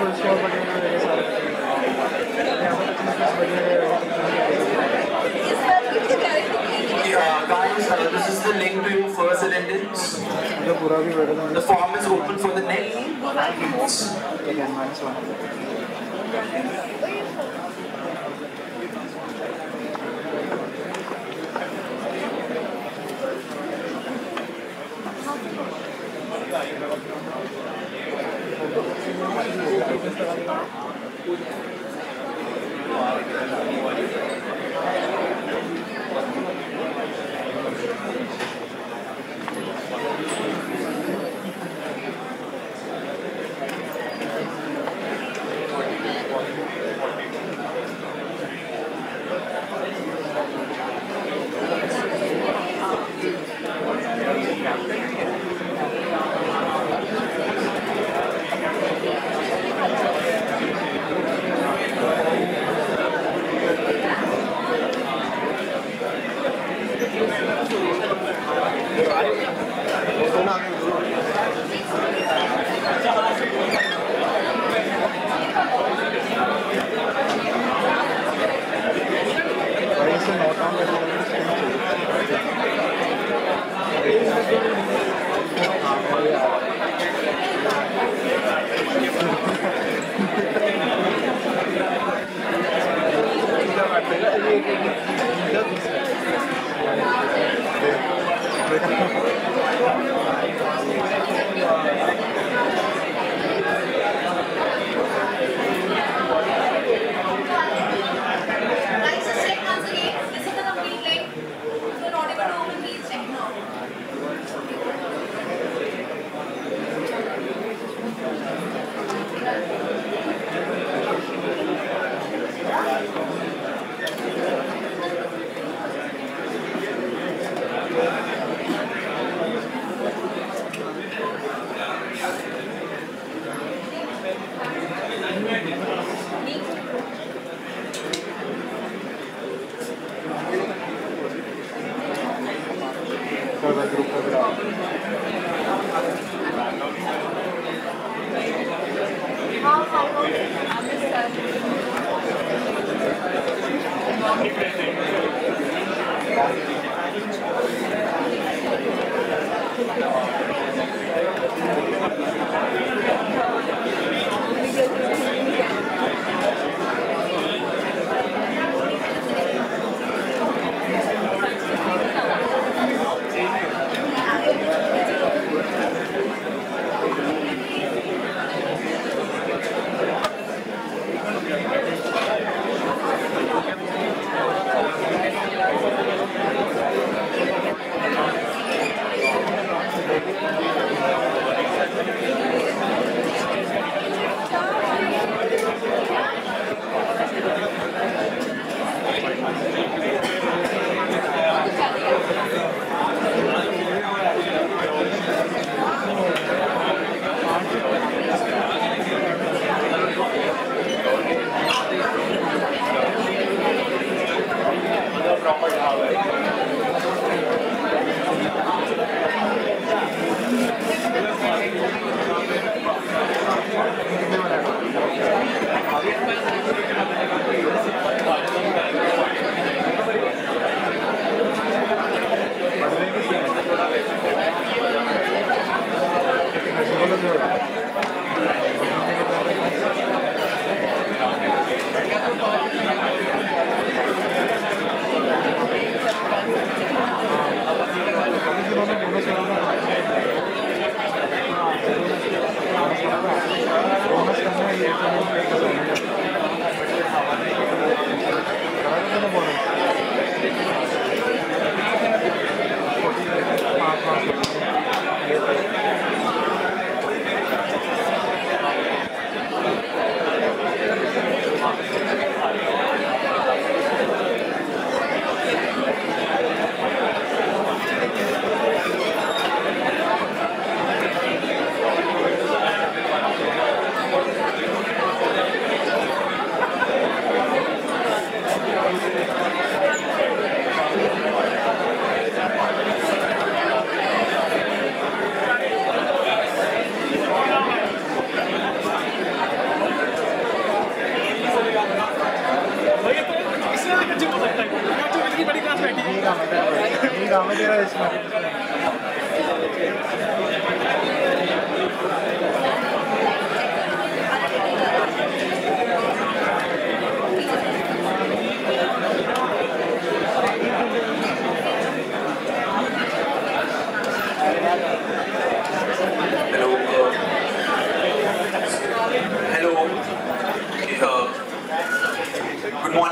Guys, this is the link to your first attendance. The form is open for the next. Again, -1.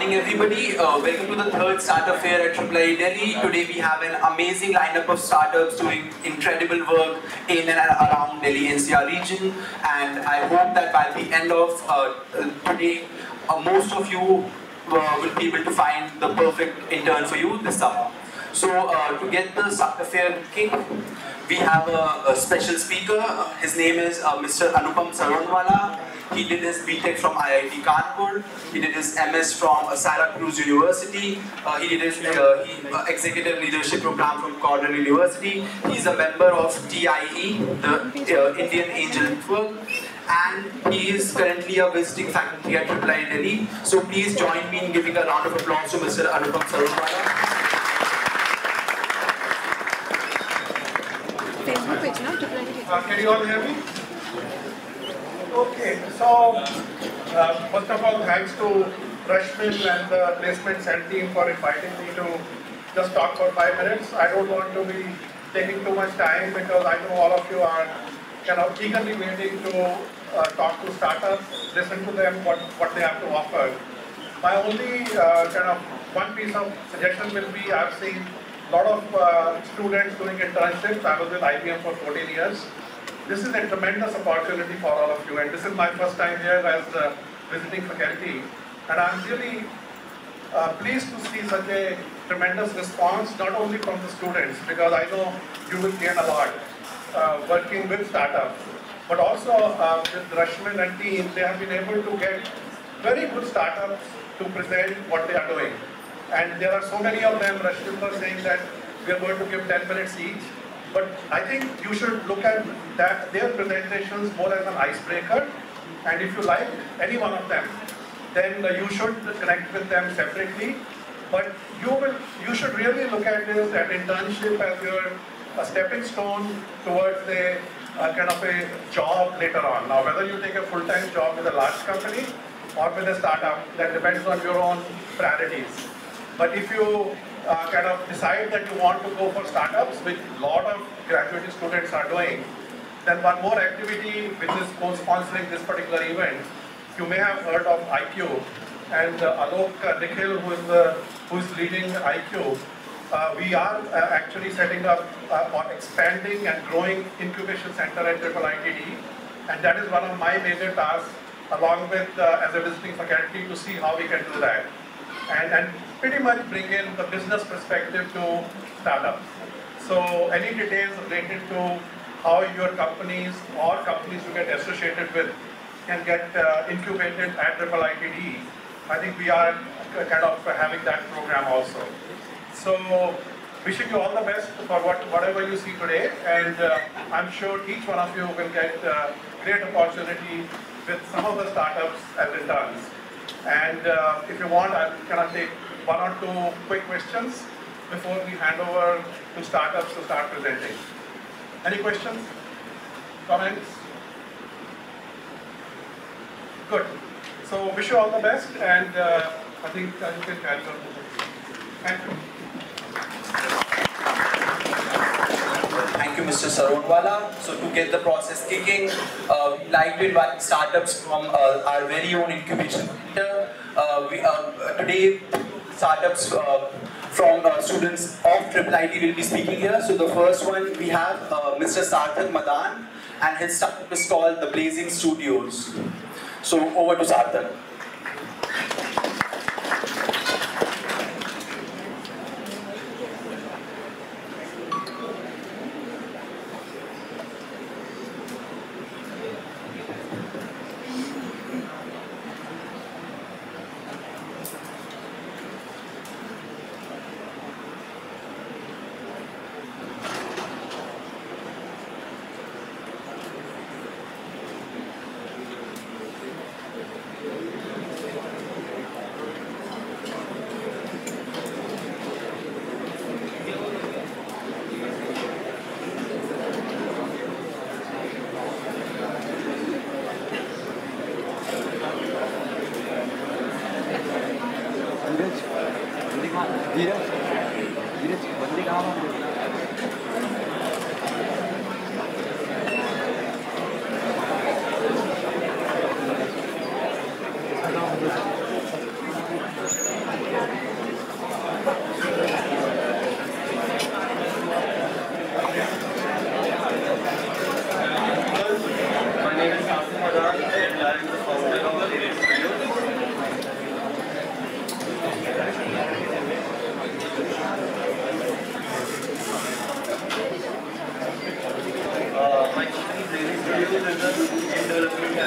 morning, everybody. Welcome to the third startup fair at IIIT Delhi. Today we have an amazing lineup of startups doing incredible work in and around Delhi NCR region. And I hope that by the end of today, most of you will be able to find the perfect intern for you this summer. So to get the startup fair kicked, we have a special speaker. His name is Mr. Anupam Saronwala. He did his BTech from IIT Kanpur. He did his MS from Syracuse University. He did his executive leadership program from Cornell University. He's a member of TIE, the Indian Angel Network. And he is currently a visiting faculty at IIIT Delhi. So please join me in giving a round of applause to Mr. Anupam Saronwala. Facebook page, no? Can you all hear me? Okay, so first of all, thanks to Rashmil and the placement cell team for inviting me to just talk for 5 minutes. I don't want to be taking too much time because I know all of you are kind of eagerly waiting to talk to startups, listen to them, what they have to offer. My only kind of one piece of suggestion will be, I've seen a lot of students doing internships. I was with IBM for 14 years. This is a tremendous opportunity for all of you, and this is my first time here as visiting faculty. And I'm really pleased to see such a tremendous response, not only from the students, because I know you will gain a lot working with startups, but also with Rashmil and team. They have been able to get very good startups to present what they are doing. And there are so many of them. Rashmil was saying that we are going to give 10 minutes each. But I think you should look at their presentations more as an icebreaker. And if you like any one of them, then you should connect with them separately. But you should really look at this at internship as your stepping stone towards a kind of a job later on. Now, whether you take a full-time job with a large company or with a startup, that depends on your own priorities. But if you kind of decide that you want to go for startups, which a lot of graduate students are doing, then one more activity which is co-sponsoring this particular event, you may have heard of IQ, and Alok Nikhil, who is leading IQ, we are actually setting up or expanding and growing incubation center at IIIT, and that is one of my major tasks, along with as a visiting faculty, to see how we can do that. And pretty much bring in the business perspective to startups. So any details related to how your companies or companies you get associated with can get incubated at IIIT, I think we are kind of having that program also. So wishing you all the best for whatever you see today, and I'm sure each one of you will get great opportunity with some of the startups as interns. And if you want, I can take one or two quick questions before we hand over to startups to start presenting. Any questions? Comments? Good. So wish you all the best, and I think you can carry on. Thank you. Thank you, Mr. Saronwala. So to get the process kicking, we'd like to invite startups from our very own incubation center. Today, startups from students of IIIT will be speaking here. So the first one, we have Mr. Sarthak Madan, and his startup is called the Blazing Studios. So over to Sarthak. Blazing Studios is a game development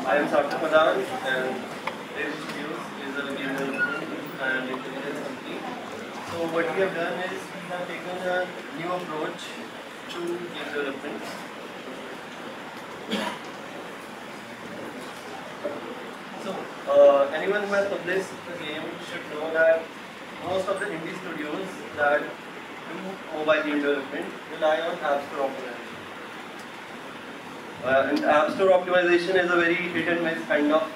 I am Sarthak Madan, and Blazing Studios is a game development and intelligence company. So what we have done is we have taken a new approach to game development. So anyone who has published the game should know that most of the indie studios that do mobile game development rely on App Store optimization. And App Store optimization is a very hit and miss kind of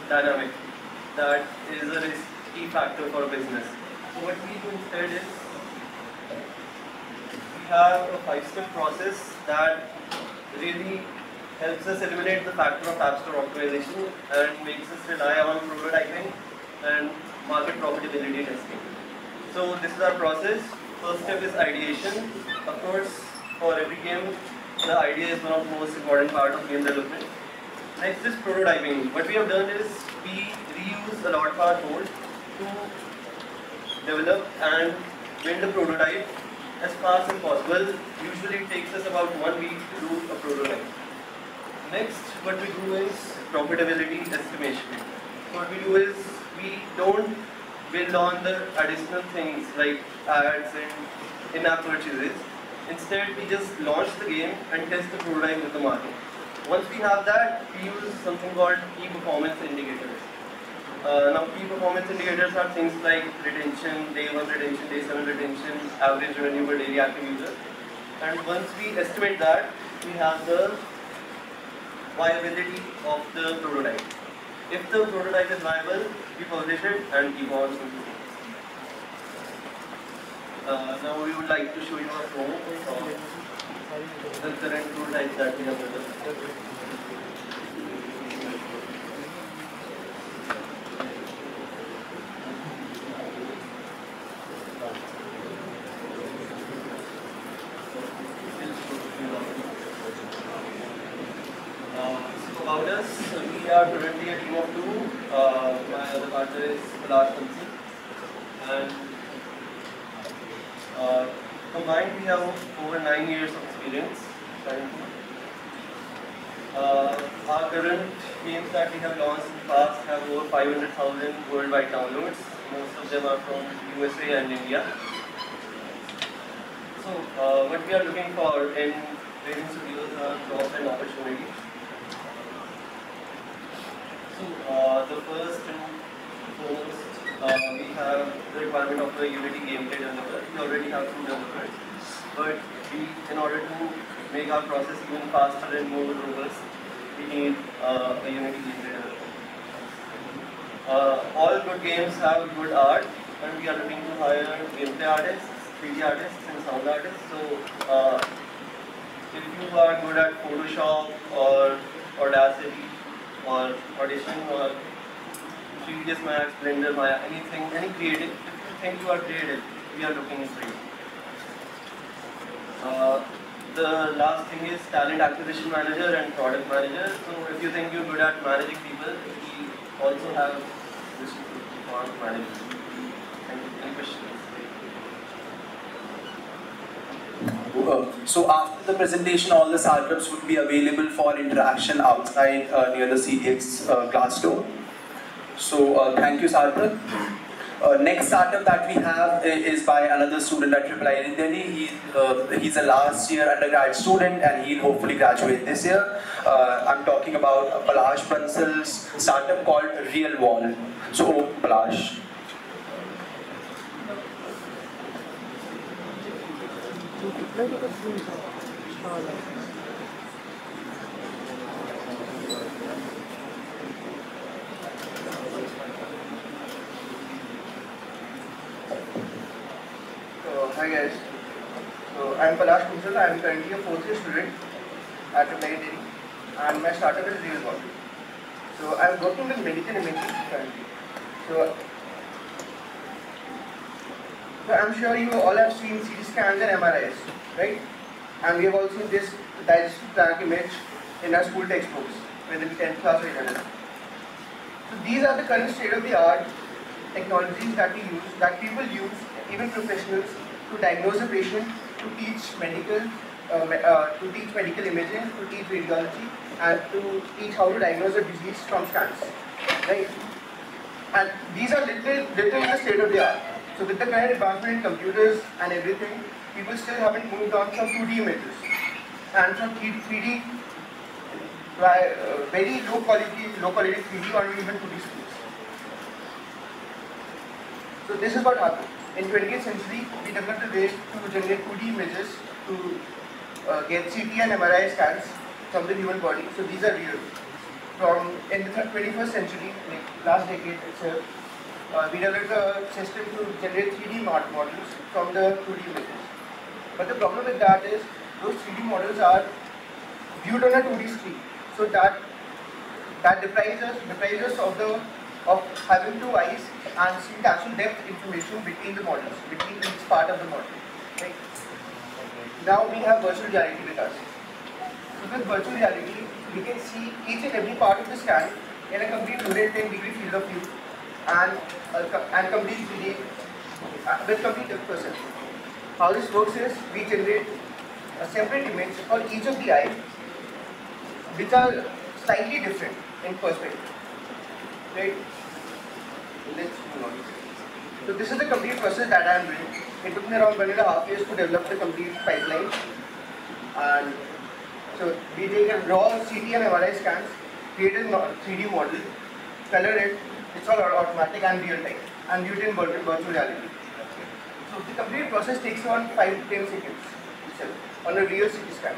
dynamic that is a risky factor for a business. So what we do instead is we have a 5-step process that really helps us eliminate the factor of App Store optimization and makes us rely on prototyping and market profitability testing. So this is our process. First step is ideation. Of course, for every game, the idea is one of the most important part of game development. Next is prototyping. What we have done is we reuse a lot of our code to develop and build a prototype as fast as possible. Usually it takes us about 1 week to do a prototype. Next, what we do is profitability estimation. So what we do is we don't build on the additional things like ads and in-app purchases. Instead, we just launch the game and test the prototype with the market. Once we have that, we use something called key performance indicators. Now, key performance indicators are things like retention, day 1 retention, day 7 retention, average revenue per daily active user. And once we estimate that, we have the viability of the prototype. If the prototype is viable, we publish it and keep on improving. Now we would like to show you a promo of the current prototype that we have developed. About us, we are currently a team of 2. My other partner is Palash Kansi, and combined we have over 9 years of experience currently. Our current games that we have launched in the past have over 500,000 worldwide downloads. Most of them are from USA and India. So what we are looking for in Blazing Studios are jobs and opportunities. So the first and foremost, we have the requirement of a Unity gameplay developer. We already have 2 developers, but in order to make our process even faster and more robust, we need a Unity gameplay developer. All good games have good art, and we are looking to hire gameplay artists, 3D artists, and sound artists. So if you are good at Photoshop or Audacity, or Audition, or 3ds Max, Blender, Maya, anything, any creative. If you think you are creative, we are looking for you. The last thing is talent acquisition manager and product manager. So if you think you're good at managing people, we also have this for management. Any questions? So after the presentation, all the startups would be available for interaction outside near the CDX glass door. So thank you, Sarthak. Next startup that we have is by another student at IIIT in Delhi. He's a last year undergrad student and he'll hopefully graduate this year. I'm talking about Palash Bansal's startup called Real Wall. So Palash. Hi guys. So I'm Palash Kunsal. I'm currently a fourth year student at Reply Delhi, and my startup is RealBot. So I'm working with medical imaging currently. So I'm sure you all have seen CT scans and MRIs, right? And we have all seen this digestive tract image in our school textbooks, whether it be 10th class or 11th. So these are the current state-of-the-art technologies that people use, even professionals, to diagnose a patient, to teach medical imaging, to teach radiology, and to teach how to diagnose a disease from scans, right? And these are literally the state-of-the-art. So with the current advancement in computers and everything, people still haven't moved on from 2D images and from 3D, very low quality 3D or even 2D screens. So this is what happened. In 20th century, we developed a way to generate 2D images to get CT and MRI scans from the human body. So these are real. In the 21st century, like last decade itself, we developed a system to generate 3D models from the 2D images. But the problem with that is those 3D models are viewed on a 2D screen. So that deprives us of having two eyes and seeing the actual depth information between the models, between each part of the model. Right? Now we have virtual reality with us. So with virtual reality, we can see each and every part of the scan in a complete 110-degree field of view and complete 3D with complete depth perception. How this works is we generate a separate image for each of the eye, which are slightly different in perspective. Right? Let's move on. So this is the complete process that I am doing. It took me around 1.5 years to develop the complete pipeline. And so we take a raw CT and MRI scans, create a 3D model, color it. It's all automatic and real time, and view it in virtual reality. So the complete process takes around 5 to 10 seconds itself on a real CT scan.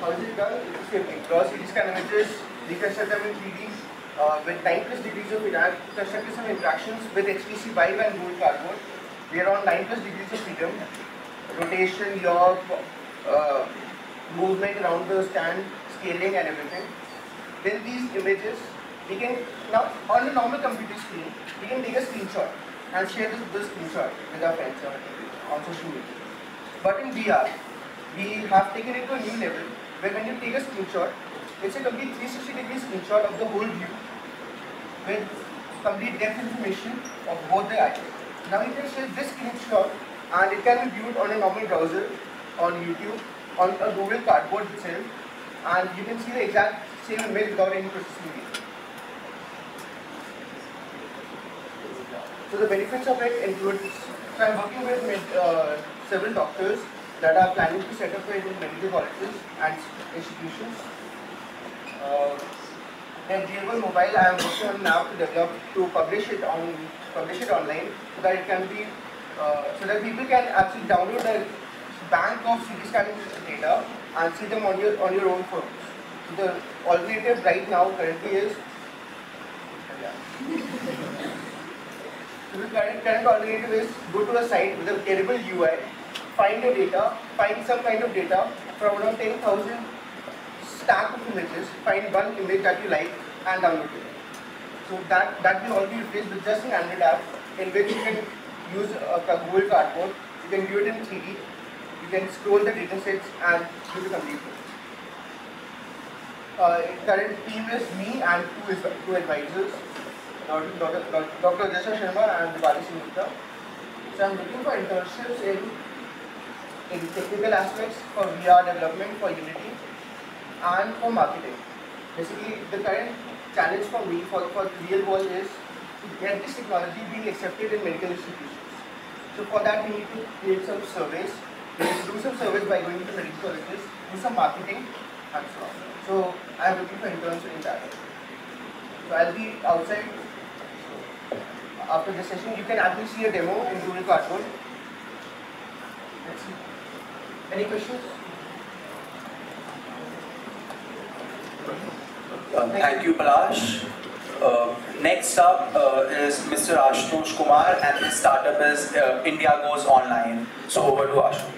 How is it done? It's the same thing. Raw CT scan images, reconstruct them in 3D with 9+ degrees of freedom, constructed some interactions with HTC Vive and Google Cardboard. We are on 9+ degrees of freedom, rotation, yaw, movement around the stand, scaling and everything. Then these images, we can now on a normal computer screen, we can take a screenshot and share this screenshot with our friends on social media. But in VR, we have taken it to a new level where when you take a screenshot, it's a complete 360-degree screenshot of the whole view with complete depth information of both the eyes. Now you can share this screenshot and it can be viewed on a normal browser, on YouTube, on a Google Cardboard itself, and you can see the exact same image without any processing needed. So the benefits of it include, so I'm working with several doctors that are planning to set up it in medical colleges and institutions. Then RealWorld Mobile I am working on now to develop, to publish it online so that it can be, so that people can actually download a bank of CT scanning data and see them on your own phones. So the alternative right now currently is, so the current alternative is go to a site with a terrible UI, find your data, find some kind of data from around 10,000 stack of images, find one image that you like and download it. So that will all be replaced with just an Android app in which you can use a Google Cardboard, you can view it in 3D, you can scroll the data sets and do the complete thing. Current team is me and two advisors, Dr. Jasha Sharma and Dipali Singh. So I'm looking for internships in technical aspects for VR development, for Unity, and for marketing. Basically, the current challenge for me for RealWorld is to get this technology being accepted in medical institutions. So for that, we need to create some surveys. We need to do some surveys by going to medical colleges, do some marketing, and so on. So I am looking for interns in that. So I'll be outside. After this session, you can actually see a demo in Google Cardboard. Let's see. Any questions? Thank you, Palash. Next up is Mr. Ashutosh Kumar, and his startup is India Goes Online. So over to Ashutosh.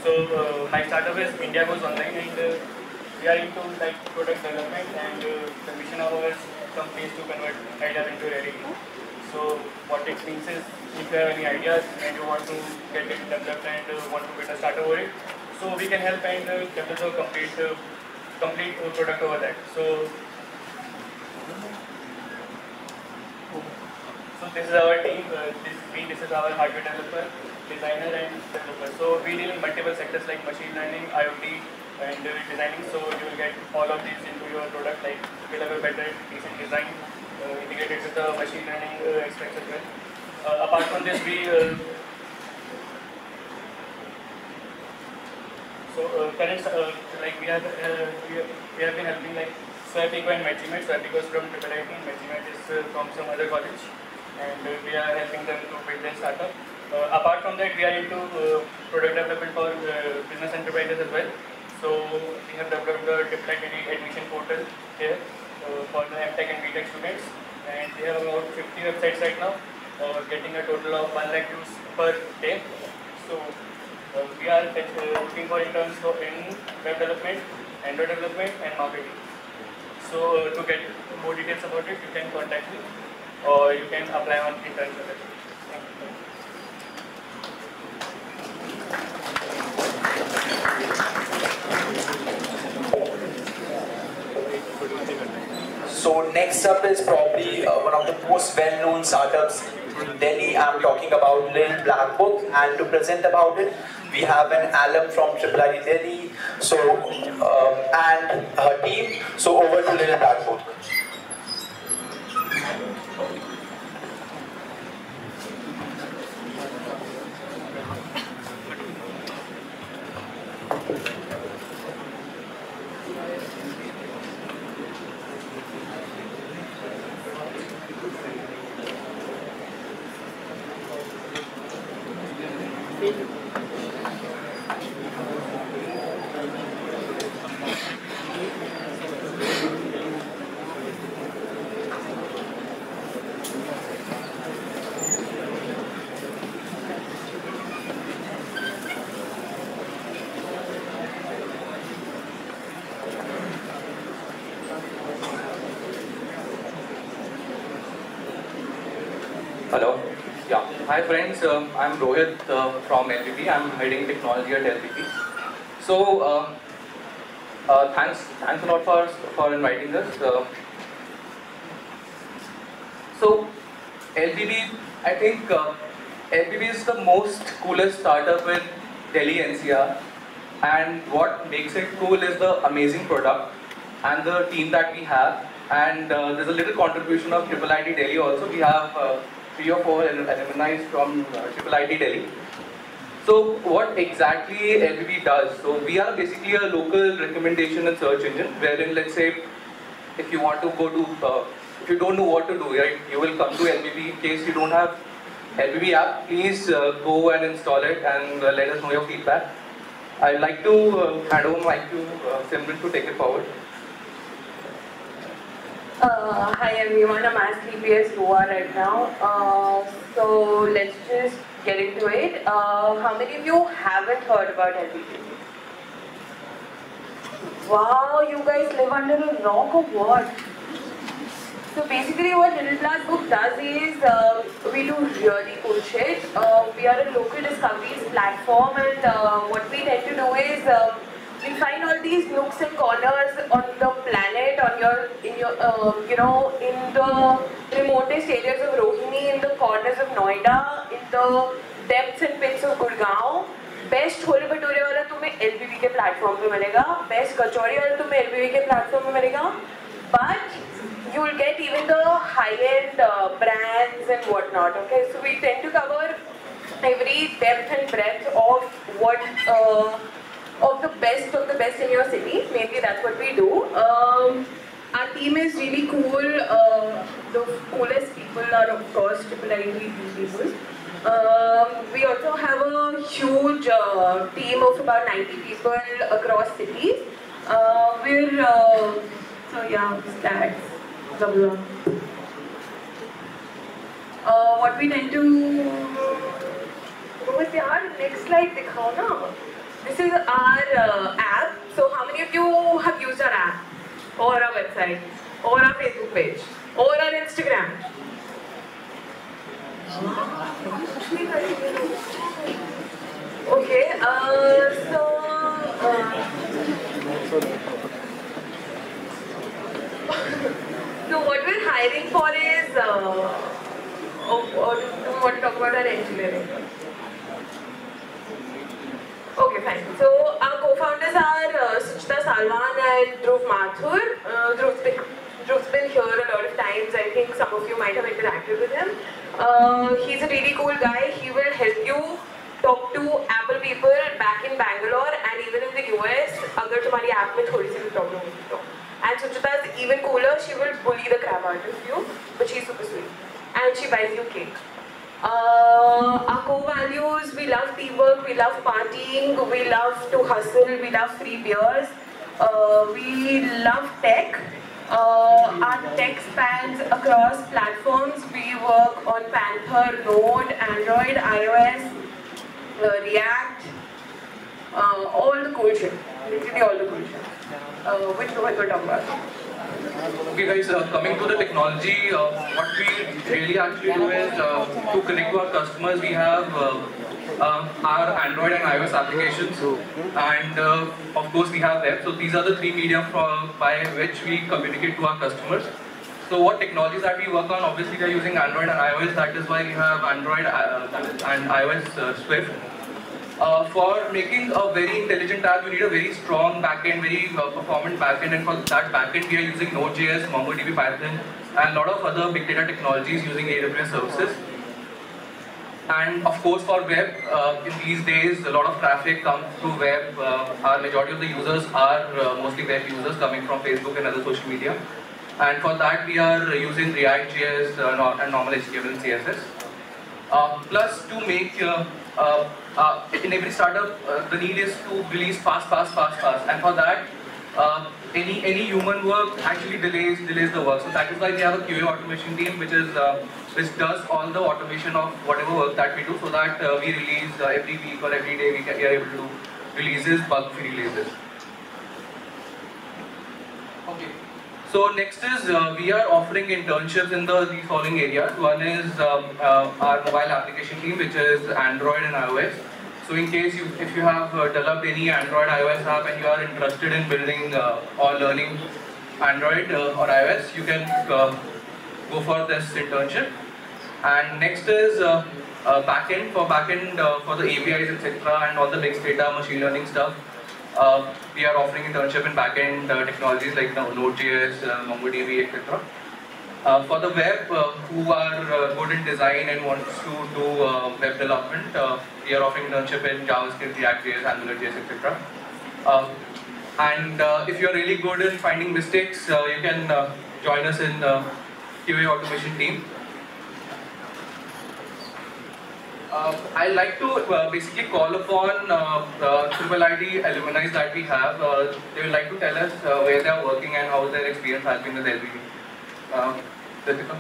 So my startup is India Goes Online, and we are into like product development, and the mission of ours company is to convert ideas into reality. So what it means is, if you have any ideas and you want to get it developed and want to build a startup over it, so we can help and develop a complete product over that. So this is our team. This is our hardware developer, designer, and developer. So we deal in multiple sectors like machine learning, IoT, and designing. So you will get all of these into your product. Like we'll have a better, decent design integrated with the machine learning aspects as well. Apart from this, we like we have been helping like Swapico and Metrimat. Swapico is from IIT, and Metrimat is from some other college, and we are helping them to build their startup. Apart from that, we are into product development for business enterprises as well. So we have developed the Triple admission portal here for the MTech and BTech students, and we have about 50 websites right now, getting a total of 1 lakh views per day. So we are looking for interns in web development, Android development, and marketing. So to get more details about it, you can contact me, or you can apply on internship. Thank you. So next up is probably one of the most well-known startups in Delhi. I'm talking about Little Black Book, and to present about it, we have an alum from IIIT Delhi, so and her team. So over to Little Black Book. Hello. Yeah. Hi friends. I'm Rohit from LPP. I'm heading technology at LPP. So thanks a lot for inviting us. So LPP, I think LPP is the most coolest startup in Delhi NCR, and what makes it cool is the amazing product and the team that we have. And there's a little contribution of IIIT Delhi also. We have 3 or 4 alumni from IIIT Delhi. So what exactly LPP does? So we are basically a local recommendation and search engine, wherein, let's say, if you want to go to, if you don't know what to do, right, you will come to LPP. In case you don't have LPP app, please go and install it and let us know your feedback. I'd like to hand over mic to Simran to take it forward. Hi everyone, I'm as sleepy as you are right now. So let's just get into it. How many of you haven't heard about LPP? Wow, you guys live under a rock or what? So basically what Little Blast Book does is, we do really cool shit. We are a local discoveries platform, and what we tend to do is, we find all these nooks and corners on the planet, in the remotest areas of Rohini, in the corners of Noida, in the depths and pits of Gurgaon. Best chole bhature वाला तुम्हें LBB के platform पे मिलेगा, best कचौड़ी वाला तुम्हें LBB के platform पे मिलेगा, but you will get even the high-end brands and whatnot. Okay, so we tend to cover every depth and breadth of what of the best in your city. Maybe that's what we do. Our team is really cool. The coolest people are of course IIIT people. We also have a huge team of about 90 people across cities. So yeah, stats. What we tend to... Next slide, dikhao na. This is our app. So how many of you have used our app? Or our website? Or our Facebook page? Or our Instagram? Okay, so what we're hiring for is, or do you want to talk about our engineering? Okay, fine. So our co-founders are Suchita Salwan and Dhruv Mathur. Dhruv's been here a lot of times. I think some of you might have interacted with him. He's a really cool guy. He will help you talk to Apple people back in Bangalore and even in the US. अगर तुम्हारी app में थोड़ी सी भी problem होगी तो. And Suchita is even cooler. She will bully the crap out of you, but she's super sweet. And she buys you cake. Our core values: we love teamwork, we love partying, we love to hustle, we love free beers, we love tech. Our tech spans across platforms. We work on Panther, Node, Android, iOS, React, all the cool shit. Literally all the cool shit. Which one we're talking about? Okay guys, coming to the technology, what we really actually do is to connect to our customers, we have our Android and iOS applications, and of course we have web. So these are the three media by which we communicate to our customers. So what technologies that we work on, obviously we are using Android and iOS, that is why we have Android and iOS Swift. For making a very intelligent app, you need a very strong backend, very performant backend, and for that backend we are using Node.js, MongoDB, Python, and a lot of other big data technologies using AWS services. And of course for web, in these days a lot of traffic comes through web. Our majority of the users are mostly web users coming from Facebook and other social media. And for that we are using React.js and normal HTML and CSS. Plus to make in every startup, the need is to release fast. And for that, any human work actually delays the work. So that is why we have a QA automation team, which does all the automation of whatever work that we do, so that we release every week or every day we are able to do releases, bug-free releases. Okay. So next is we are offering internships in these following areas. One is our mobile application team, which is Android and iOS. So in case if you have developed any Android iOS app and you are interested in building or learning Android or iOS, you can go for this internship. And next is backend. For the APIs, etc., and all the mixed data, machine learning stuff. We are offering internship in backend technologies like Node.js, MongoDB, etc. For the web, who are good in design and wants to do web development, we are offering internship in JavaScript, React.js, AngularJS, etc. And if you are really good in finding mistakes, you can join us in QA automation team. I'd like to basically call upon IIIT alumni that we have. They would like to tell us where they are working and how their experience has been with LBB. Ritika?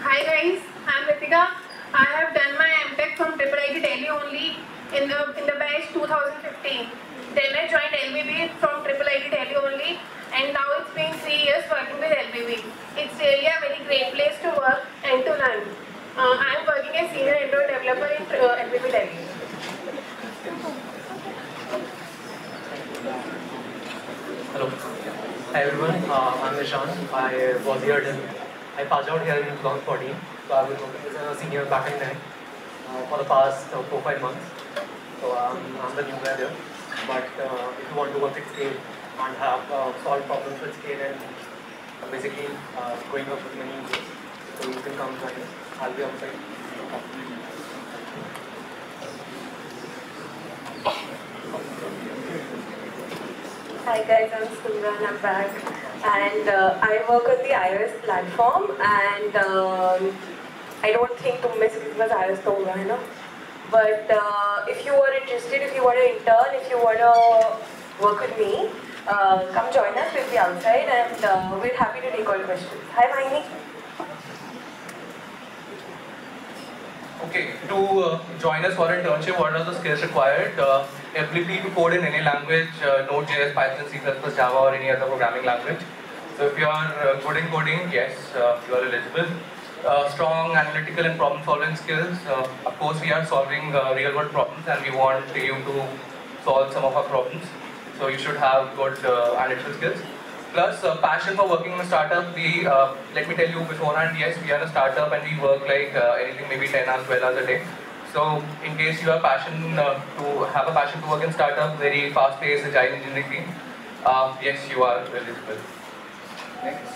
Hi guys, I'm Ritika. I have done my MTech from IIIT Delhi only in the batch 2015. Then I joined LBB from Triple IT Delhi only, and now it's been 3 years working with LBB. It's really a very great place to work and to learn. I am working as senior Android developer in LBB Delhi. Hello. Hi everyone, I'm Nishan. I was here till I passed out here in 2014. So I've been working as a senior backend guy for the past 4-5 months. So I'm the new guy there. But if you want to work at scale and have solve problems at scale and basically going up with many users, so you can come join us. I'll be outside. Hi guys, I'm Simran, I'm back, and I work on the iOS platform, and I don't think तुम में से किसी का iOS तो होगा है ना? But if you are interested, if you want to intern, if you want to work with me, come join us. We'll be outside, and we're happy to take all questions. Hi, Mahini. Okay, to join us for internship, what are the skills required? Ability to code in any language, Node.js, Python, C++, Java, or any other programming language. So if you are good in coding, yes, you are eligible. Strong analytical and problem-solving skills. Of course, we are solving real-world problems, and we want you to solve some of our problems. So you should have good analytical skills. Plus, passion for working in a startup. We, let me tell you beforehand, yes, we are a startup and we work like anything, maybe 10 hours, 12 hours a day. So, in case you have passion to have a passion to work in startup, very fast-paced, agile engineering team, yes, you are eligible. Next.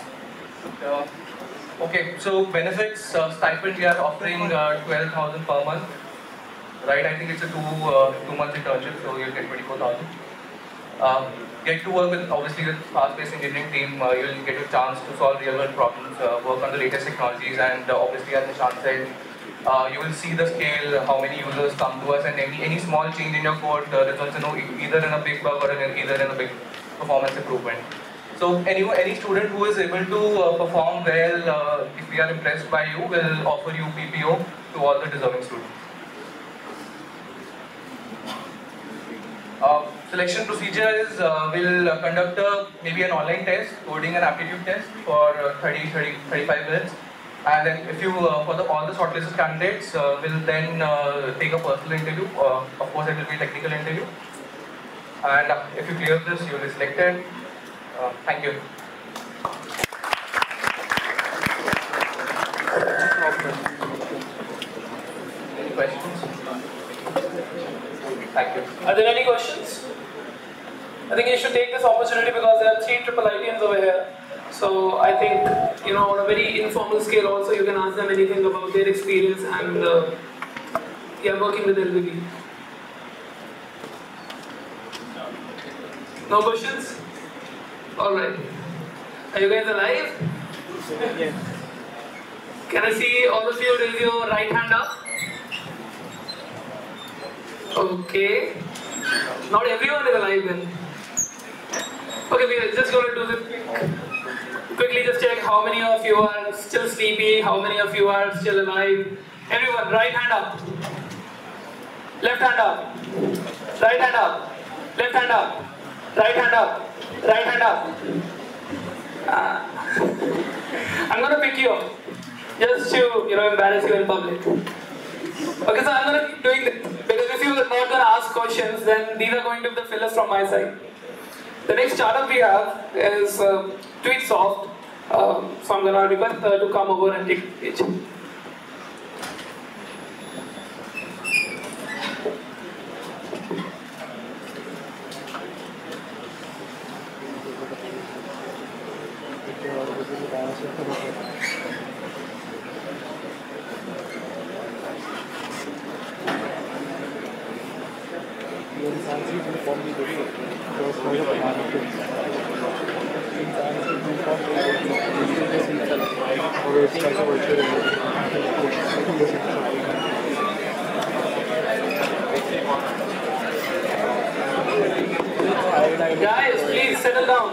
Okay, so benefits, stipend, we are offering 12,000 per month. Right, I think it's a two-month internship, so you'll get 24,000. Get to work with, obviously, with fast-paced engineering team, you'll get a chance to solve real-world problems, work on the latest technologies, and obviously, as Nishan said, you will see the scale, how many users come to us, and any small change in your code results in either in a big bug or either in a big performance improvement. So any student who is able to perform well, if we are impressed by you, will offer you PPO to all the deserving students. Selection procedure is we'll conduct maybe an online test, coding and aptitude test for 35 minutes. And then if you, for all the shortlisted candidates, will then take a personal interview. Of course, it will be a technical interview. And if you clear this, you will be selected. Thank you. Any questions? Thank you. Are there any questions? I think you should take this opportunity because there are 3 triple ITians over here. So I think, on a very informal scale also, you can ask them anything about their experience and working with LBB. No questions? Alright. Are you guys alive? Yes. Can I see all of you raise your right hand up? Okay. Not everyone is alive then. Okay, we are just going to do this quickly. Just check how many of you are still sleepy, how many of you are still alive. Everyone, right hand up. Left hand up. Right hand up. Left hand up. Right hand up. Right hand up. I'm going to pick you up just to embarrass you in public. Okay, so I'm going to keep doing this because if you're not going to ask questions, then these are going to be the fillers from my side. The next startup we have is Tweetsoft. So I'm going to request her to come over and take the page. Guys, please settle down.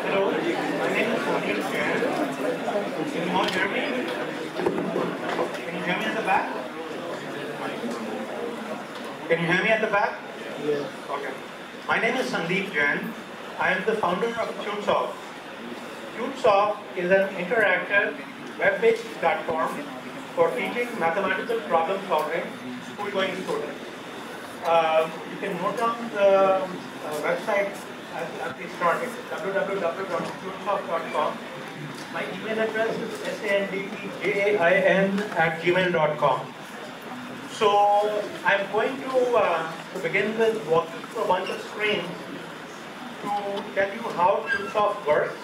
Hello, my name is Sandeep Jain. Can you all hear me? Can you hear me at the back? Can you hear me at the back? Yes. Okay. My name is Sandeep Jain. I am the founder of TuneSoft. TuneSoft is an interactive web-based platform for teaching mathematical problem solving to school-going students. You can note down the website at the start. It's www.tunesoft.com. My email address is sandepjain@gmail.com. So I'm going to begin with walking through a bunch of screens to tell you how TuneSoft works.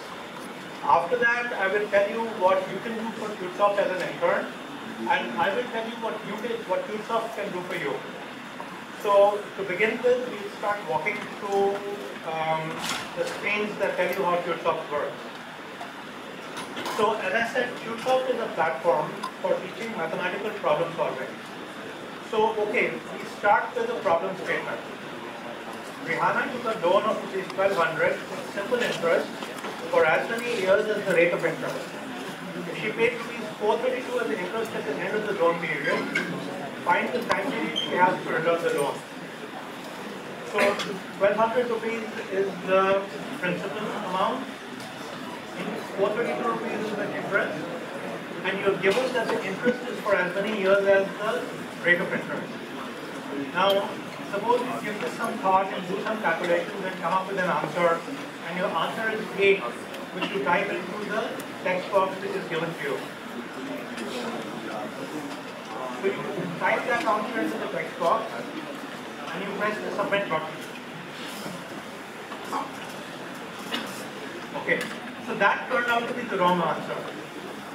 After that, I will tell you what you can do for TuneSoft as an intern, and I will tell you what TuneSoft can do for you. So to begin with, we'll start walking through the screens that tell you how TuneSoft works. So as I said, TuneSoft is a platform for teaching mathematical problem solving. So okay, we start with a problem statement. Rihanna took a loan of $1,200 with simple interest for as many years as the rate of interest. If she paid $432 as the interest at the end of the loan period, find the time period she has to return the loan. So 1,200 rupees is the principal amount, 432 rupees is the interest, and you're given that the interest is for as many years as the rate of interest. Now, suppose you give this some thought and do some calculations and come up with an answer, and your answer is 8, which you type into the text box which is given to you. So you type that answer into the text box, and you press the submit button. Okay, so that turned out to be the wrong answer.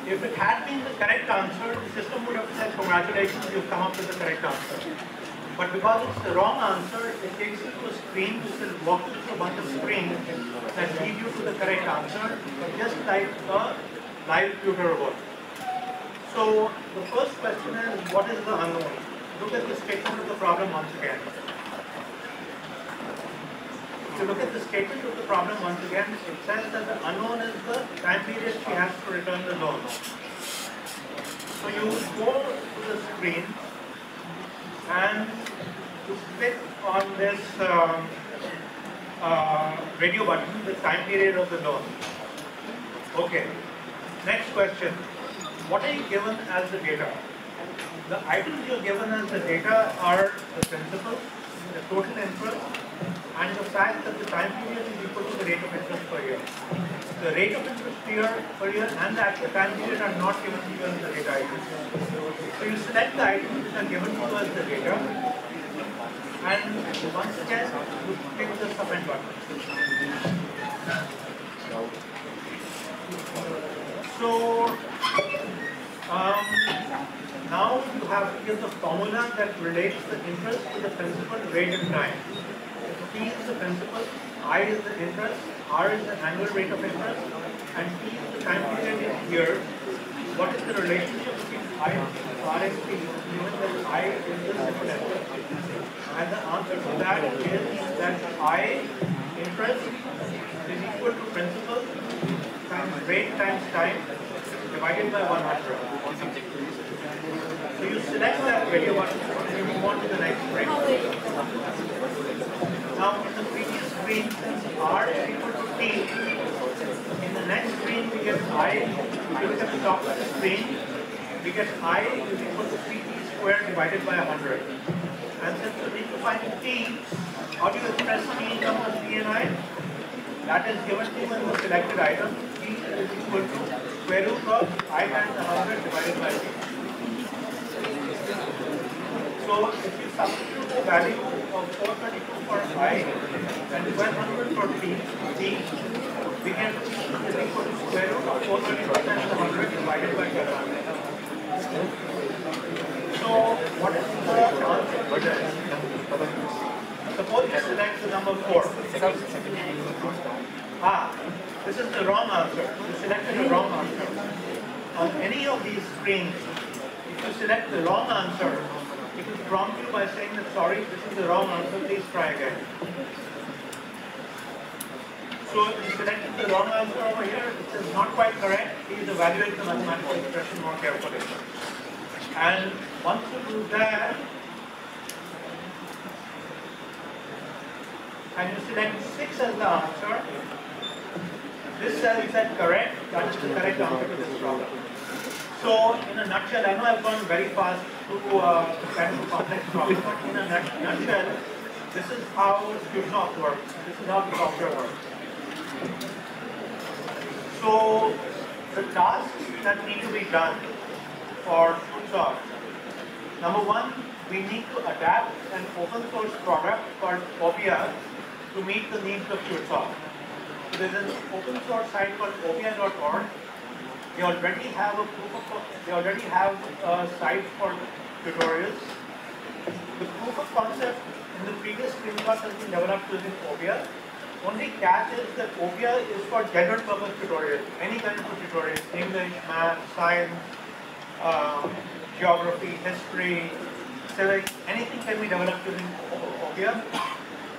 If it had been the correct answer, the system would have said, congratulations, you've come up with the correct answer. But because it's the wrong answer, it takes you to a screen which will walk you through a bunch of screens that lead you to the correct answer, just like a live tutor would. So the first question is, what is the unknown? Look at the statement of the problem once again. If you look at the statement of the problem once again, it says that the unknown is the time period she has to return the loan. So you go to the screen and you click on this radio button, the time period of the loan. Okay, next question. What are you given as the data? The items you're given as the data are the principal, the total interest, and the fact that the time period is equal to the rate of interest per year. The rate of interest per year and the actual time period are not given to you as the data items. So you select the items which are given to you as the data, and once again you click the submit button. So now you have here the formula that relates the interest to the principal, rate, and time. P is the principal, I is the interest, R is the annual rate of interest, and T is the time period in years. What is the relationship between I, R, and T, given that I is the simple interest? And the answer to that is that I, interest, is equal to principal times rate times time divided by 100. So you select that radio button and you move on to the next screen. Now in the previous screen, since R is equal to T, in the next screen we get I, if you look at the top of the screen, we get I is equal to 3T squared divided by 100. And since we need to find T, how do you express T in terms of T and I? That is given to you in the selected item. T is equal to square root of I times 100 divided by T. So if you substitute the value of 432 for I and 1200 for P, we can is equal to square root of 432 times 100 divided by 1200. So what is the answer for this? Suppose you select the number 4. This is the wrong answer. You selected the wrong answer. On any of these screens, if you select the wrong answer, it will prompt you by saying that, sorry, this is the wrong answer, please try again. So if you selected the wrong answer over here, it says not quite correct, please evaluate the mathematical expression more carefully. And once you do that, and you select 6 as the answer, this cell is said correct, that is the correct answer to this problem. So in a nutshell, I know I've gone very fast through kind of a complex problem, but in a nutshell, this is how QSOF works. This is how the software works. So the tasks that need to be done for QSOF. Number one, we need to adapt an open source product called Opia to meet the needs of QSOF. So there's an open source site called opia.org. They already have a site for tutorials. The proof of concept in the previous screenshot has been developed using Opia. Only catch is that Opia is for general purpose tutorials, any kind of tutorials, English, math, science, geography, history, civics, anything can be developed using Opia.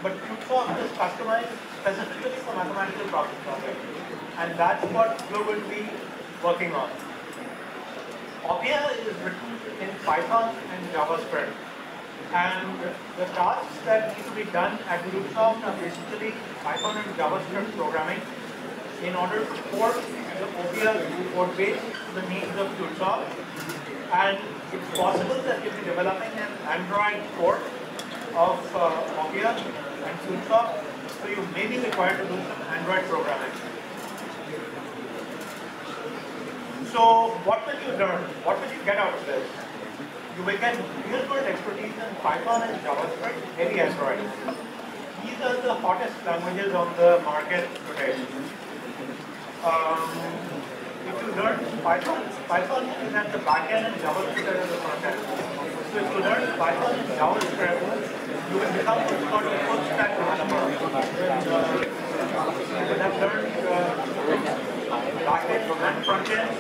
But QSOF is customized specifically for mathematical problem solving. And that's what we're going to be working on. Opia is written in Python and JavaScript. And the tasks that need to be done at QSOF are basically Python and JavaScript programming in order to port the Opia code base to the needs of QSOF. And it's possible that you'll be developing an Android port of Opia and QSOF, so you may be required to do some Android programming. So what will you learn? What will you get out of this? You will get real world expertise in Python and JavaScript, maybe Android. These are the hottest languages on the market today. If you learn Python is at the back end and JavaScript is at the front end. So if you learn Python and JavaScript, you will become what's called a full stack developer. You will have learned back end and front end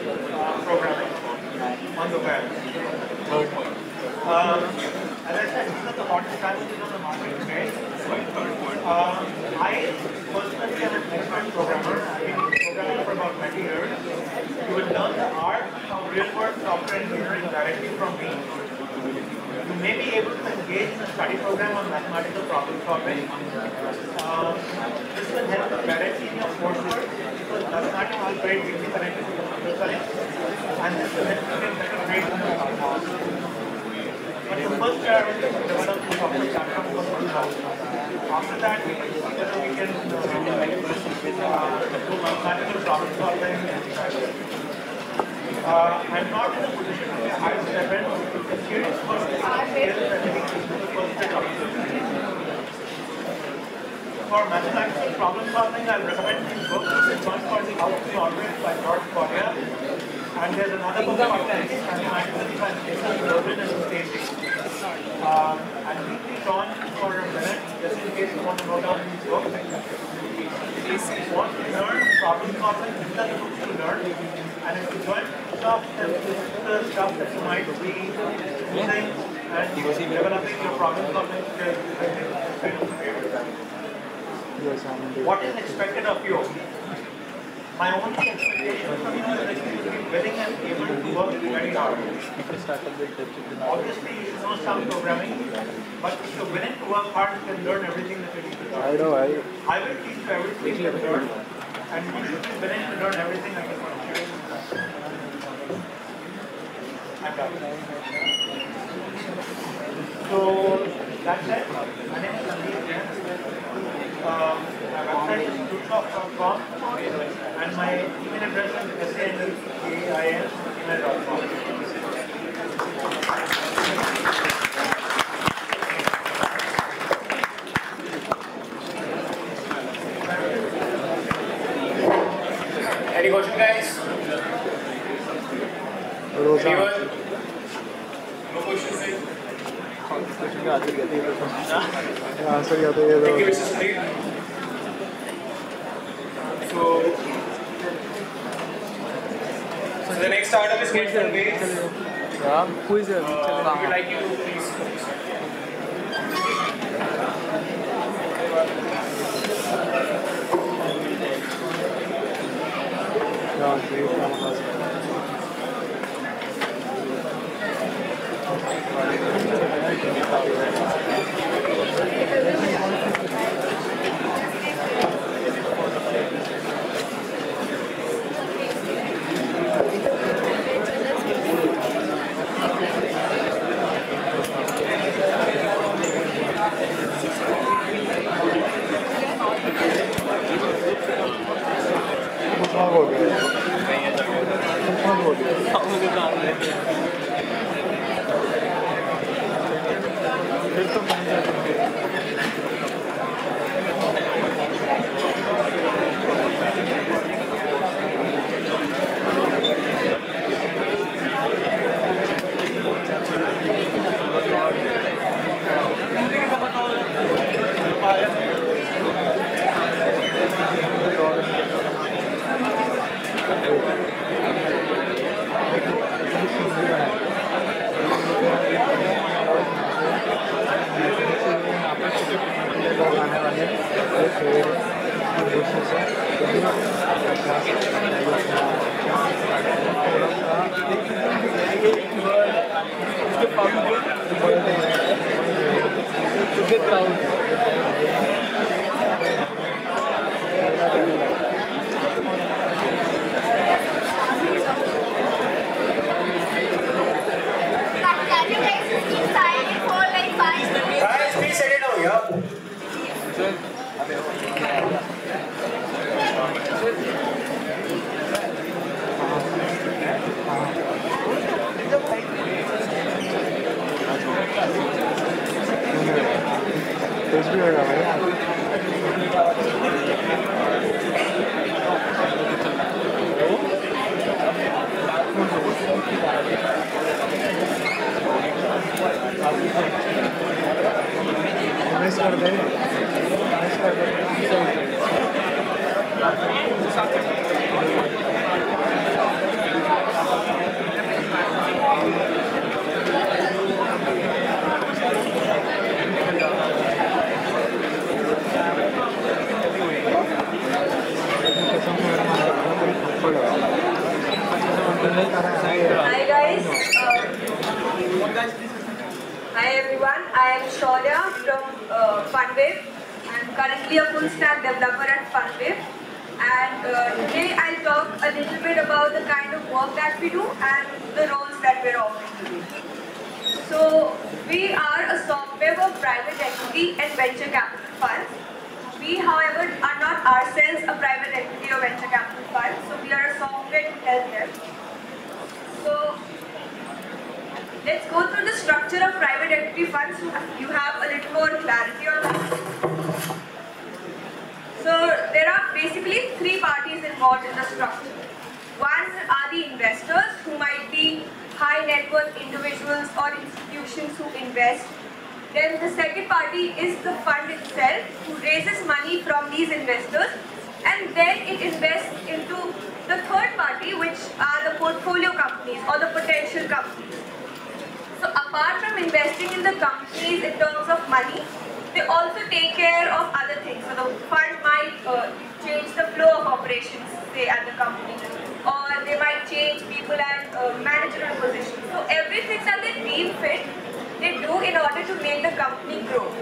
programming on the web. As I said, these are the hottest languages on the market today. I personally am an expert programmer. I've been programming for about 20 years. You will learn the art of real-world software engineering directly from me. You may be able to engage in a study program on mathematical problem solving. This will help you directly in your coursework because mathematics is very deeply connected to computer science, and this will help you get better grades in the class. But the first priority is to develop the software platform for QSOF. After that, we can see whether we can do mathematical problem solving. I'm not in a position to be a high step in. The serious work is the first bit of it. For mathematical problem solving, I recommend these books. There's one called The How to Solve by George Collier. And there's another book called Mathematics by Jason Berlin and Stacy. I'll leave these on for a minute, just in case you want to note down these books. If you want to learn problem solving, these are the books to learn. And if you join stuff, then this is the stuff that you might be using and developing your problem solving skills. What is expected of you? My only expectation from you is that you will be willing and able to work very hard. Obviously, you know some programming, but if you're willing to work hard, you can learn everything that you need to learn. I will teach you everything you can learn, and you should be willing to learn everything I can teach you. I'm done. So, that's it. My name is Sandeep Jain. My website is QSOF.com and my email address is sandeep@gmail.com. Thank you, Mr. Sunil. So the next startup is Get Fund Base. Who is it? We would like you to please focus. Guys, please set it down here. Hi guys. Hi everyone. I am Shaurya from Funwave. I'm currently a full stack developer at Funwave. And today I'll talk a little bit about the kind of work that we do and the roles that we're offering today. So we are a software for private equity and venture capital funds. We, however, are not ourselves a private equity or venture capital fund. So we are a software to help them. So let's go through the structure of private equity funds so you have a little more clarity on that. So there are basically three parties involved in the structure. One are the investors, who might be high net worth individuals or institutions who invest. Then the second party is the fund itself, who raises money from these investors, and then it invests into the third party, which are the portfolio companies or the potential companies. So apart from investing in the companies in terms of money, they also take care of other things. So the fund might change the flow of operations, say, at the company, or they might change people at managerial positions. So everything that they deem fit, they do in order to make the company grow.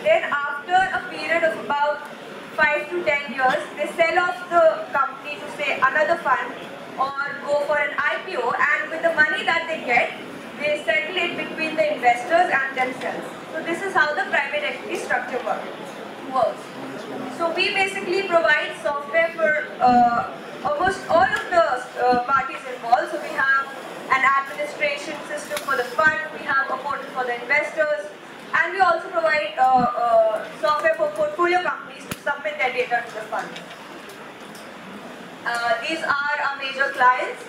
Then after a period of about 5 to 10 years, they sell off the company to, say, another fund or go for an IPO, and with the money that they get, they settle it between the investors and themselves. So this is how the private equity structure works. So we basically provide software for almost all of the parties involved. So we have an administration system for the fund, we have a portal for the investors, and we also provide software for portfolio companies to submit their data to the fund. These are our major clients,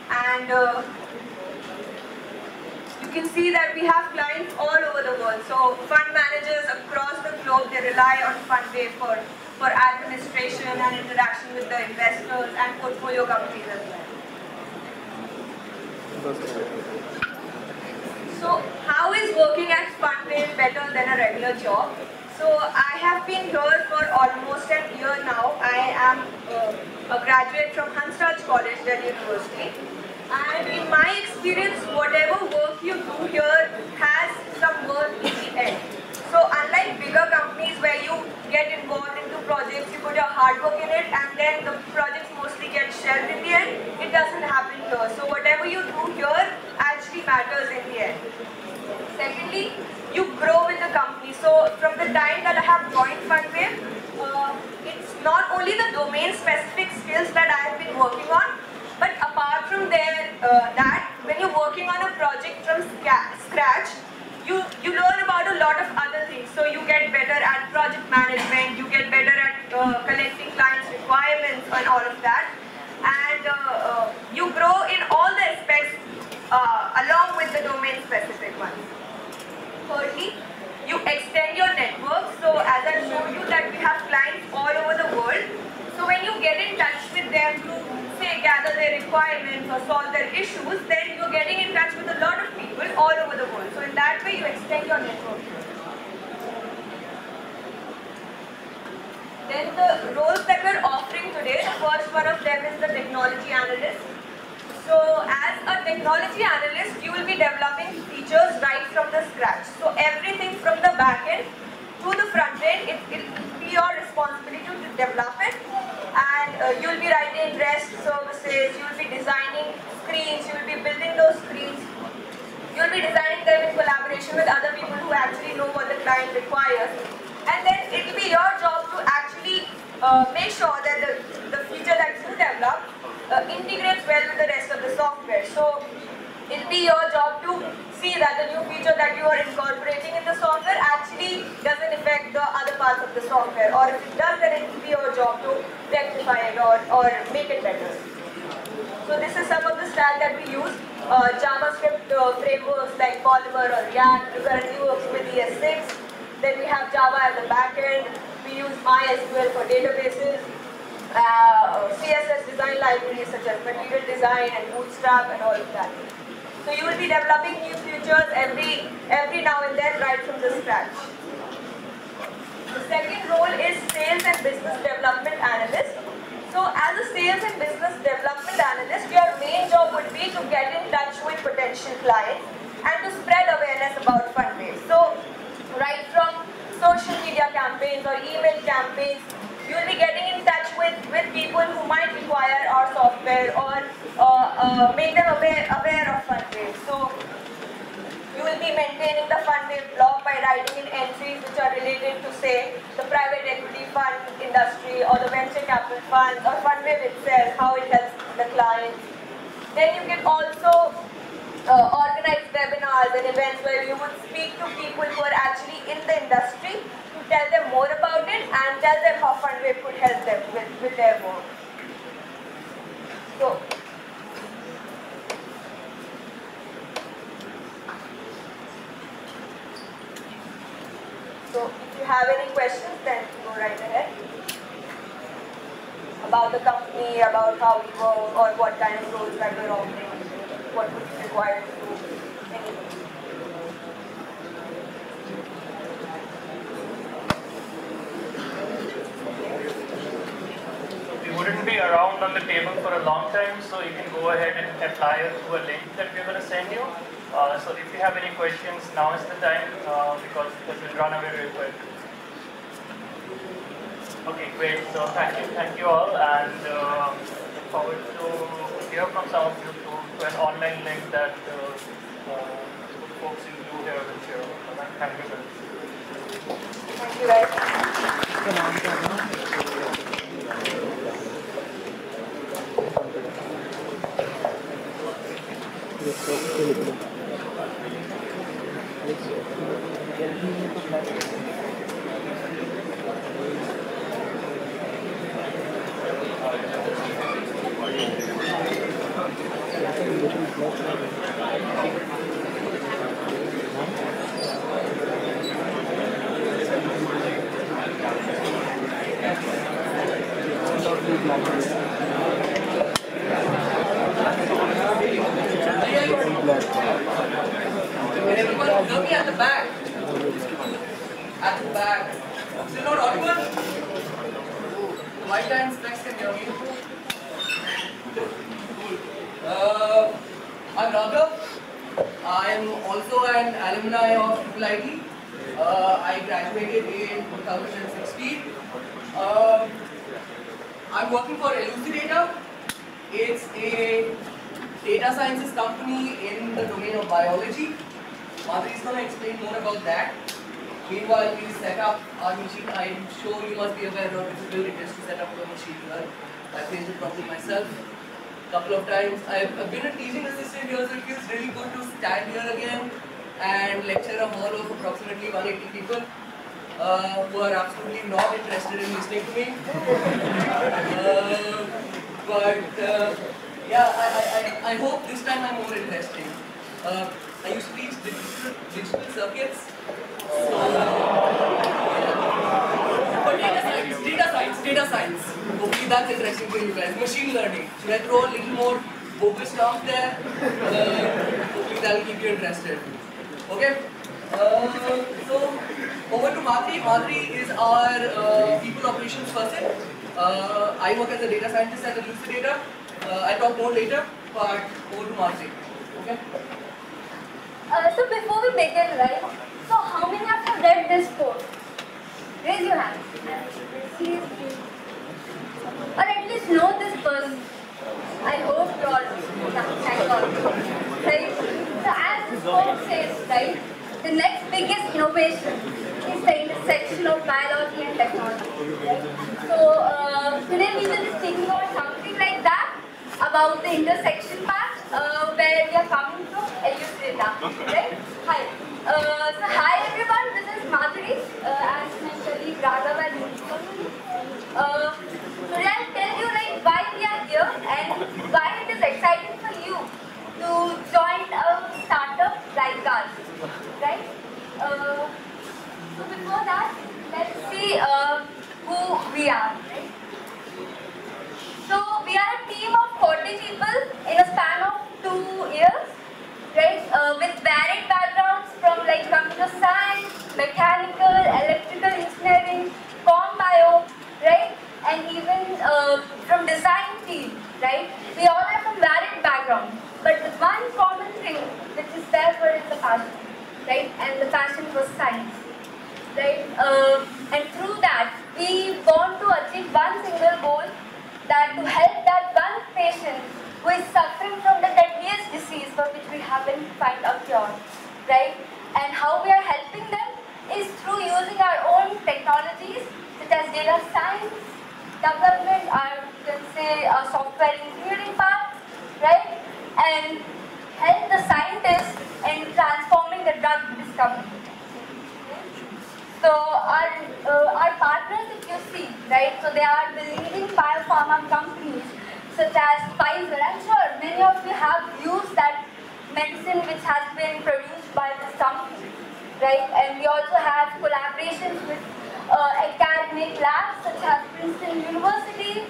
and you can see that we have clients all over the world. So fund managers across the globe, they rely on Fundwave for administration and interaction with the investors and portfolio companies as well. So how is working at Fundwave better than a regular job? So I have been here for almost a year now. I am a graduate from Hansraj College, Delhi University. And in my experience, whatever work you do here has some work in the end. So unlike bigger companies where you get involved into projects, you put your hard work in it and then the projects mostly get shelved in the end, it doesn't happen here. So whatever you do here actually matters in the end. Secondly, you grow with the company. So from the time that I have joined Fundwave, it's not only the domain-specific skills that I have been working on, but apart from that, when you're working on a project from scratch, you learn about a lot of other things. So you get better at project management, you get better at collecting clients' requirements and all of that, and you grow in all the aspects along with the domain-specific ones. Thirdly, you extend your network. So as I showed you that we have clients all over the world. So when you get in touch with them to say gather their requirements or solve their issues, then you're getting in touch with a lot of people all over the world. So in that way you extend your network. Then the roles that we're offering today, the first one of them is the technology analyst. So as a technology analyst, you will be developing features right from the scratch. So everything from the back end to the front end, it will be your responsibility to develop it. And you will be writing REST services, you will be designing screens, you will be building those screens. You will be designing them in collaboration with other people who actually know what the client requires. And then it will be your job to actually make sure that the feature that you develop integrates well with the rest of the software. So it will be your job to see that the new feature that you are incorporating in the software actually doesn't affect the other parts of the software, or if it does, then it will be your job to rectify it or make it better. So this is some of the stack that we use. JavaScript frameworks like Polymer or React. We currently working with ES6. Then we have Java at the back end. We use MySQL for databases. CSS design libraries such as Material Design and Bootstrap and all of that. So you will be developing new features every now and then right from the scratch. The second role is Sales and Business Development Analyst. So as a Sales and Business Development Analyst, your main job would be to get in touch with potential clients and to spread awareness about Fundwave. So right from social media campaigns or email campaigns, you will be getting in touch with people who might require our software or make them aware of Fundwave. So you will be maintaining the Fundwave blog by writing in entries which are related to, say, the private equity fund industry or the venture capital funds or Fundwave itself, how it helps the clients. Then you can also organize webinars and events where you would speak to people who are actually in the industry, to tell them more about it and tell them how Fundwave could help them with their work. So if you have any questions, then go right ahead. About the company, about how we work, or what kind of roles that we're offering, what would be required to do, anything. We wouldn't be around on the table for a long time, so you can go ahead and apply through a link that we're going to send you. So if you have any questions, now is the time because we'll run away real quick. Okay, great. So thank you all, and look forward to hear from some of you to an online link that folks in blue here will share. Thank you very much. Thank you guys. hear me at the back? At the back. Still not audible? White and specs can hear me. Cool. I'm Raghav. I am also an alumni of IIT. I graduated in 2016. I'm working for Elucidata. It's a data sciences company in the domain of biology. Madhuri is going to explain more about that. Meanwhile, we set up our machine. I'm sure you must be aware of difficult it is to set up a machine learning. I faced it probably myself a couple of times. I've been a teaching assistant here, so it feels really good to stand here again and lecture a hall of approximately 180 people who are absolutely not interested in listening to me. Yeah, I hope this time I'm more interesting. I used to teach digital circuits. But data science. Hopefully that's interesting for you guys. Machine learning. Should I throw a little more bogus stuff there? Hopefully that'll keep you interested. Okay? So, over to Madhuri. Madhuri is our people operations person. I work as a data scientist at Elucidata. I'll talk more later, but over to Madhuri. Okay? So before we begin, right? So how many of you read this code? Raise your hand. Or at least know this person. I hope you all thank God. Right? So as this code says, right? The next biggest innovation is the intersection of biology and technology. Right? So today we will be speaking about something like that, about the intersection part, where we are coming from Elucidata. Right? Hi. So hi everyone, this is Madhuri, and my colleague Raghav and Murthy. Today I'll tell you like why we are here and why it is exciting for you to join a startup like us. Right? So before that, let's see who we are. Right? So we are a team of 40 people in a span of 2 years, right? With varied backgrounds from like computer science, mechanical, electrical engineering, comm bio, right? And even from design team, right? We all are from varied backgrounds, but the one common thing which is there for is the passion, right? And the passion for science, right? And through that, we want to achieve one single goal, that to help that one patient who is suffering from the deadliest disease for which we haven't found a cure, right? And how we are helping them is through using our own technologies such as data science, development, or you can say a software engineering part, right? And help the scientists in transforming the drug discovery. So our partners, if you see, right, so they are the leading biopharma companies such as Pfizer. I'm sure many of you have used that medicine which has been produced by this company, right? And we also have collaborations with academic labs such as Princeton University,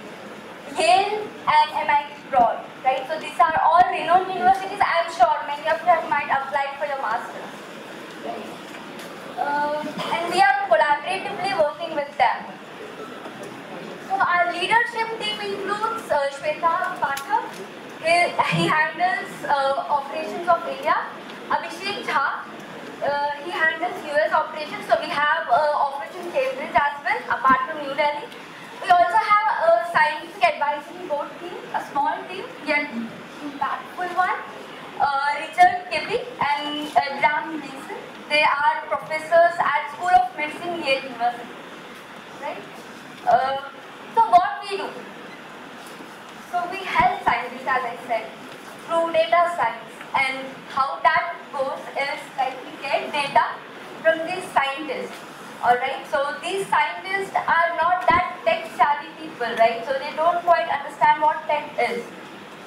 Yale, and MIT Broad, right? So these are all renowned universities. I'm sure many of you might apply for your master's. Right? And we are collaboratively working with them. So our leadership team includes Shweta Pathak. He handles operations of India. Abhishek Jha, he handles US operations. So we have office in Cambridge as well, apart from New Delhi. We also have a scientific advisory board team, a small team, yet impactful one. Richard Kibbe and Graham Mason. They are professors at School of Medicine, Yale University. Right? So what we do? So we help scientists, as I said, through data science. And how that goes is like we get data from these scientists. Alright, so these scientists are not that tech savvy people, right? So they don't quite understand what tech is.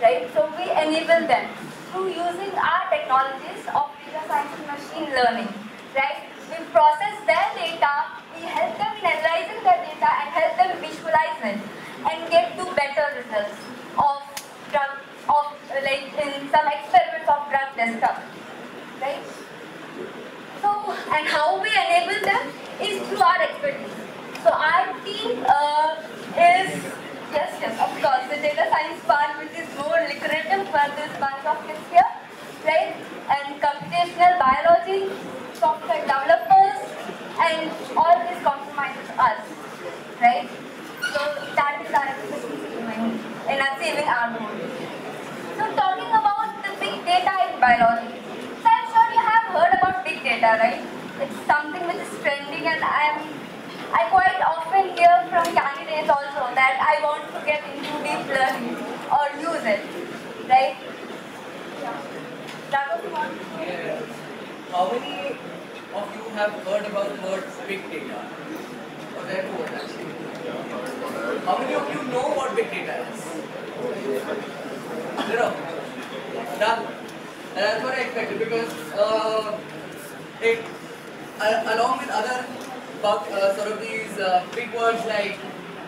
Right? So we enable them through using our technologies of data science and machine learning, right? We process their data, we help them in analyzing their data and help them visualize it and get to better results of like in some experiments of drug discovery, right? And how we enable them is through our expertise. So our team is, yes, of course, the data science part, which is more lucrative for this bunch of kids here, right? And computational biology, software developers, and all this compromises us, right? So that is our expertise in achieving our goal. So talking about the big data in biology. So I'm sure you have heard about big data, right? It's something which is trending, and I quite often hear from candidates also that I want to get into deep learning or use it, right? That was one. Yeah. How many of you have heard about the word big data? Or there two words actually. How many of you know what big data is? Zero. None. And that's what I expected, because along with other sort of these big words like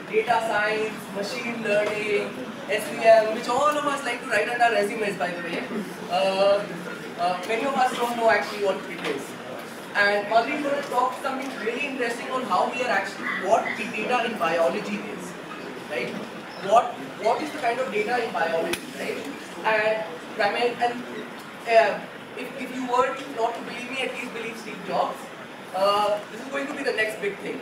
data science, machine learning, SVM, which all of us like to write on our resumes, by the way, many of us don't know actually what it is. And Madhuri is going to talk something really interesting on how we are actually, what big data in biology is, right? What is the kind of data in biology, right? And if you were not to believe me, at least believe Steve Jobs. This is going to be the next big thing.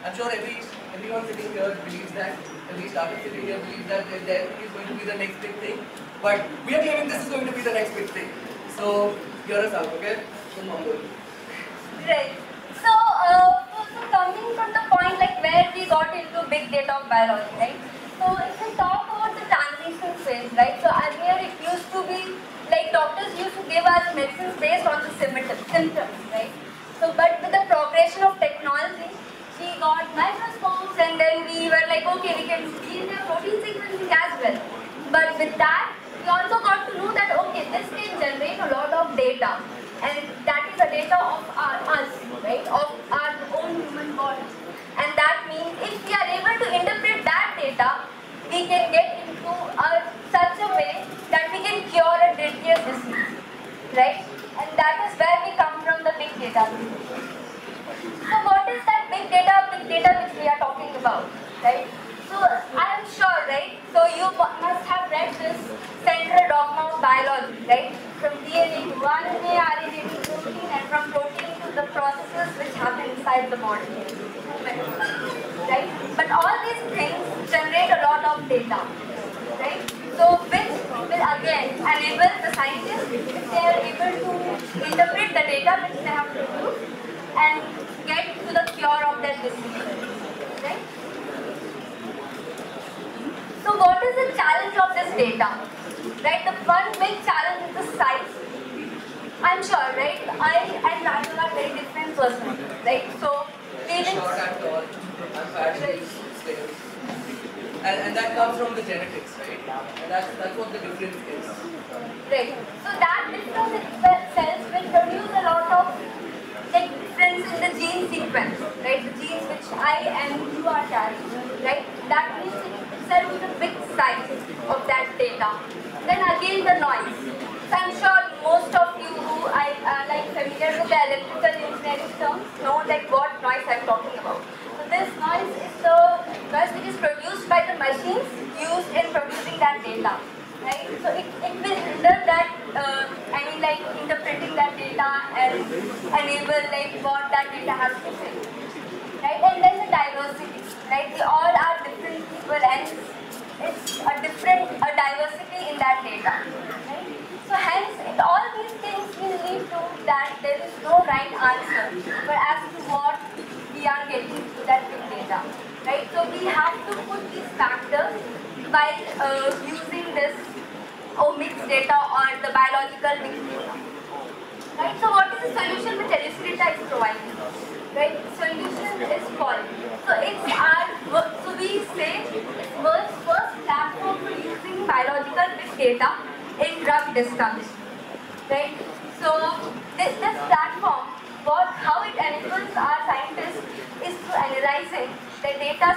I'm sure everyone sitting here believes that. Every startup sitting here believes that there is going to be the next big thing. But we are claiming this is going to be the next big thing. So hear us out, okay? Right. So coming from the point like where we got into big data of biology, right? So if we talk about the transition phase, right? So earlier it used to be like doctors used to give us medicines based on the symptoms, right? So but with the progression of technology, we got microscopes, and then we were like, okay, we can see the protein sequencing as well. But with that, we also got to know that okay, this can generate a lot of data, and that is the data of us, right? Of our own human body. And that means if we are able to interpret that data, we can get into such a way that we can cure a deadlier disease, right? And that is where we come from, the big data. So what is that big data which we are talking about, right? So I am sure, right? So you must have read this central dogma of biology, right? From DNA to RNA, RNA to protein, and from protein to the processes which happen inside the body, right? But all these things generate a lot of data, right? So which will again enable the scientists, if they are able to interpret the data which they have produced and get to the cure of that disease, right? So what is the challenge of this data? Right, the one big challenge is the size. I'm sure, right? I and Raju are very different persons, right? So I'm short, I'm tall, I'm fat, and that comes from the genetics, right? And that's what the difference is. Right. So that difference itself will produce a lot of like difference in the gene sequence, right? The genes which I and you are carrying, right? That means itself is a big size of that data. Then again the noise. So I'm sure most of you who are like familiar with the electrical engineering terms know like what noise I'm talking about. So this noise is the noise which is produced by the machines used in producing that data, right? So it will hinder that, like interpreting that data and enable like what that data has to say, right? And then the diversity, right? We all are different people, and it's a diversity in that data, right? So hence, all these things will lead to that there is no right answer, but as to what we are getting to that big data, right? So we have to put these factors by using this omics data or the biological mixed data, right? So what is the solution which Elucidata is providing? Right, solution is called. So it's so we say it's world's first platform for using biological big data in drug discovery. Right. So this platform, how it enables our scientists is through analyzing their data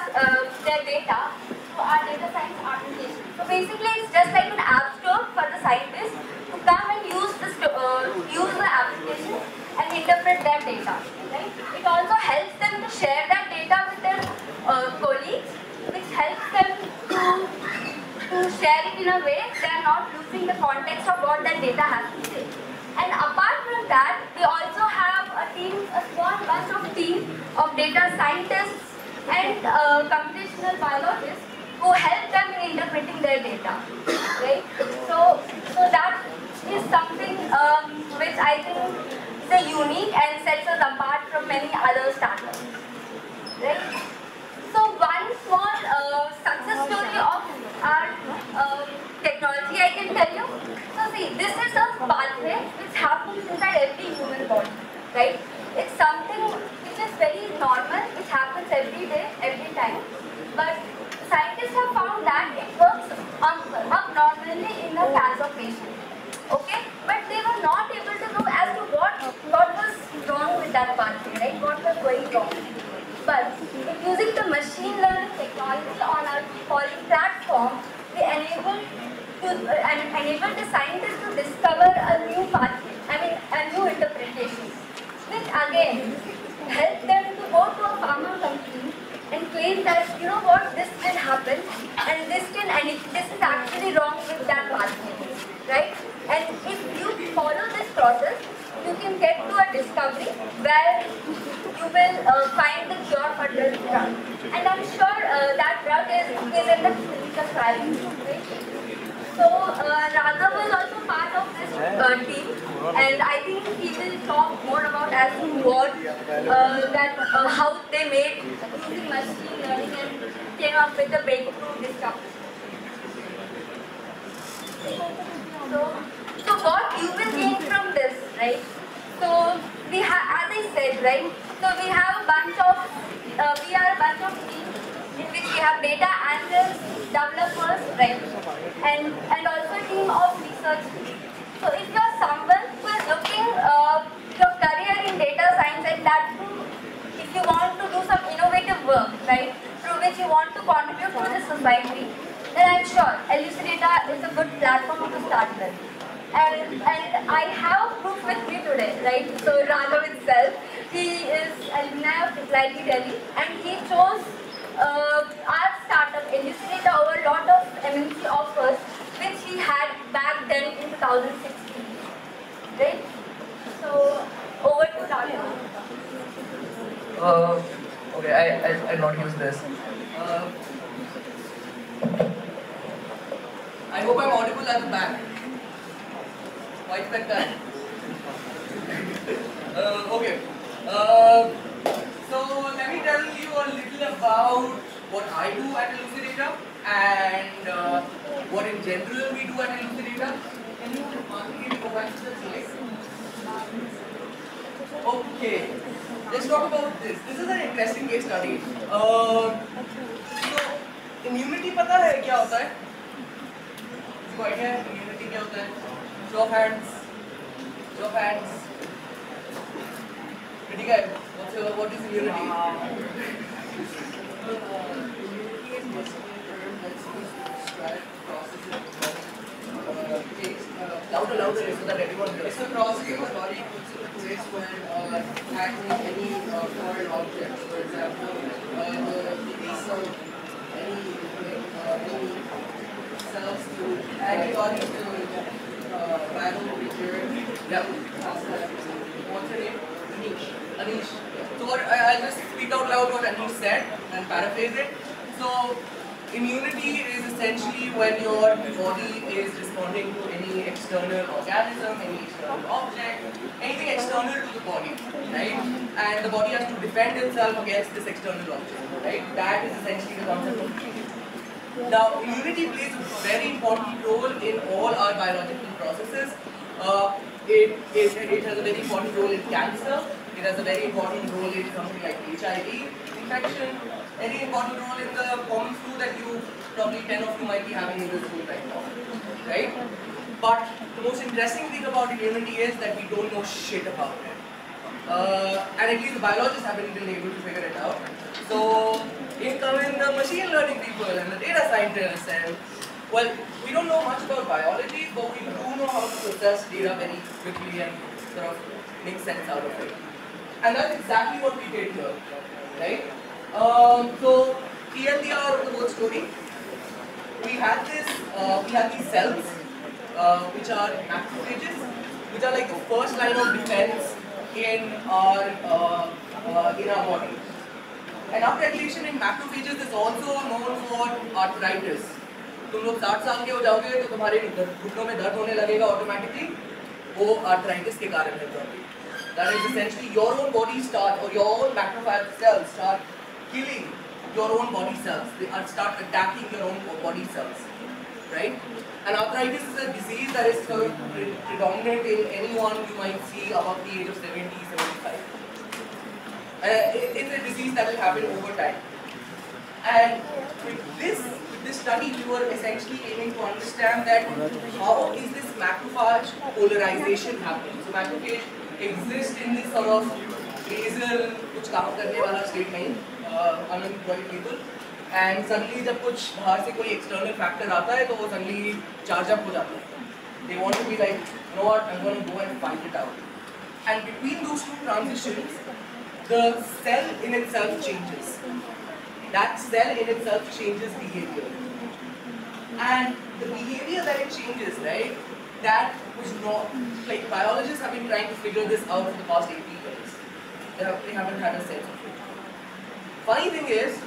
to our data science application. So basically, it's just like an app store for the scientists to come and use the application and interpret their data. Right? It also helps them to share that data with their colleagues, which helps them to share it in a way they are not losing the context of what that data has to say. And apart from that, we also have a small bunch of team of data scientists and computational biologists who help them in interpreting their data. Right? So that is something which I think is unique and sets us apart from many other startups. Right? So one small success story of our technology I can tell you. So see, this is a pathway which happens inside every human body, right? It's something which is very normal, which happens every day, every time. But scientists have found that it works abnormally in the cancer patient. Okay? But they were not able to know as to what was wrong with that pathway, right? What was going wrong. But using the machine learning technology on our Poly platform, we enable the scientists to discover a new pathway, a new interpretation, which again help them to go to a pharma company and claim that, you know what, this can happen and this is actually wrong with that pathway, right? And if you follow this process, you can get to a discovery where you will find the cure for this drug. And I'm sure that drug is in the clinical trials. Right? So Raghav was also part of this team, and I think he will talk more about as to what how they made using machine learning and came up with the breakthrough discovery. So what you will gain from this, right? So we have, as I said, right? So we have a bunch of teams in which we have data analysts, developers, right? And also a team of research teams. So if you are someone who is looking your career in data science, and that too, if you want to do some innovative work, right? Through which you want to contribute to the society, then I'm sure Elucidator is a good platform to start with. And I have proof with me today, right? So Raghav itself, he is alumni of Triple Delhi, and he chose our startup Elucidator over a lot of MNC offers which he had back then in 2016, right? So over to Raghav. Okay, I'll not use this. I hope I'm audible at the back. Quite better. Okay. So let me tell you a little about what I do at Elucidator and what in general we do at Elucidator. Can you go back to the slide? Okay. Let's talk about this. This is an interesting case study. So immunity पता है क्या होता है? किसी को idea है immunity क्या होता है? Show of hands. Show of hands. Pretty good. What is immunity? Immunity is basically a term that's used to describe processes louder so that everyone hears. It's the process the body puts into place when tackling any foreign objects. For example, any cells to antibodies to battle with your what's her name? Anish. So I'll just speak out loud what Anish said and paraphrase it. So immunity is essentially when your body is responding to any external organism, any external object, anything external to the body, right? And the body has to defend itself against this external object, right? That is essentially the concept of immunity. Now, immunity plays a very important role in all our biological processes. It has a very important role in cancer. It has a very important role in something like HIV infection. Very important role in the common flu that you probably 10 of you might be having in this room right now, right? But the most interesting thing about immunity is that we don't know shit about it. And at least the biologists haven't been able to figure it out. So in come in the machine learning people and the data scientists and Well, we don't know much about biology, but we do know how to process data very quickly and sort of make sense out of it. And that's exactly what we did here, right? So TLDR of the whole story. We had these cells, which are macrophages, which are like the first line of defense in our body. And upregulation in macrophages is also known for arthritis. तुम लोग 60 साल के हो जाओगे तो तुम्हारे घुटनों में दर्द होने लगेगा ऑटोमेटिकली, वो आर्थराइटिस के कारण है probably. That is essentially your own body start, or your own macrophage cells start killing your own body cells. They start attacking your own body cells, right? And arthritis is a disease that is sort of predominant in anyone you might see above the age of 70, 75. It's a disease that will happen over time. And with this study, we were essentially aiming to understand that how is this macrophage polarization happening. So macrophage exists in this sort of basal, कुछ काम करने वाला state नहीं, unemployed people. And suddenly जब कुछ बाहर से कोई external factor आता है तो वो suddenly charge up हो जाता है. They want to be like, you know what, I'm going to go and find it out. And between those two transitions, the cell in itself changes. That cell in itself changes behavior. And the behavior that it changes, right, that was not, like biologists have been trying to figure this out for the past 80 years. They haven't had a sense of it. Funny thing is,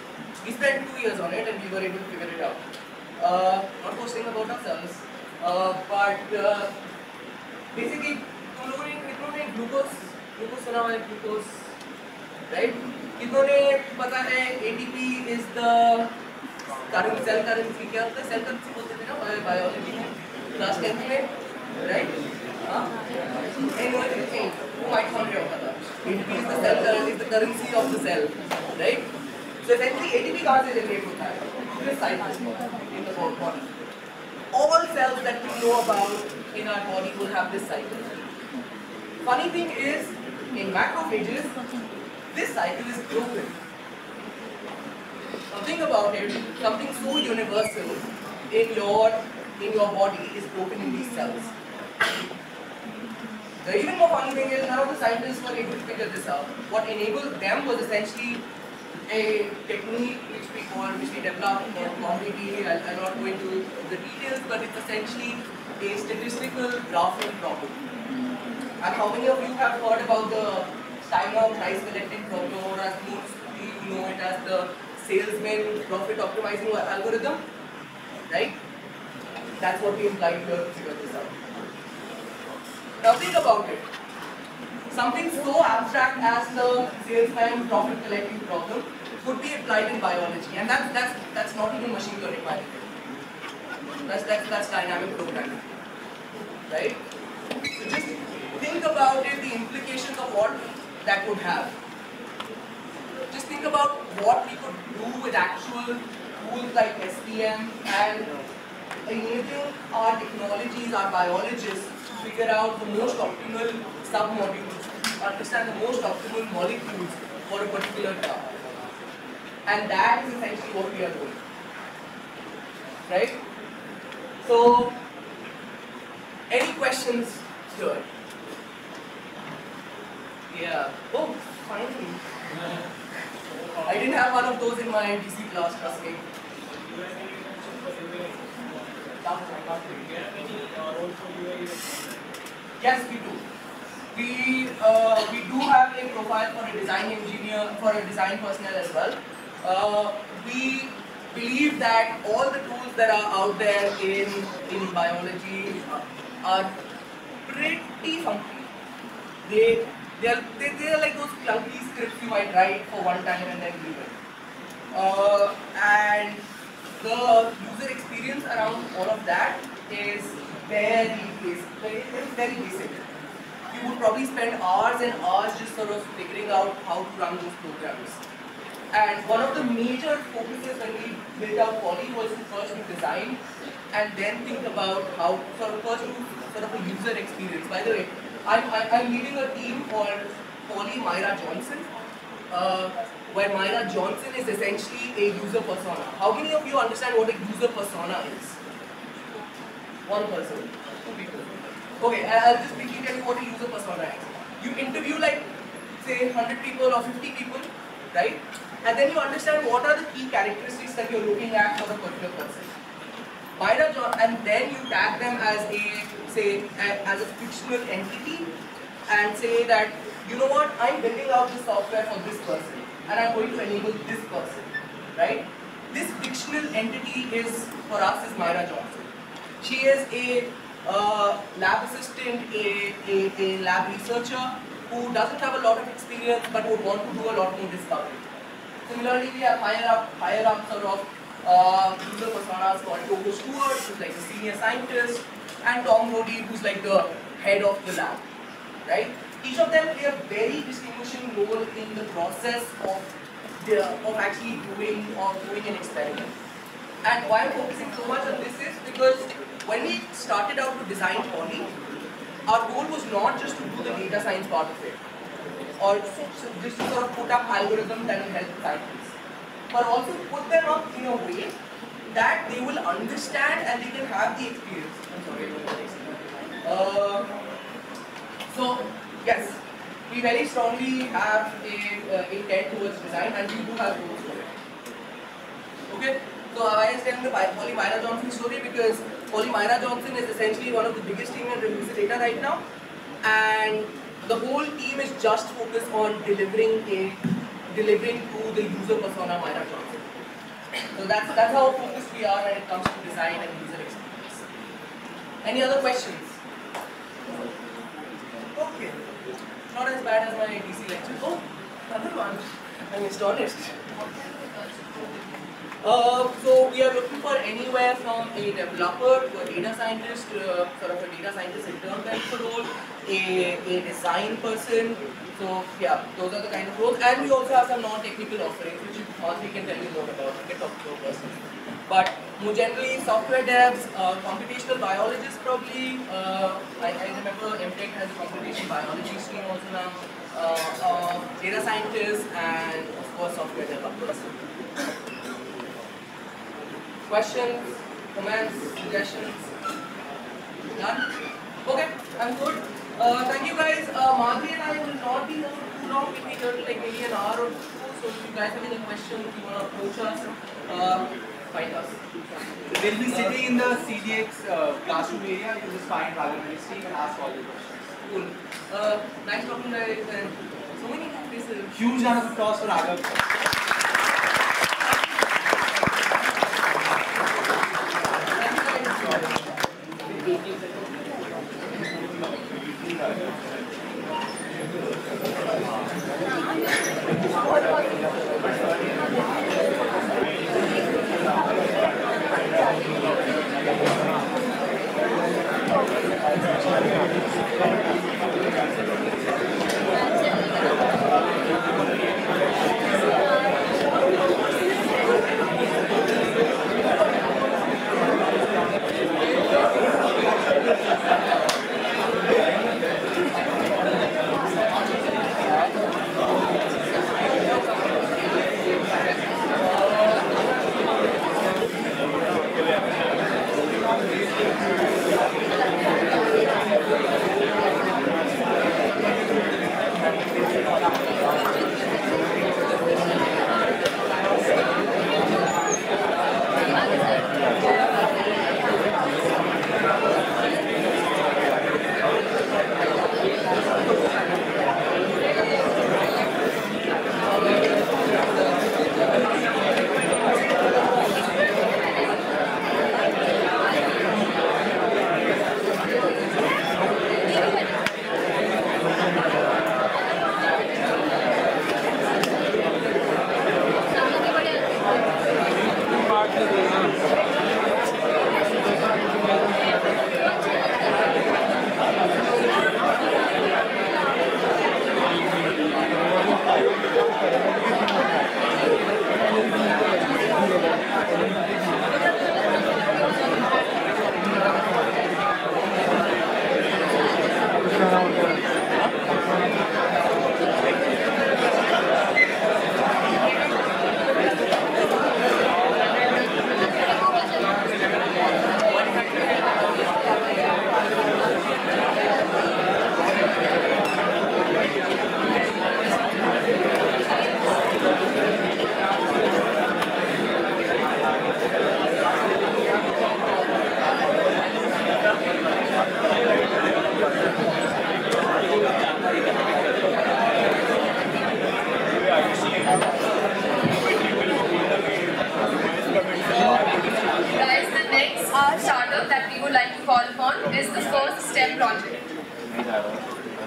we spent 2 years on it and we were able to figure it out. Not boasting about ourselves, but basically, तुम लोगों ने glucose सुना है, glucose, right? कितनों ने पता है ATP is the current cell currency, क्या होता है cell currency बोलते थे ना biology में class 10th में, right? Anyway, mitochondria होता था. ATP is the cell currency, is the currency of the cell, right? So essentially ATP कहाँ से generate होता है? This cycle in the body. All cells that we know about in our body will have this cycle. Funny thing is, in macrophages, this cycle is broken. Now think about it, something so universal in your body is broken in these cells. The even more funny thing is, none of the scientists were able to figure this out. What enabled them was essentially a technique which we developed for probability. I'll not go into the details, but it's essentially a statistical graphing problem. And how many of you have heard about the Steiner price collecting problem, or as most people know it as the salesman profit optimizing algorithm? Right? That's what we implied here to figure this out. Now think about it. Something so abstract as the salesman profit collecting problem could be applied in biology, and that's not even machine learning by the way. That's dynamic programming, right? So just think about it, the implications of what that would have. Just think about what we could do with actual tools like SPM and enabling our technologies, our biologists to figure out the most optimal sub-modules, understand the most optimal molecules for a particular task. And that is essentially what we are doing. Right? So, any questions here? Yeah. Oh, finally. I didn't have one of those in my DC class, trust me. Yes, we do. We do have a profile for a design engineer, for a design personnel as well. We believe that all the tools that are out there in biology are pretty funky. They are like those clunky scripts you might write for one time and then leave it. And the user experience around all of that is very basic. You would probably spend hours and hours just sort of figuring out how to run those programs. And one of the major focuses when we built out Poly was to first do design and then think about how first do sort of a user experience. By the way, I'm leading a team called Poly Myra Johnson, where Myra Johnson is essentially a user persona. How many of you understand what a user persona is? One person? Two people? Okay, I'll just quickly tell you what a user persona is. You interview like, say, 100 people or 50 people, right? And then you understand what are the key characteristics that you're looking at for a particular person. And then you tag them as as a fictional entity and say that, you know what, I'm building out this software for this person and I'm going to enable this person, right? This fictional entity is, for us, is Myra Johnson. She is a lab assistant, a lab researcher who doesn't have a lot of experience but would want to do a lot more discovery. Similarly, we have higher up sort of user personas called Togo Stewart, who's like a senior scientist, and Tom Brody, who's like the head of the lab, right? Each of them play a very distinguishing role in the process of actually doing an experiment. And why I'm focusing so much on this is because when we started out to design Poly, our goal was not just to do the data science part of it, or just to sort of put up algorithms that will help scientists, but also put them up in a way that they will understand and they can have the experience. I'm sorry. So yes, we very strongly have a intent towards design, and we do have goals for it. Okay. So I was telling the Polly Myra Johnson story because Polly Myra Johnson is essentially one of the biggest teams in Elucidator right now, and the whole team is just focused on delivering to the user persona Myra Johnson. So that's how focused we are when it comes to design and user experience. Any other questions? Okay. Not as bad as my DC lecture. Oh, another one. I'm astonished. So we are looking for anywhere from a developer to a data scientist, sort of a data scientist intern kind of role, a design person. So yeah, those are the kind of roles. And we also have some non-technical offerings, which we can tell you more about. We can talk to a person. But more generally, software devs, computational biologists probably. I remember MTech has a computational biology stream also now. Data scientists and of course software developers. Questions, comments, suggestions? None? Okay, I'm good. Thank you guys. Madhuri and I will not be here too long. We'll be here till like maybe an hour or two. So if you guys have any questions, if you want to approach us, find us. We'll be sitting in the CDX classroom area. You just find Raghav and Steve and ask all the questions. Cool. Nice talking to you guys. So many places. Huge round of applause for Raghav.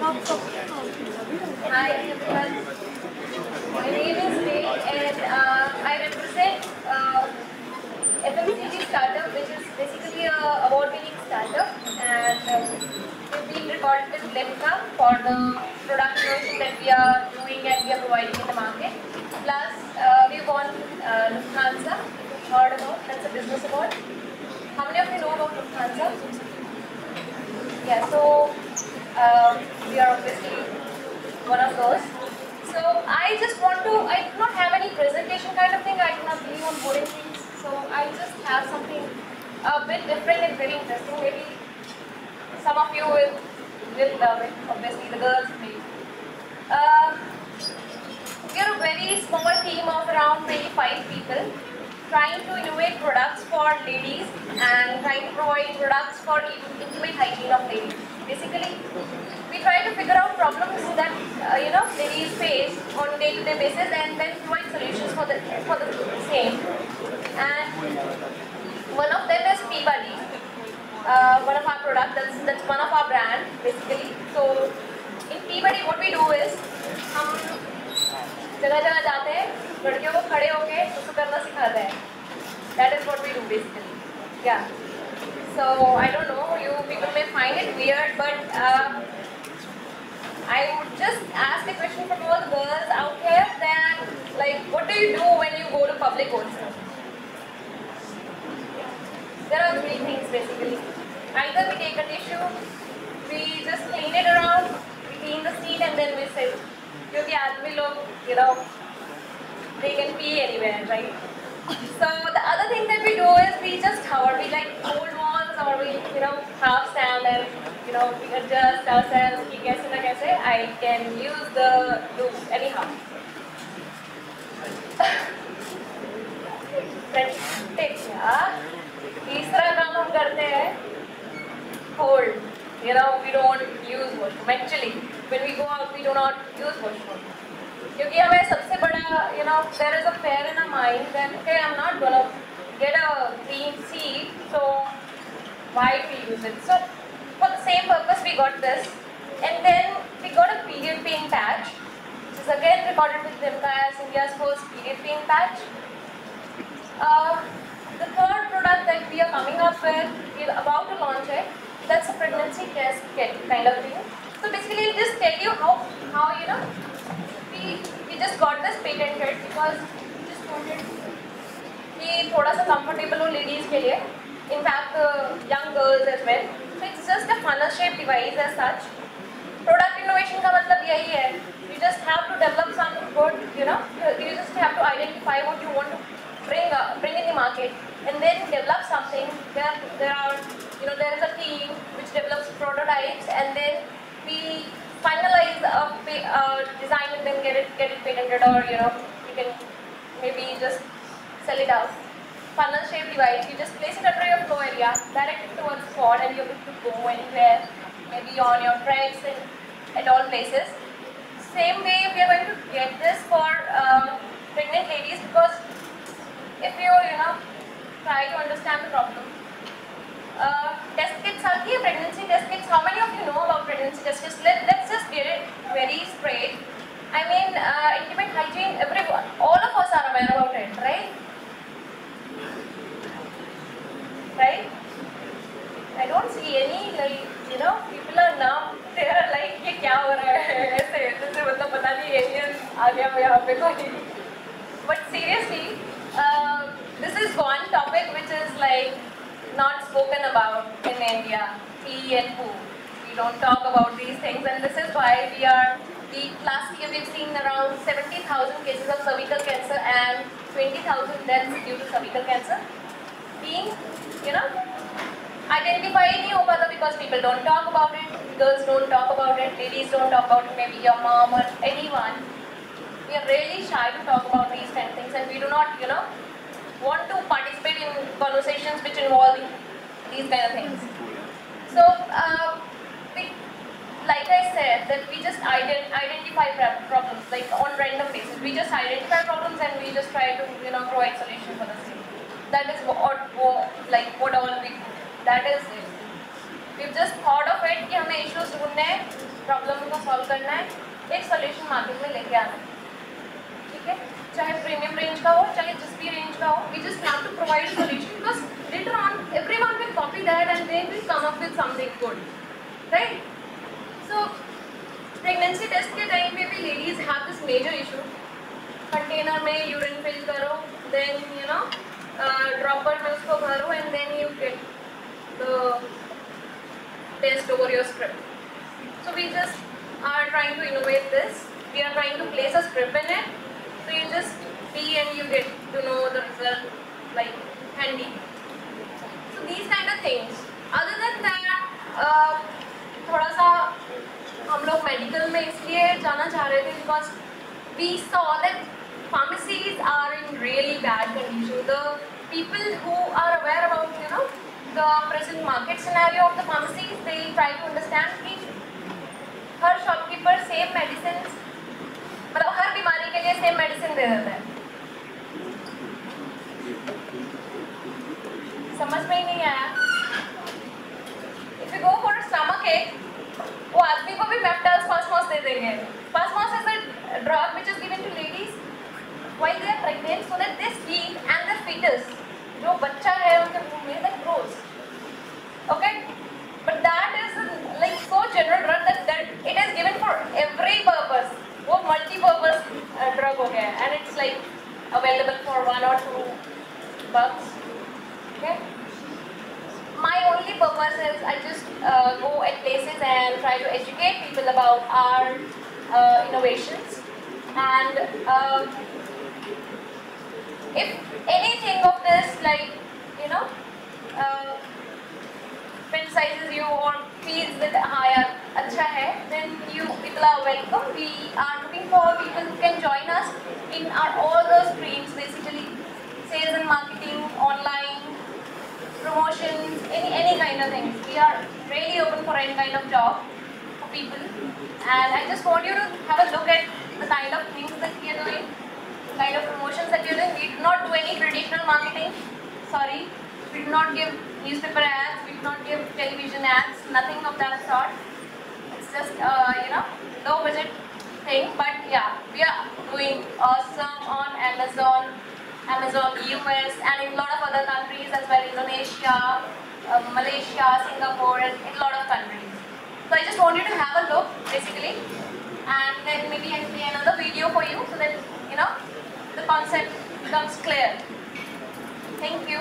Hi everyone. My name is Ray and I represent FMCG startup, which is basically a award-winning startup, and we've been recorded with Lemka for the product innovation that we are doing and we are providing in the market. Plus, we won Lufthansa. Heard about? That's a business award. How many of you know about Lufthansa? Yeah, so we are obviously one of those. So I just want to, I do not have any presentation kind of thing, I do not believe on boring things. So I just have something a bit different and very interesting. Maybe some of you will love it, obviously the girls maybe. We are a very small team of around 25 people, trying to innovate products for ladies and trying to provide products for intimate hygiene of ladies. Basically, we try to figure out problems that ladies face on a day-to-day basis and then provide solutions for the same. And one of them is Peabody, one of our products. That's one of our brand basically. So in Peabody, what we do is हम जगह-जगह जाते हैं, लड़कियों को खड़े होके उसको करना सिखाते हैं. That is what we do basically. Yeah. So I don't know, you people may find it weird, but I would just ask a question from all the girls out here that, like, what do you do when you go to public also? There are three things basically. Either we take a tissue, we just clean it around, we clean the seat and then we sit. Because आदमी लोग, they can pee anywhere, right? So the other thing that we do is we just hover. We like hold walls or we, half stand and, we adjust ourselves. कि कैसे ना कैसे I can use the loop anyhow. तीसरा काम हम करते हैं hold. We don't use washroom. Actually, when we go out, we do not use washroom. क्योंकि हमें सबसे बड़ा, there is a fear in our mind that, okay, I'm not gonna get a clean seat, so why we use it? So for the same purpose, we got this, and then we got a period pain patch, which is again recorded with Lemka as India's first period pain patch. The third product that we are coming up with, we're about to launch it. That's a pregnancy test kit kind of thing. So basically, I'll just tell you how we just got this patented because we just wanted कि थोड़ा सा comfortable हो ladies के लिए. In fact, young girls as well. So it's just a funnel shaped device as such. Product innovation का मतलब यही है. You just have to develop some good, you just have to identify what you want to bring in the market, and then develop something. There is a team which develops prototypes, and then we finalize a design and then get it patented, or you can maybe just sell it out. Funnel shaped device, you just place it under your flow area, direct it towards the spot, and you're good to go anywhere, maybe on your treks and at all places. Same way, we are going to get this for pregnant ladies, because if you try to understand the problem. Test kits are here, pregnancy test kits. How many of you know about pregnancy test kits? Let's just get it very straight. I mean, intimate hygiene, everyone, all of us are aware about it, right? Right? I don't see any, people are numb. They are like, ये क्या हो रहा है? ऐसे मतलब पता नहीं alien आ गया यहाँ पे कोई. But seriously, this is one topic which is like not spoken about in India. Pee and poo. We don't talk about these things, and this is why last year we've seen around 70,000 cases of cervical cancer and 20,000 deaths due to cervical cancer being, identified नहीं हो पाता because people don't talk about it, girls don't talk about it, ladies don't talk about it, maybe your mom or anyone. We are really shy to talk about these kind of things, and we do not, want to participate in conversations which involve these kind of things. So, like I said, that we just identify problems, like on random basis. We just identify problems and we just try to, provide solutions for the same. That is what all we do. That is it. We've just thought of it कि हमें issues ढूंढने हैं, problem को solve करना है, एक solution market में लेके आना है, ठीक है, चाहे प्रीमियम रेंज का हो चाहे जिस भी रेंज का हो, we just have to provide a solution because later on everyone will copy that and they will come up with something good, right? So pregnancy test के time पे भी ladies have this major issue, container में urine fill करो, then you know dropper में उसको भरो and then you get the test over your script. So we just are trying to innovate this. We are trying to place a script in it. So you just see and you get to know the result like handy. So these kind of things. Other than that, थोड़ा सा हम लोग medical में इसलिए जाना चाह रहे थे because we saw that pharmacies are in really bad condition. The people who are aware about the present market scenario of the pharmacies, they try to understand कि हर shopkeeper same medicines, मतलब हर बीमारी के लिए same medicine दे देता है, समझ में ही नहीं आया. If you go for a stomach ache, वो आदमी को भी Meftal Spasmos दे देंगे. Spasmos is a drug which is given to ladies while they are pregnant so that they sleep and the fetus, जो बच्चा है उनके मुंह में, that grows. Okay, but that is like so general drug that it is given for every purpose. वो multi-purpose drug हो गया है and it's like available for $1 or $2. Okay. My only purpose is I just go at places and try to educate people about our innovations and if anything of this like criticizes you or feels that हाँ अच्छा है, then you people are welcome. We are looking for people who can join us in all the streams, basically sales and marketing, online, promotions, any kind of things. We are really open for any kind of job for people, and I just want you to have a look at the kind of things that we are doing, the kind of promotions that we are doing. We do not do any traditional marketing. Sorry, we do not give newspaper ads. We do not give television ads. Nothing of that sort. It's just low budget thing. But yeah, we are doing awesome on Amazon US, and in a lot of other countries as well, Indonesia, Malaysia, Singapore, and in a lot of countries. So I just want you to have a look, basically, and then maybe I can play another video for you so that the concept becomes clear. Thank you.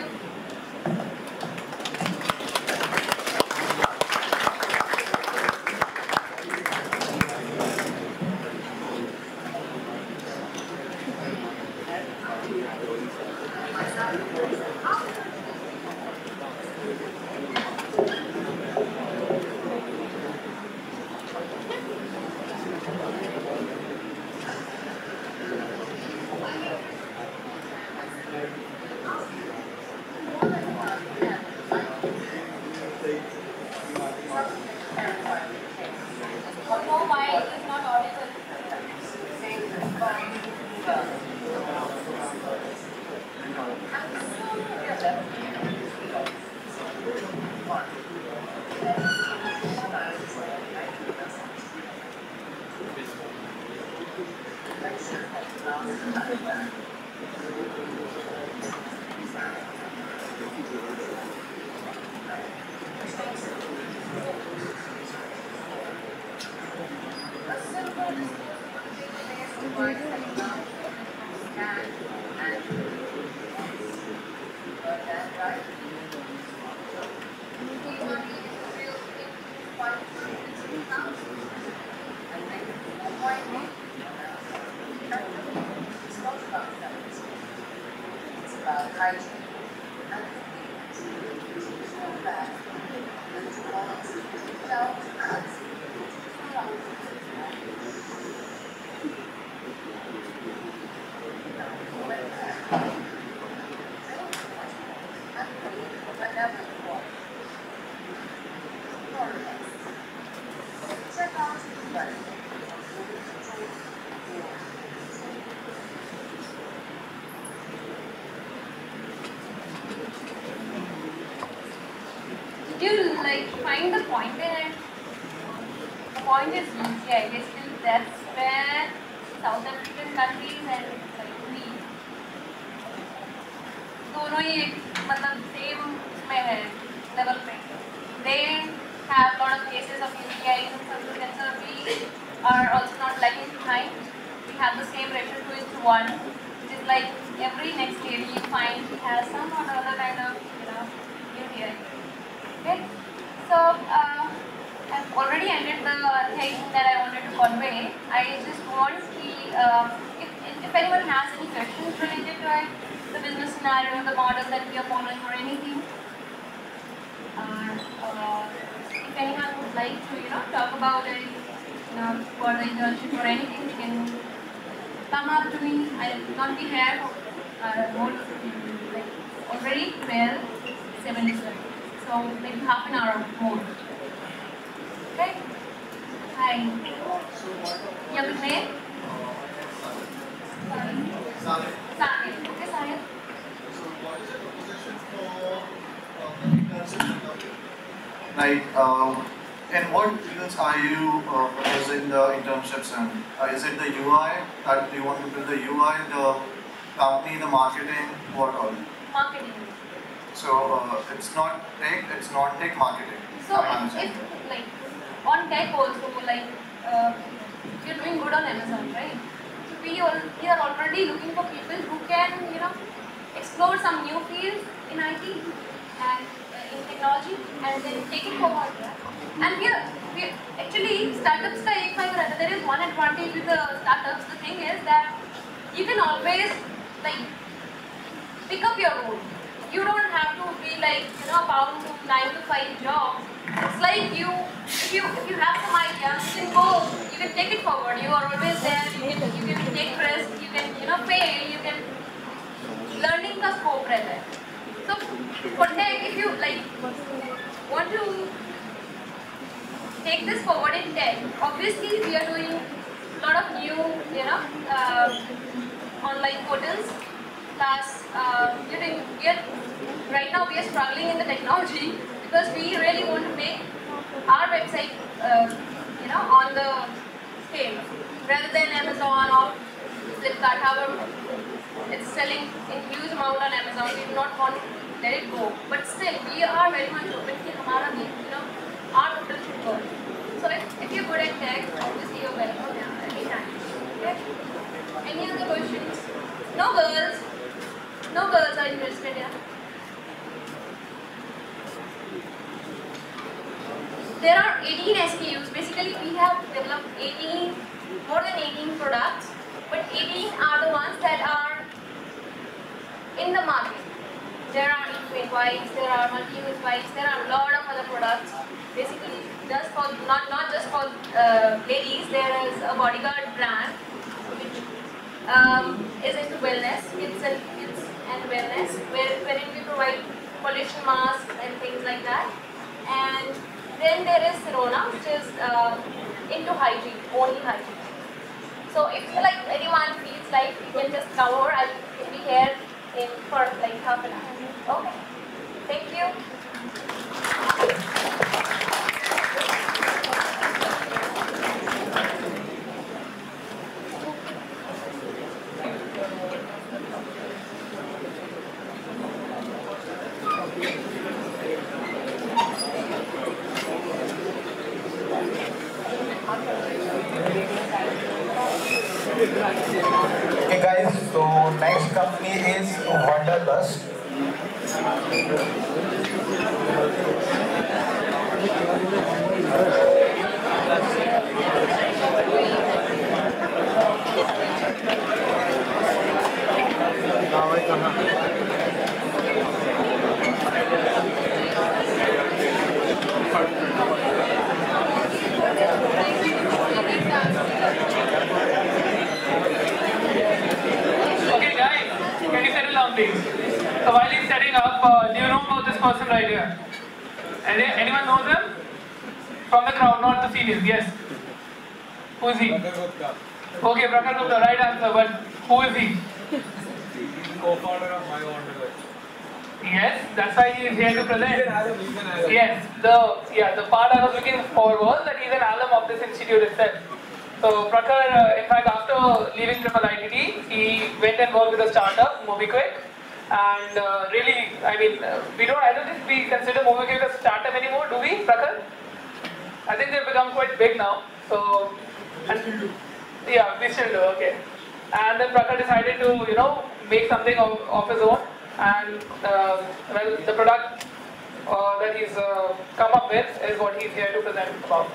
Did you find the point in it? The point is UCI. Basically, that's where South African countries and we दोनों ही मतलब same में है level पे. They have a lot of cases of UTIs and cervical cancer. We are also not lagging behind. We have the same ratio 2:1, which is like every next lady you find has some or other kind of UTI. Okay, so I've already ended the thing that I wanted to convey. I just want if anyone has any questions related to it, the business scenario, the model that we are following, or anything. If anyone would like to, talk about it, for the internship or anything, you can come up to me. I will not be here for already 12:77. So maybe half an hour more. Okay? Hi. Your good name? Sahil. Okay, Sahil. So what is the proposition for internship? Like, in what fields are you proposing the internships in? Is it the UI, that you want to build the UI, the company, the marketing, what all? Marketing. So it's not tech, it's non-tech marketing. So if like on tech also, like you're doing good on Amazon, right? So we are already looking for people who can, explore some new fields in IT and in technology and then take it forward. And we actually startups ka ek by or there is one advantage with the startups. The thing is that you can always like pick up your role. You don't have to be like bound to 9 to 5 job. It's like if you have some idea, you can go, you can take it forward. You are always there. You can take risk. You can fail. You can learning का scope रहता है. So for tech, if you like want to take this forward in tech, obviously we are doing a lot of new, online portals. Plus, right now we are struggling in the technology because we really want to make our website, on the scale rather than Amazon or Flipkart. However, it's selling in huge amount on Amazon. We do not want to let it go, but still we are very much open to our portal should go. So if you're good at tech, obviously you're welcome anytime. Okay? Any other questions? No girls. No girls are interested, yeah? There are 18 SKUs. Basically, we have developed more than 18 products, but 18 are the ones that are in the market. There are intimate wipes, there are multi-use wipes, there are a lot of other products. Basically, just for not just for ladies. There is a Bodyguard brand which is into wellness, kids and wellness, wherein we provide pollution masks and things like that. And then there is Sirona, which is into hygiene, only hygiene. So if like anyone feels like you can just come over, I'll be here for like half an hour. Okay. Thank you. Okay guys, so next company is Wanderlust. Okay guys, can you settle down please? So while he's setting up, do you know about this person right here? Anyone knows him? From the crowd, not the females, yes. Who is he? Okay, Prakhar Gupta, right answer, but who is he? Co-founder of My Wanderlust. Yes, that's why he is here to present. Yes, the part I was looking for was that he's an alum of this institute itself. So Prakhar, in fact, after leaving Triple ITT, he went and worked with a startup, MobiQuick, and really, I mean, I don't think we consider MobiQuick a startup anymore, do we, Prakhar? I think they've become quite big now. So, yeah, we still do. Okay. And then Prakhar decided to, make something of his own. And well, the product that he's come up with is what he's here to present about.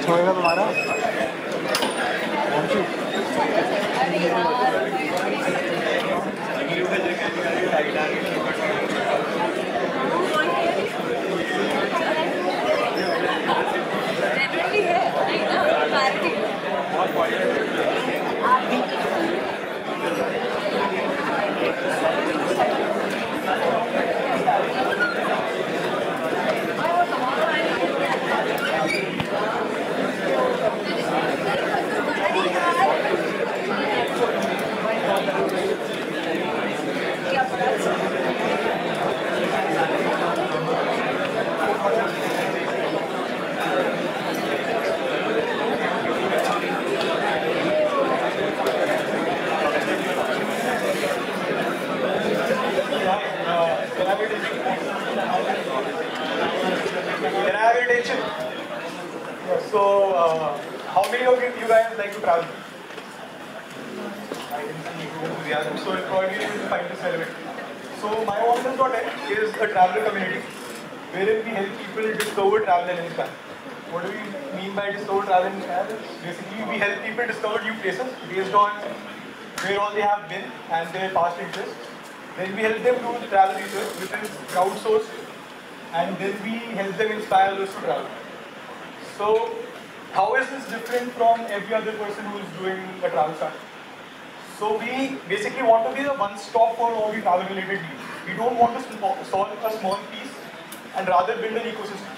छोड़ेगा तुम्हारा How many of you guys like to travel? I can see enthusiasm, so it's probably going to find this relevant. So MyWanders.in is a traveler community wherein we help people discover travel and inspire. What do we mean by discover travel and inspire? Basically, we help people discover new places based on where all they have been and their past interests. Then we help them do travel research, which is crowdsourced, and then we help them inspire others to travel. So, how is this different from every other person who is doing a travel startup? So we basically want to be the one-stop for all the travel-related needs. We don't want to solve a small piece and rather build an ecosystem.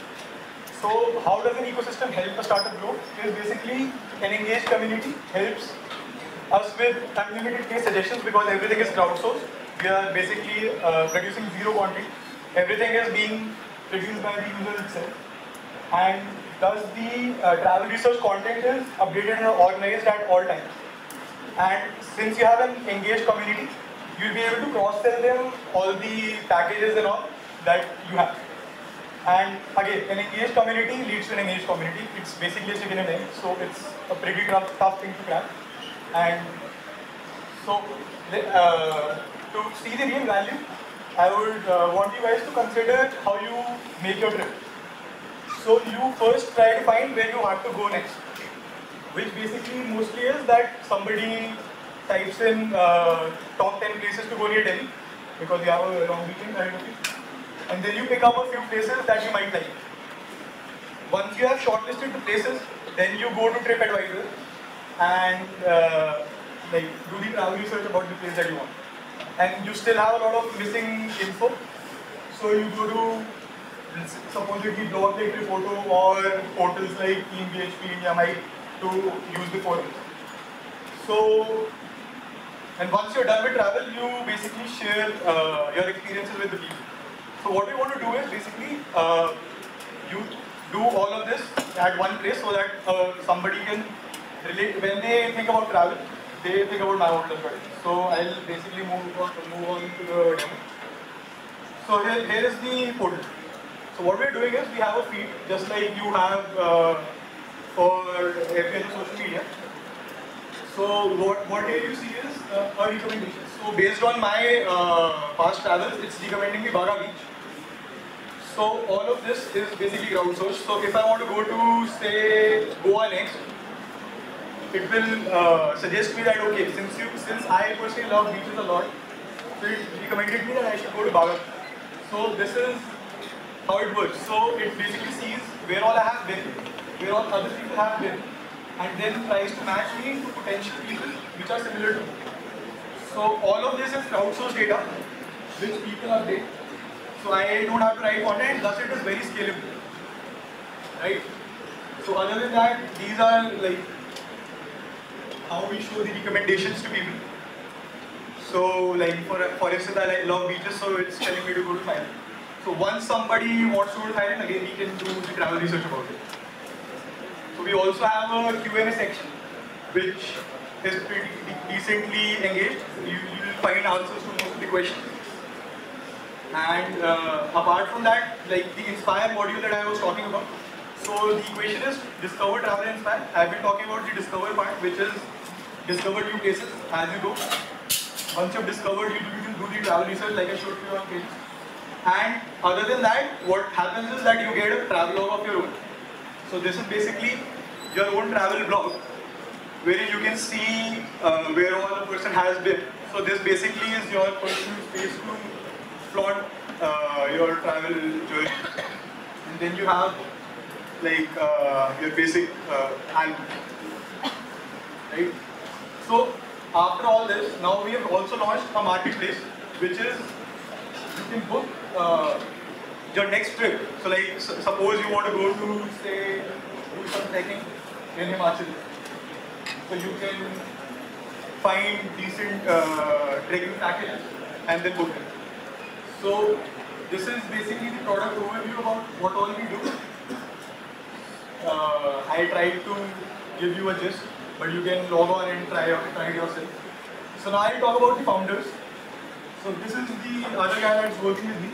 So how does an ecosystem help a startup grow? It is basically an engaged community helps us with unlimited case suggestions because everything is crowdsourced. We are basically producing zero content. Everything is being produced by the user itself. And thus the travel research content is updated and organized at all times. And since you have an engaged community, you'll be able to cross-sell them all the packages and all that you have. And again, an engaged community leads to an engaged community. It's basically a chicken and egg, so it's a pretty tough thing to crack. And so, to see the real value, I would want you guys to consider how you make your trip. So you first try to find where you want to go next, which basically mostly is that somebody types in top 10 places to go near Delhi because you have a long weekend ahead of you. And then you pick up a few places that you might like. Once you have shortlisted the places, then you go to TripAdvisor and do the travel research about the place that you want. And you still have a lot of missing info. So you go to supposedly Blog Like Photo or portals like TeamBHP, India Might to use the forum. So, and once you're done with travel, you basically share your experiences with the people. So what we want to do is basically you do all of this at one place so that somebody can relate. When they think about travel, they think about my Wanderlust Garden. So I'll basically move on to the demo. So here is the portal. So what we're doing is we have a feed just like you have for every other social media. So what here you see is a recommendation. So based on my past travels, it's recommending me Baga Beach. So all of this is basically crowdsourced. So if I want to go to say Goa next, it will suggest me that okay, since I personally love beaches a lot, so it recommended me that I should go to Baga. So this is how it works. So it basically sees where all I have been, where all other people have been, and then tries to match me to potential people which are similar to me. So all of this is crowdsourced data which people update. So I don't have to write content, thus it is very scalable. Right? So other than that, these are like how we show the recommendations to people. So like for instance, I love beaches, so it's telling me to go to Thailand. So once somebody wants to go to Thailand, again we can do the travel research about it. So we also have a Q&A section, which is pretty decently engaged. You will find answers to most of the questions. And apart from that, like the Inspire module that I was talking about, so the equation is discover, travel, and inspire. I've been talking about the discover part, which is discover new places as you go. Once you've discovered, you can do the travel research like I showed you on page. And other than that, what happens is that you get a travel log of your own. So this is basically your own travel blog, wherein you can see where all the person has been. So this basically is your personal space to flaunt your travel journey. And then you have like your basic album, right? So after all this, now we have also launched a marketplace, which is you can book your next trip. So like suppose you want to go to say do some trekking in Himachal. So you can find decent trekking packages and then book them. So this is basically the product overview about what all we do. I tried to give you a gist, but you can log on and try it yourself. So now I'll talk about the founders. So this is the other guy that's working with me.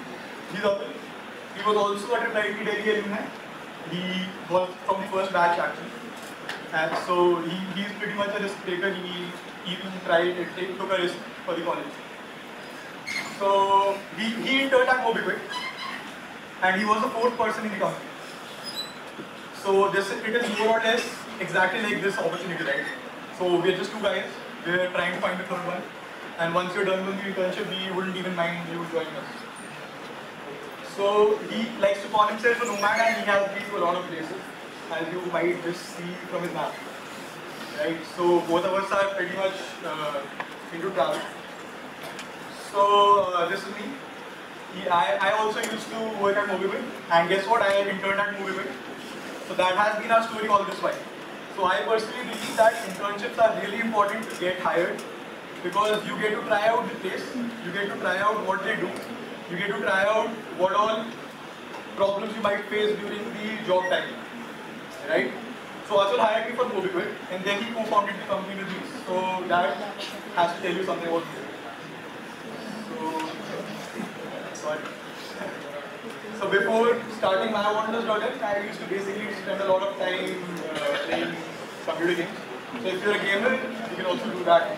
He's Atul. He was also a IIT Delhi alumni. He was from the first batch actually. And so he's pretty much a risk taker. He even took a risk for the college. So he interned at MobiKwik, and he was the 4th person in the company. So it is more or less exactly like this opportunity, right? So we're just 2 guys. We're trying to find the 3rd one. And once you're done with the internship, we wouldn't even mind you joining us. So he likes to call himself a nomad, and he has been to a lot of places, as you might just see from his map. Right? So both of us are pretty much into travel. So this is me. I also used to work at MobiKwik, and guess what? I interned at MobiKwik. So that has been our story all this while. So I personally believe that internships are really important to get hired, because you get to try out the place, you get to try out what they do, you get to try out what all problems you might face during the job time, right? So Atul hired me for MobiKwik, and then he co-founded the company with me. So that has to tell you something about me. So before starting my Wanderlust Garden, I used to basically spend a lot of time playing computer games. So if you're a gamer, you can also do that.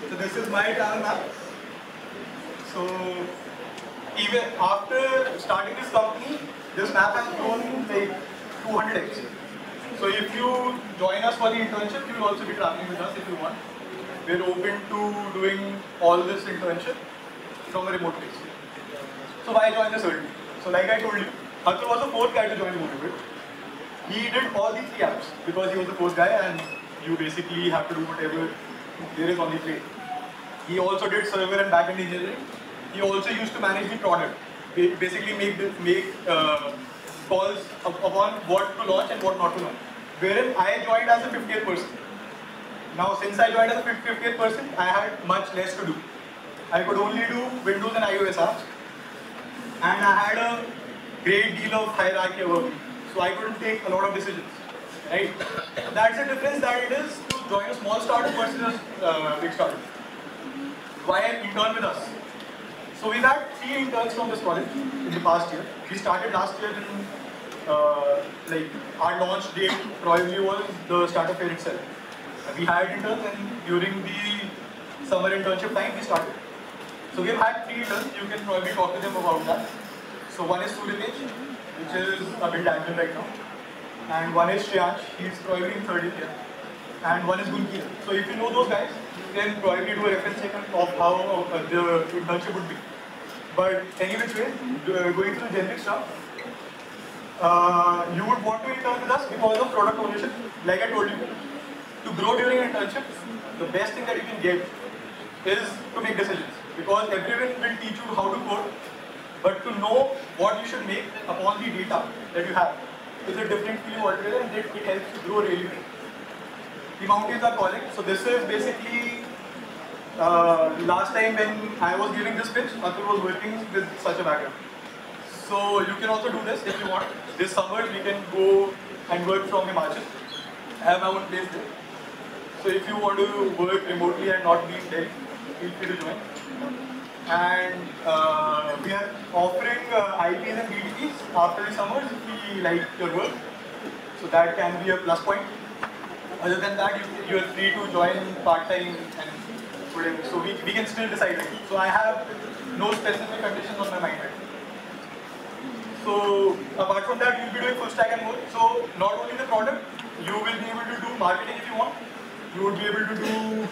So this is my travel map. So even after starting this company, this map has grown like 200x. So if you join us for the internship, you will also be traveling with us if you want. We're open to doing all this internship from a remote place. So why join this early? So like I told you, Atul was the 4th guy to join MobiKwik. He did all the 3 apps because he was the 4th guy, and you basically have to do whatever there is on the plate. He also did server and backend engineering. He also used to manage the product, basically make calls upon what to launch and what not to launch. wherein I joined as a 50th person. Now, since I joined as a 50th person, I had much less to do. I could only do Windows and iOS apps, and I had a great deal of hierarchy over me, so I couldn't take a lot of decisions, right? That's the difference that it is to join a small startup versus a big startup. Why intern with us? So we've had 3 interns from this college in the past year. We started last year in, like, our launch date probably was the startup fair itself. We hired interns, and during the summer internship time, we started. So we've had 3 interns. You can probably talk to them about that. So one is Suryatej, which is a bit damaged right now. And one is Shreyansh, he's probably in 3rd year. And one is Gunki. So if you know those guys, you can probably do a reference check of how the internship would be. But any which way, going through the generic stuff, you would want to intern with us because of product ownership. Like I told you, to grow during an internship, the best thing that you can get is to make decisions. Because everyone will teach you how to code, but to know what you should make upon the data that you have is a different feeling altogether, and it helps you grow really well. The mountains are calling. So this is basically last time when I was giving this pitch, Atul was working with such a background. So you can also do this if you want. This summer we can go and work from Himachal. I have my own place there. So if you want to work remotely and not be in Delhi, feel free to join. And we are offering IPs and BDPs after the summers if we like your work. So that can be a plus point. Other than that, you are free to join part-time and whatever. So we can still decide. So I have no specific conditions on my mind right now. So apart from that, you'll be doing full stack and more. So not only the product, you will be able to do marketing if you want. You would be able to do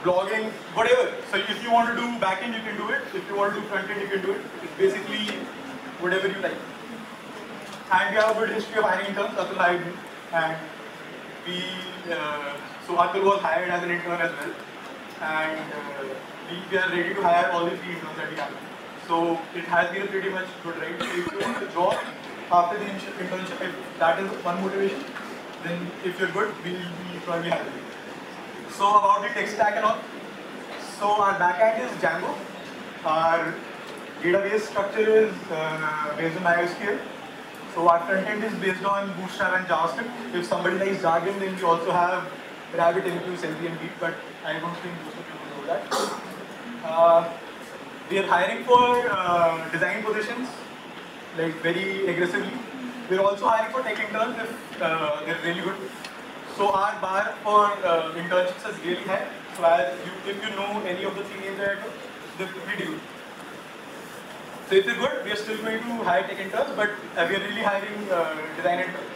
blogging, whatever. So if you want to do backend, you can do it. If you want to do frontend, you can do it. It's basically whatever you like. And we have a good history of hiring interns. Atul hired me, and so Atul was hired as an intern as well. And we are ready to hire all the 3 interns that we have. So it has been pretty much good, right? So if you want a job after the internship, if that is one motivation, then if you're good, we'll probably hire you. So about the tech stack and all. So our backend is Django. Our database structure is based on MySQL. So our frontend is based on Bootstrap and JavaScript. If somebody likes jargon, then we also have Rabbit, MQ, Selby, and Git, but I don't think most of people know that. We are hiring for design positions, like very aggressively. We are also hiring for tech interns if they're really good. So our bar for internships is really high. So if you know any of the 3 names that I took, they're pretty good. So if you're good, we are still going to hire tech interns, but we are really hiring design interns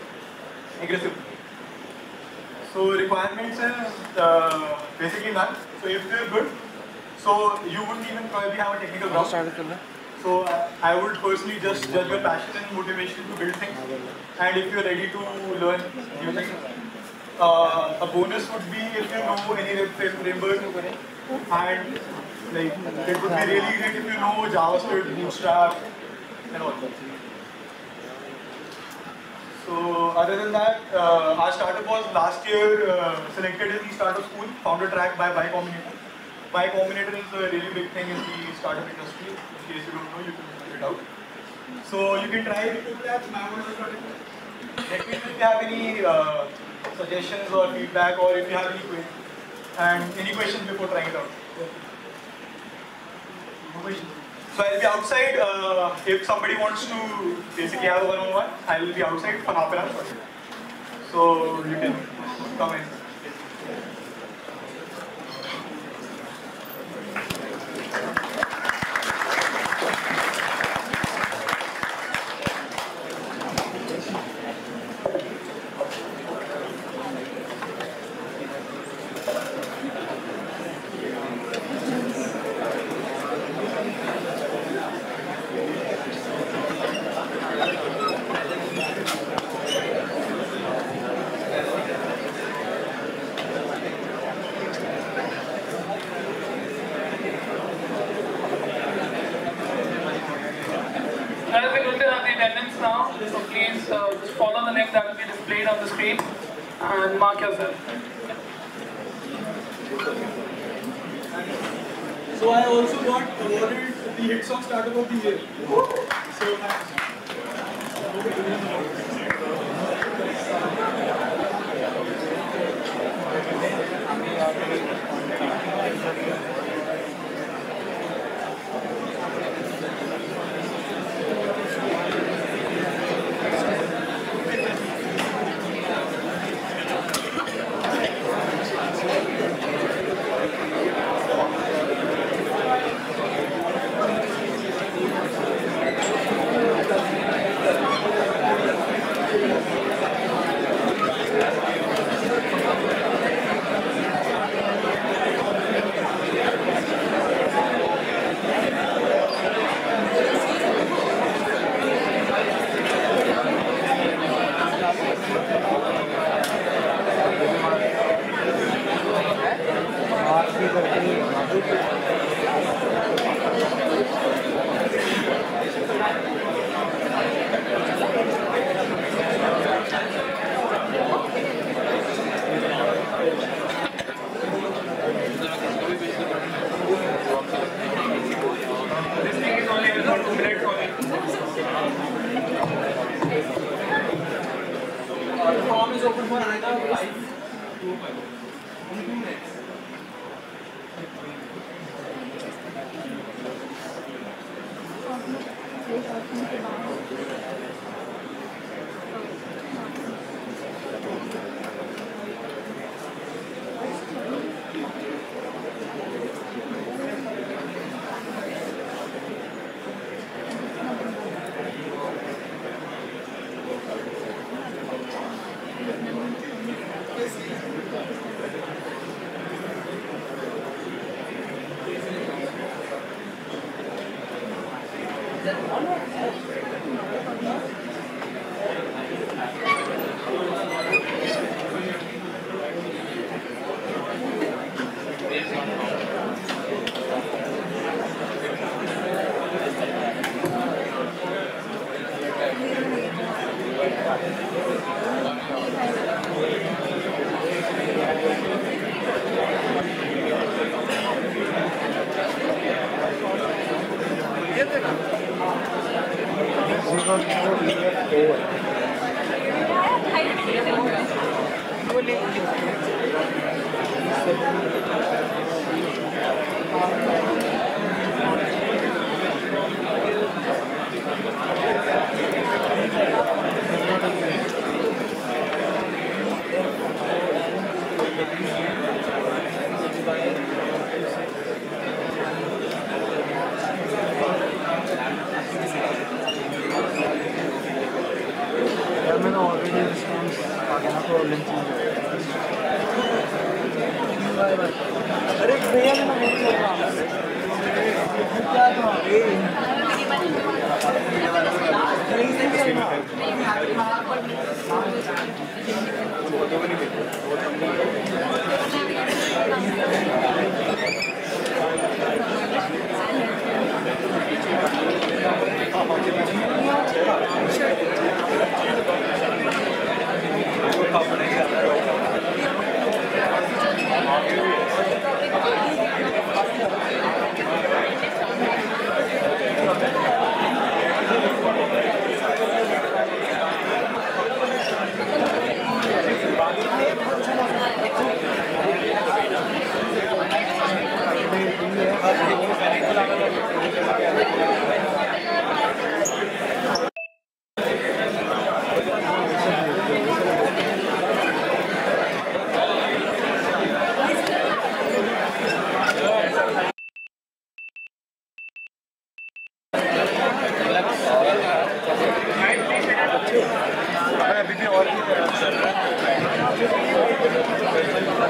aggressively. So requirements is basically none. So if you're good, so you wouldn't even probably have a technical ground. So I would personally just judge your passion and motivation to build things. And if you're ready to learn new things. A bonus would be if you know any framework, and like it would be really great if you know JavaScript, Bootstrap, and all that. So other than that, our startup was last year selected in the startup school, founder track by Y Combinator. Y Combinator is a really big thing in the startup industry. In case you don't know, you can figure it out. So you can try it. Let me know if you have any suggestions or feedback, or if you have any questions before trying it out. So I'll be outside. If somebody wants to basically have a one-on-one, I will be outside for half an hour. So you can come in. attendance now, so please just follow the link that will be displayed on the screen and mark yourself. So I also got awarded the Hit Song Startup of the Year. So thanks.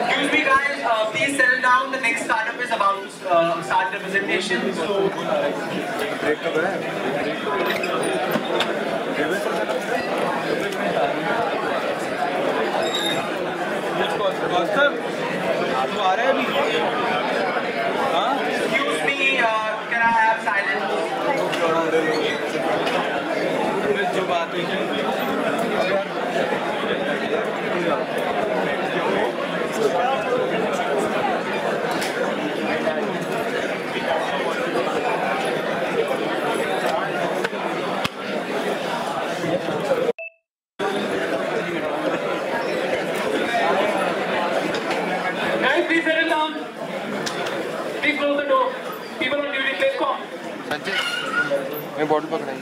Excuse me guys, please settle down. The next startup is about to start the presentation. So, excuse me, can I have silence? Guys, please settle down. Please close the door. People on duty, please come. Sanjay मैं bottle पकड़ाई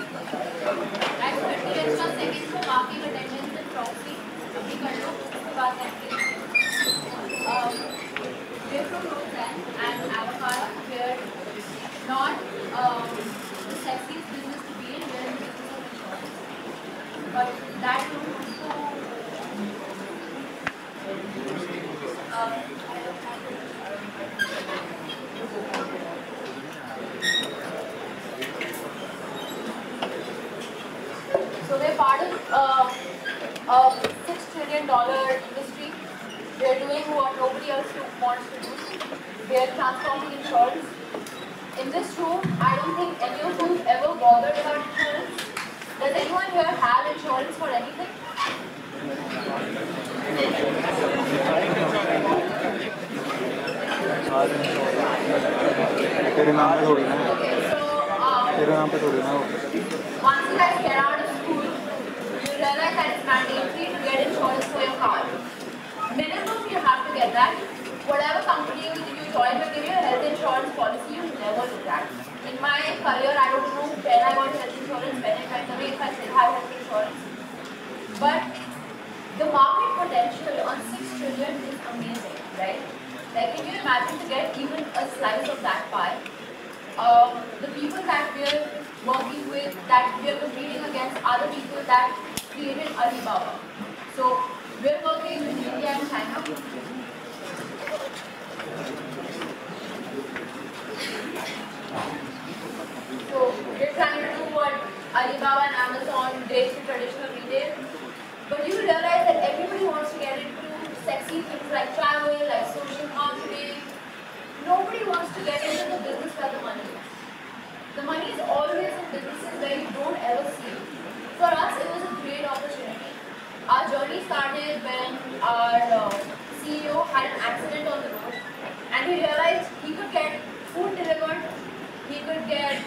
We're from Roseland and Avocado. We're not the sexiest business to be in. We're in the business of insurance. But that room so we're part of a $6 trillion industry. We're doing what nobody else wants to do. We're transforming insurance. In this room, I don't think any of you have ever bothered about insurance. Does anyone here have insurance for anything? तेरे नाम पे थोड़ी ना Okay, so तेरे नाम पे थोड़ी ना once you guys get out of school, you realize that it's mandatory to get insurance for your car. Minimum, you have to get that. Whatever company you join will give you a health insurance policy, you never do that. In my career, I don't know when I got health insurance, when it went away, if I still have health insurance. But the market potential on 6 trillion is amazing, right? Like, can you imagine to get even a slice of that pie? The people that we're working with, that we're competing against, are the people that created Alibaba. So, we're working with India and China. So, we're trying to do what Alibaba and Amazon did to traditional retail. But you realize that everybody wants to get into sexy things like travel, like social marketing. Nobody wants to get into the business where the money is. The money is always in businesses where you don't ever see it. For us, it was a great opportunity. Our journey started when our CEO had an accident on the road, and he realized he could get food delivered, he could get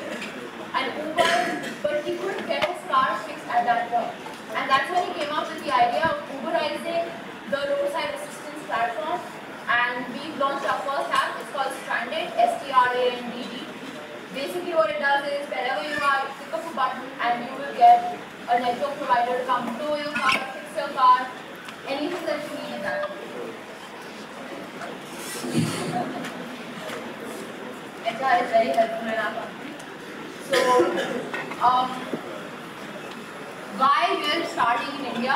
an Uber, but he couldn't get his car fixed at that point. And that's when he came up with the idea of Uberizing the roadside assistance platform, and we've launched our first app. It's called Stranded, STRANDD. Basically what it does is, wherever you are, click up a button and you will get a network provider to come tow your car, fix your car, anything that you need in that. HR is very helpful in our company. So, why we are starting in India?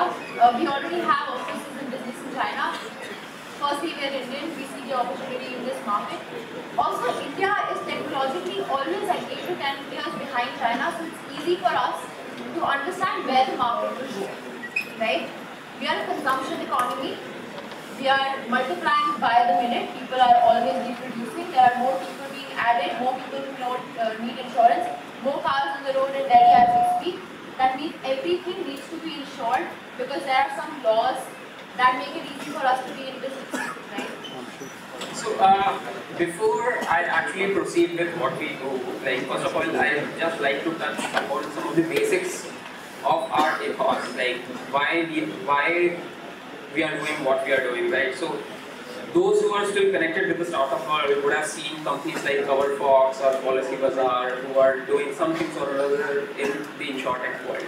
We already have offices in business in China. Firstly, we are Indian, we see the opportunity in this market. Also, India is technologically always like 8 to 10 years behind China, so it's easy for us to understand where the market will go, right? We are a consumption economy. We are multiplying by the minute. People are always reproducing. There are more people being added, more people who need insurance, more cars on the road in Delhi as we speak. That means everything needs to be insured because there are some laws that make it easy for us to be in business, right? So, before I actually proceed with what we do, like first of all, I just like to touch upon some of the basics of our ethos, like why we are doing what we are doing, right? So, those who are still connected with the startup world would have seen companies like CoverFox or Policy Bazaar who are doing some things or other in the insurtech world,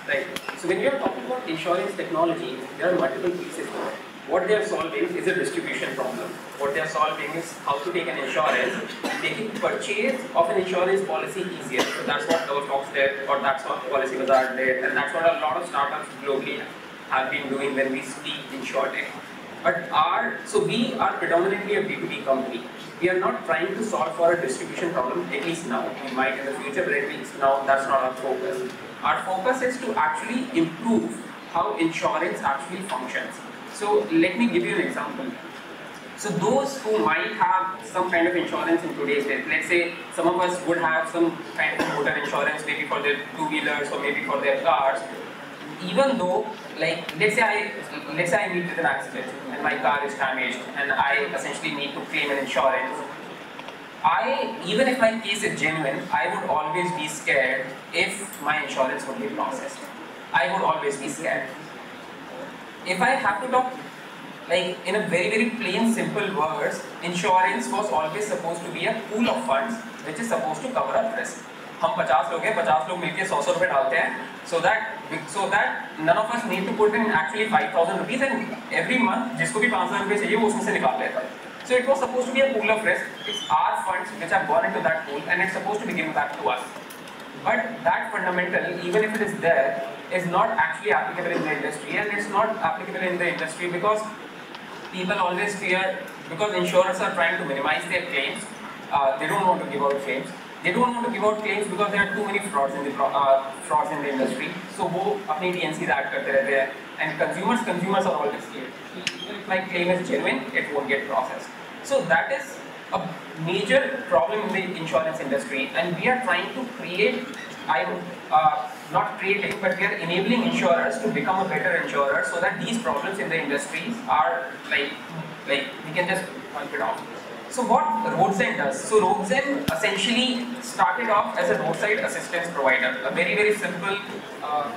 right? So when we are talking about insurance technology, there are multiple pieces to it. What they are solving is a distribution problem. What they are solving is how to take an insurance, making purchase of an insurance policy easier. So that's what CoverFox did, or that's what Policy Bazaar did, and that's what a lot of startups globally have been doing when we speak insurtech. But we are predominantly a B2B company. We are not trying to solve for a distribution problem, at least now. We might in the future, but at least now that's not our focus. Our focus is to actually improve how insurance actually functions. So let me give you an example. So those who might have some kind of insurance in today's date, let's say some of us would have some kind of motor insurance, maybe for their two-wheelers or maybe for their cars. even though, like, let's say I meet with an accident and my car is damaged and I essentially need to claim an insurance, even if my case is genuine, I would always be scared if my insurance would be processed. I would always be scared. If I have to talk, like, in a very, very plain, simple words, insurance was always supposed to be a pool of funds which is supposed to cover up risk. हम 50 लोग हैं, 50 लोग मिलके 100 रुपए डालते हैं, so that none of us need to put in actually 5,000 rupees, and every month जिसको भी 5,000 रुपए चाहिए वो उसमें से निकाल लेता है. So it was supposed to be a pool of risk. It's our funds which have gone into that pool, and it's supposed to be given back to us. But that fundamental, even if it is there, is not actually applicable in the industry, and it's not applicable in the industry because people always fear, because insurers are trying to minimize their claims. They don't want to give out claims. They don't want to give out claims because there are too many frauds in the industry. So वो अपनी DNCs add करते रहते हैं, and consumers are always scared. Even if my claim is genuine, it won't get processed. So that is a major problem in the insurance industry, and we are trying to create, not creating, but we are enabling insurers to become a better insurer so that these problems in the industries are like we can just wipe it off. So what Roadzen does? So Roadzen essentially started off as a roadside assistance provider, a very, very simple,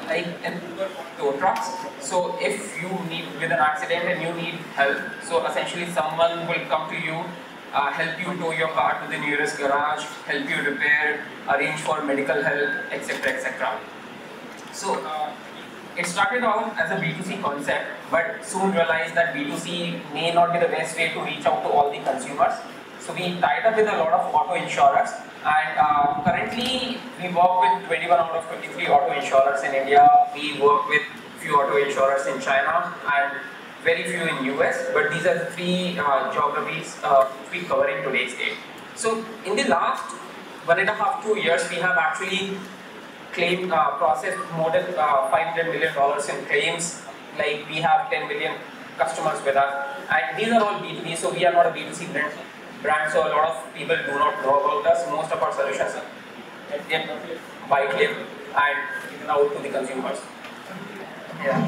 like an Uber tow trucks. So if you meet with an accident and you need help, so essentially someone will come to you, help you tow your car to the nearest garage, help you repair, arrange for medical help, etc., etc. So it started out as a B2C concept, but soon realized that B2C may not be the best way to reach out to all the consumers. So we tied up with a lot of auto insurers, and currently we work with 21 out of 23 auto insurers in India. We work with few auto insurers in China and very few in US, but these are the three geographies we cover in today's date. So in the last 1.5 to 2 years, we have actually processed more than $500 million in claims. Like, we have 10 million customers with us, and these are all B2B, so we are not a B2C brand, so a lot of people do not know about us. Most of our solutions are by claim and given out to the consumers. Yeah.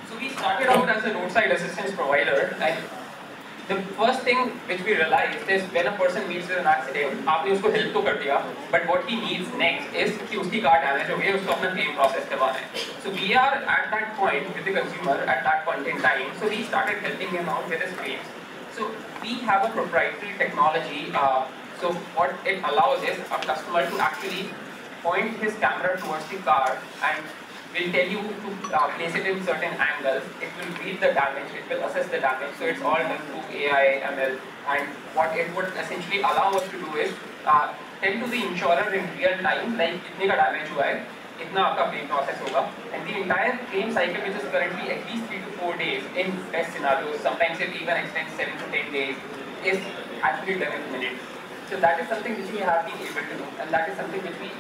So we started out as a roadside assistance provider, and the first thing which we realized is when a person meets with an accident, आपने उसको help तो कर दिया, but what he needs next is कि उसकी car damage हो गई, उसको अपना claim process करवाना है. So we are at that point with the consumer at that point in time. So we started helping him out with his claims. So we have a proprietary technology. So what it allows is a customer to actually point his camera towards the car and will tell you to place it in certain angles. It will read the damage, it will assess the damage. So it's all done through AI, ML, and what it would essentially allow us to do is tell to the insurer in real time, like इतने का damage हुआ है, इतना आपका claim process होगा, and the entire claim cycle, which is currently at least 3 to 4 days in best scenarios, sometimes it even extends 7 to 10 days, is actually done in minutes. So that is something which we have been able to do, and that is something which we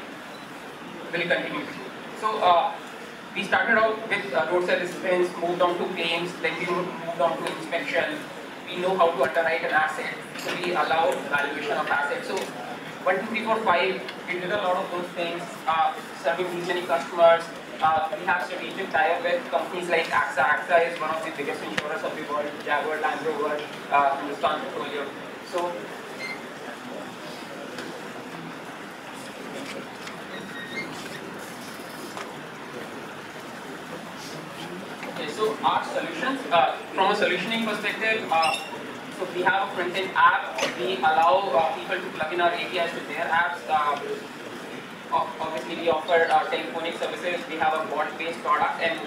will continue to do. So we started out with roadside assistance, moved on to claims, then we moved on to inspection. We know how to underwrite an asset, so we allowed valuation of assets. So 1, 2, 3, 4, 5, we did a lot of those things, serving these many customers. We have strategic tie-up with companies like AXA. AXA is one of the biggest insurers of the world, Jaguar, Land Rover, Hindustan Petroleum. So so our solutions, from a solutioning perspective, so we have a front-end app. We allow people to plug in our APIs with their apps. Obviously, we offer telephonic services. We have a bot-based product, and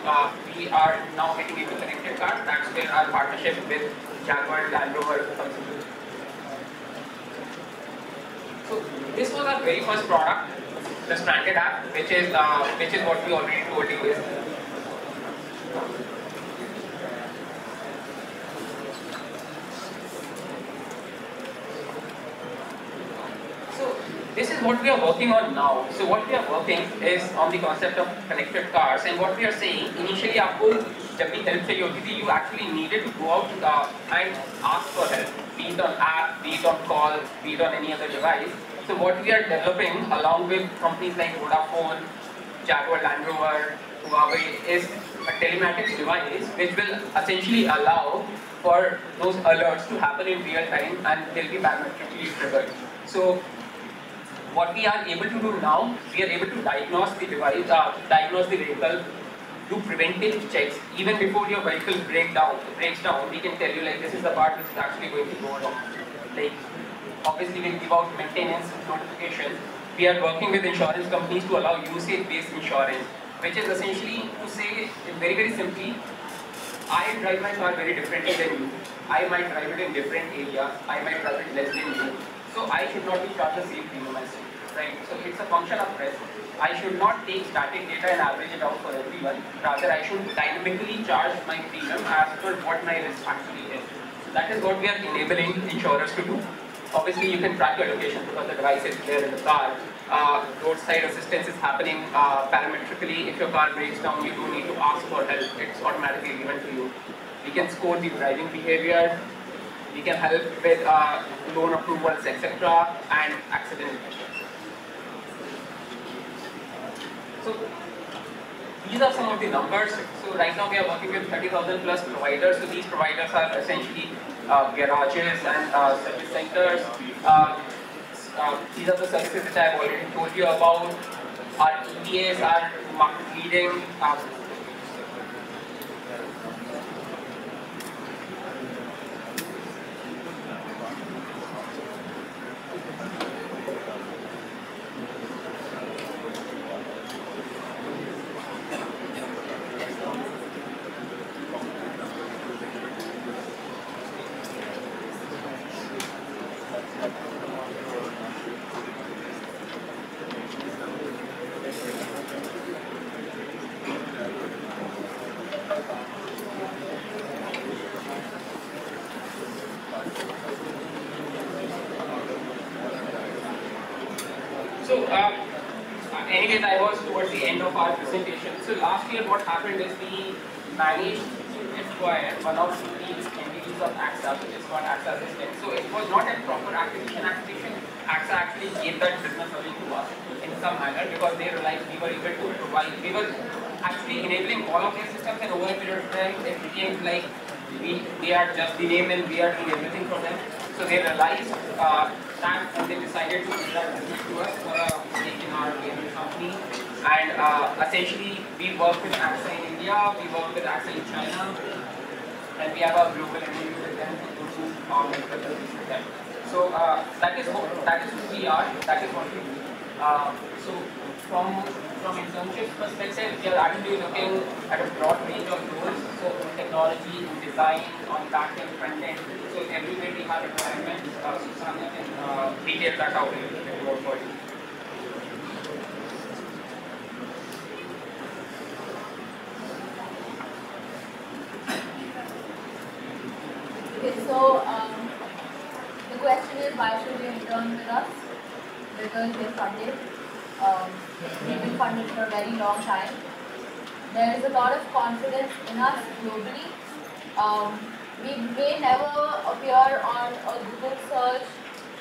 we are now getting into connected cars. That's where our partnership with Jaguar Land Rover comes into. So this was our very first product, the Stranded app, which is what we already told you is. This is what we are working on now. So what we are working is on the concept of connected cars, and what we are saying, initially आपको जब भी help चाहिए होती थी, you actually needed to go out and ask for help, be it on app, be it on call, be it on any other device. So what we are developing along with companies like Vodafone, Jaguar Land Rover, Huawei is a telematics device which will essentially allow for those alerts to happen in real time and they'll be parametrically triggered. So what we are able to do now, we are able to diagnose the device, diagnose the vehicle, do preventive checks even before your vehicle breaks down. We can tell you like this is the part which is actually going to go wrong. Like obviously we'll give out maintenance notifications. We are working with insurance companies to allow usage-based insurance, which is essentially to say very simply, I drive my car very differently than you. I might drive it in different areas. I might drive it less than you. So I should not be charged the same premium as you, right? So it's a function of risk. I should not take static data and average it out for everyone. Rather, I should dynamically charge my premium as per what my risk actually is. So that is what we are enabling insurers to do. Obviously, you can track your location because the device is there in the car. Roadside assistance is happening parametrically. If your car breaks down, you don't need to ask for help. It's automatically given to you. We can score the driving behavior. We can help with loan approvals, etc. and accident detection. So these are some of the numbers. So right now we are working with 30,000 plus providers. So these providers are essentially garages and service centers. These are the services which I have already told you about. Our EDAs are market leading. Anyways, I was towards the end of our presentation. So last year what happened is we managed to acquire one of the entities of AXA, which is called AXA Assistant. So it was not a proper acquisition. AXA actually gave that business away to us in some manner because they realized we were able to provide, we were actually enabling all of their systems, and over a period of time it became like they are just the name and we are doing everything for them. So they realized that and they decided to give that business to us for a stake in our gaming company. And essentially we work with AXA in India, we work with AXA in China, and we have a global MOU with them to do our medical business with them. So that is who we are, that is what we do. So from internship perspective, we are actually looking at a broad range of roles. So technology, design, on back-end, front-end. So everywhere we have requirements. Susanna can detail that out a little bit more for you. Okay, so the question is, why should you intern with us? Because we're funded. We've been funded for a very long time. There is a lot of confidence in us globally. We may never appear on a Google search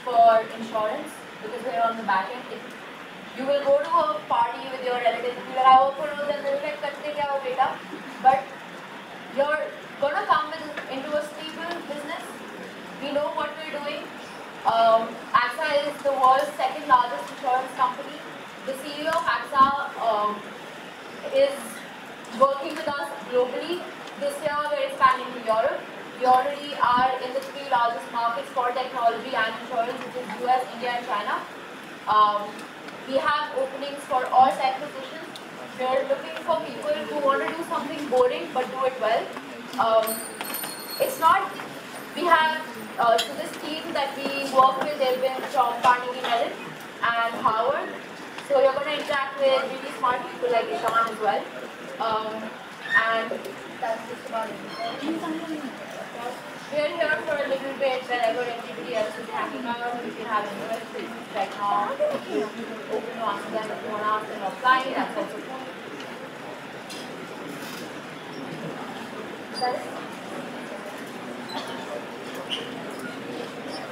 for insurance because we're on the back end. If you will go to a party with your relatives, you will have a photo and they'll like, "Katte kya ho beta?" But you're gonna come into a stable business. We know what we're doing. AXA is the world's second largest insurance company. The CEO of AXA is working with us globally. This year we're expanding to Europe. We already are in the 3 largest markets for technology and insurance, which is US, India and China. We have openings for all tech positions. We're looking for people who want to do something boring but do it well. It's not, we have, so this team that we work with, they've been from Carnegie Mellon and Harvard. So you're going to interact with really smart people like Ishan as well. And that's just about it. We're here for a little bit wherever everybody else is hanging out. We can have interest right now. Open to answer them if you want to ask them offline. That's also cool.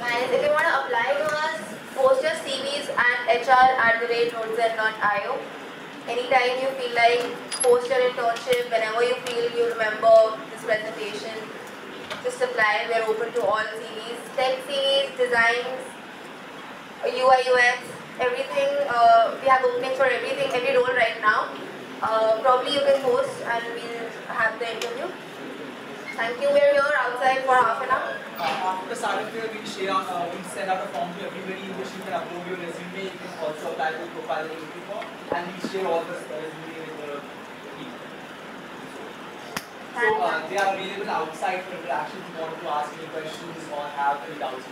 And if you want to apply to us, post your CVs hr@roadzen.io. Anytime you feel like, post your internship, whenever you feel you remember this presentation, just apply. We're open to all CVs, tech CVs, designs, UI, UX, everything. We have openings for everything, every role right now. Probably you can post and we'll have the interview. Thank you. We're here outside for half an hour. After the startup fair, we send out a form to everybody in which you can upload your resume. You can also apply to the profile you're looking for, and we share all the resume with the team. So they are available outside for interaction if you want to ask any questions or have any doubts.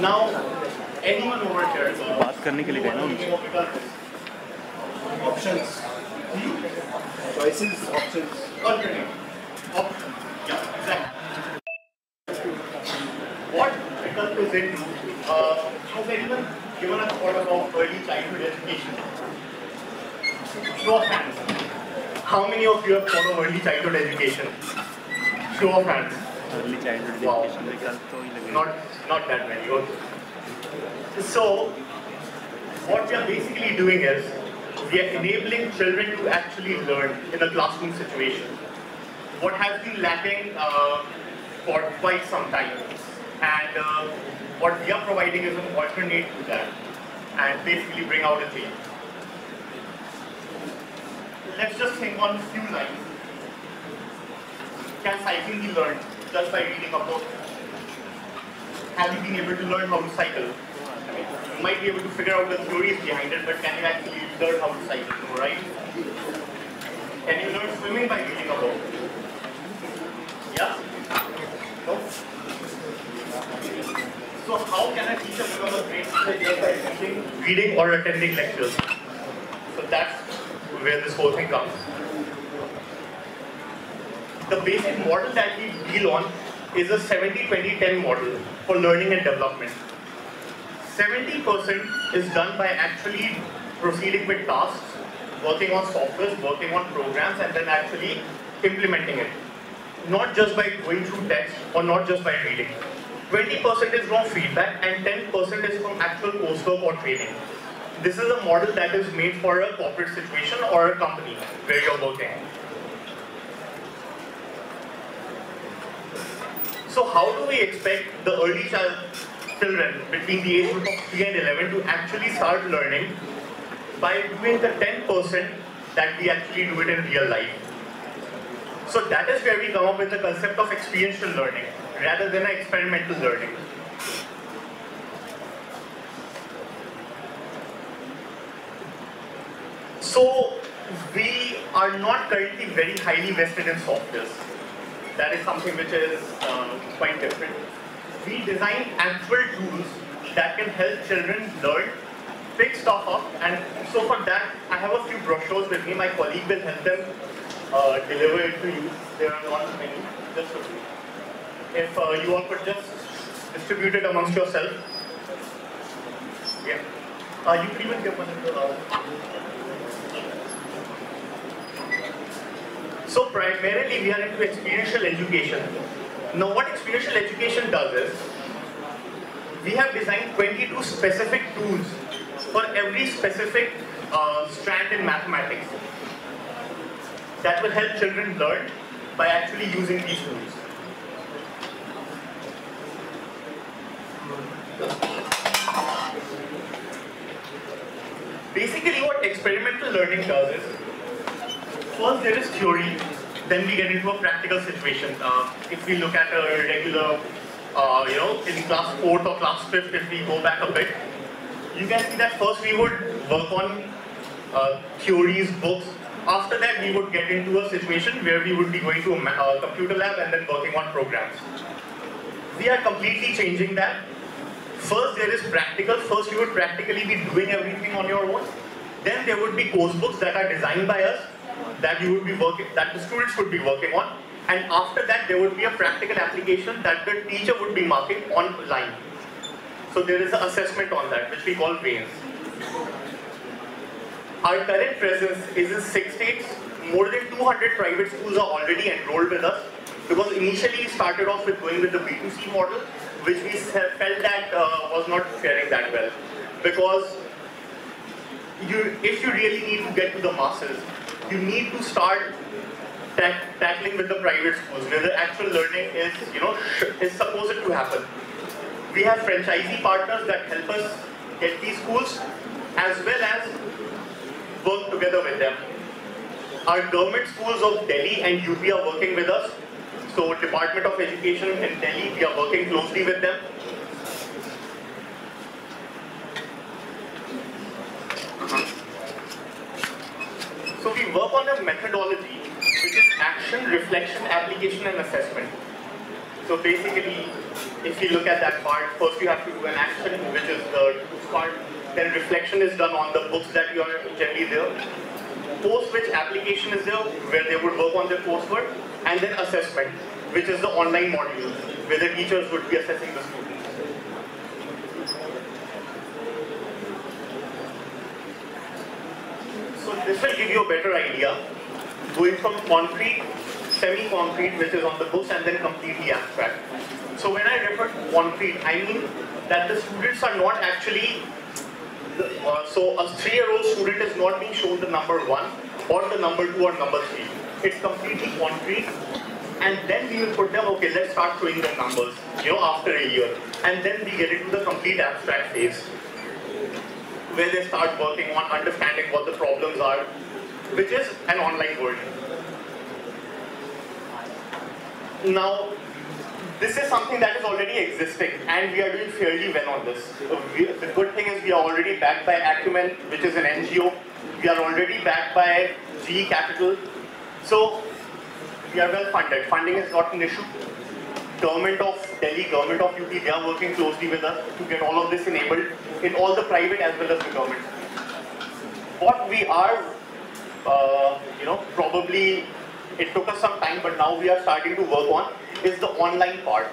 Now, anyone over here? बात करने के लिए गए ना उनसे. Options. Choices, options. Alternate. Yeah, exactly. What Vikalp is into? Has anyone given a thought about early childhood education? Show of hands. How many of you have thought of early childhood education? Show of hands. Early childhood Wow. education Vikalp तो ही लगे. Not that many. Okay. So, what we are basically doing is we are enabling children to actually learn in a classroom situation. What has been lacking for quite some time, and what we are providing is an alternate to that, and basically bring out a change. Let's just think on a few lines. Can cycling be learned just by reading a book? Have you been able to learn how to cycle? You might be able to figure out the theories behind it, but can you actually learn how to cycle, right? Can you learn swimming by reading a book? Yeah? No? So how can a teacher become a great teacher just by teaching, reading or attending lectures? So that's where this whole thing comes. The basic model that we deal on is a 70-20-10 model for learning and development. 70% is done by actually proceeding with tasks, working on softwares, working on programs, and then actually implementing it. Not just by going through text or not just by reading. 20% is from feedback and 10% is from actual coursework or training. This is a model that is made for a corporate situation or a company where you're working. So how do we expect the early children between the age group of 3 and 11 to actually start learning? By doing the 10% that we actually do it in real life. So that is where we come up with the concept of experiential learning rather than experimental learning. So we are not currently very highly vested in softwares. That is something which is quite different. We design actual tools that can help children learn, pick stuff up, and so for that I have a few brochures with me. My colleague will help them deliver it to you. There are not many, just a few. If you all could just distribute it amongst yourself. Yeah. You could even give one into So primarily we are into experiential education. Now what experiential education does is, we have designed 22 specific tools for every specific strand in mathematics that will help children learn by actually using these tools. Basically what experimental learning does is, first there is theory, then we get into a practical situation. If we look at a regular, in class 4th or class 5th, if we go back a bit, you can see that first we would work on theories, books. After that we would get into a situation where we would be going to a computer lab and then working on programs. We are completely changing that. First there is practical. First you would practically be doing everything on your own. Then there would be course books that are designed by us that you would be working, that the students would be working on. And after that, there would be a practical application that the teacher would be marking online. So there is an assessment on that, which we call VANS. Our current presence is in 6 states. More than 200 private schools are already enrolled with us, because initially we started off with going with the B2C model, which we felt that was not faring that well. Because if you really need to get to the masses, you need to start tackling with the private schools, where the actual learning is, is supposed to happen. We have franchisee partners that help us get these schools, as well as work together with them. Our government schools of Delhi and UP are working with us. So Department of Education in Delhi, we are working closely with them. So we work on a methodology which is action, reflection, application and assessment. So basically, if you look at that part, first you have to do an action, which is the part, then reflection is done on the books that you are generally there. Post which application is there, where they would work on their coursework, and then assessment, which is the online modules, where the teachers would be assessing the students. So this will give you a better idea, going from concrete, semi-concrete, which is on the books, and then completely abstract. So when I refer to concrete, I mean that the students are not actually, so a 3-year-old student is not being shown the number 1 or the number 2 or number 3. It's completely concrete, and then we will put them, okay, let's start showing the numbers, after a year. And then we get into the complete abstract phase, where they start working on understanding what the problems are, which is an online version. Now, this is something that is already existing, and we are doing fairly well on this. The good thing is we are already backed by Acumen, which is an NGO. We are already backed by GE Capital. So we are well funded. Funding is not an issue. Government of Delhi, Government of UP, they are working closely with us to get all of this enabled in all the private as well as the government. What we are, probably it took us some time, but now we are starting to work on is the online part.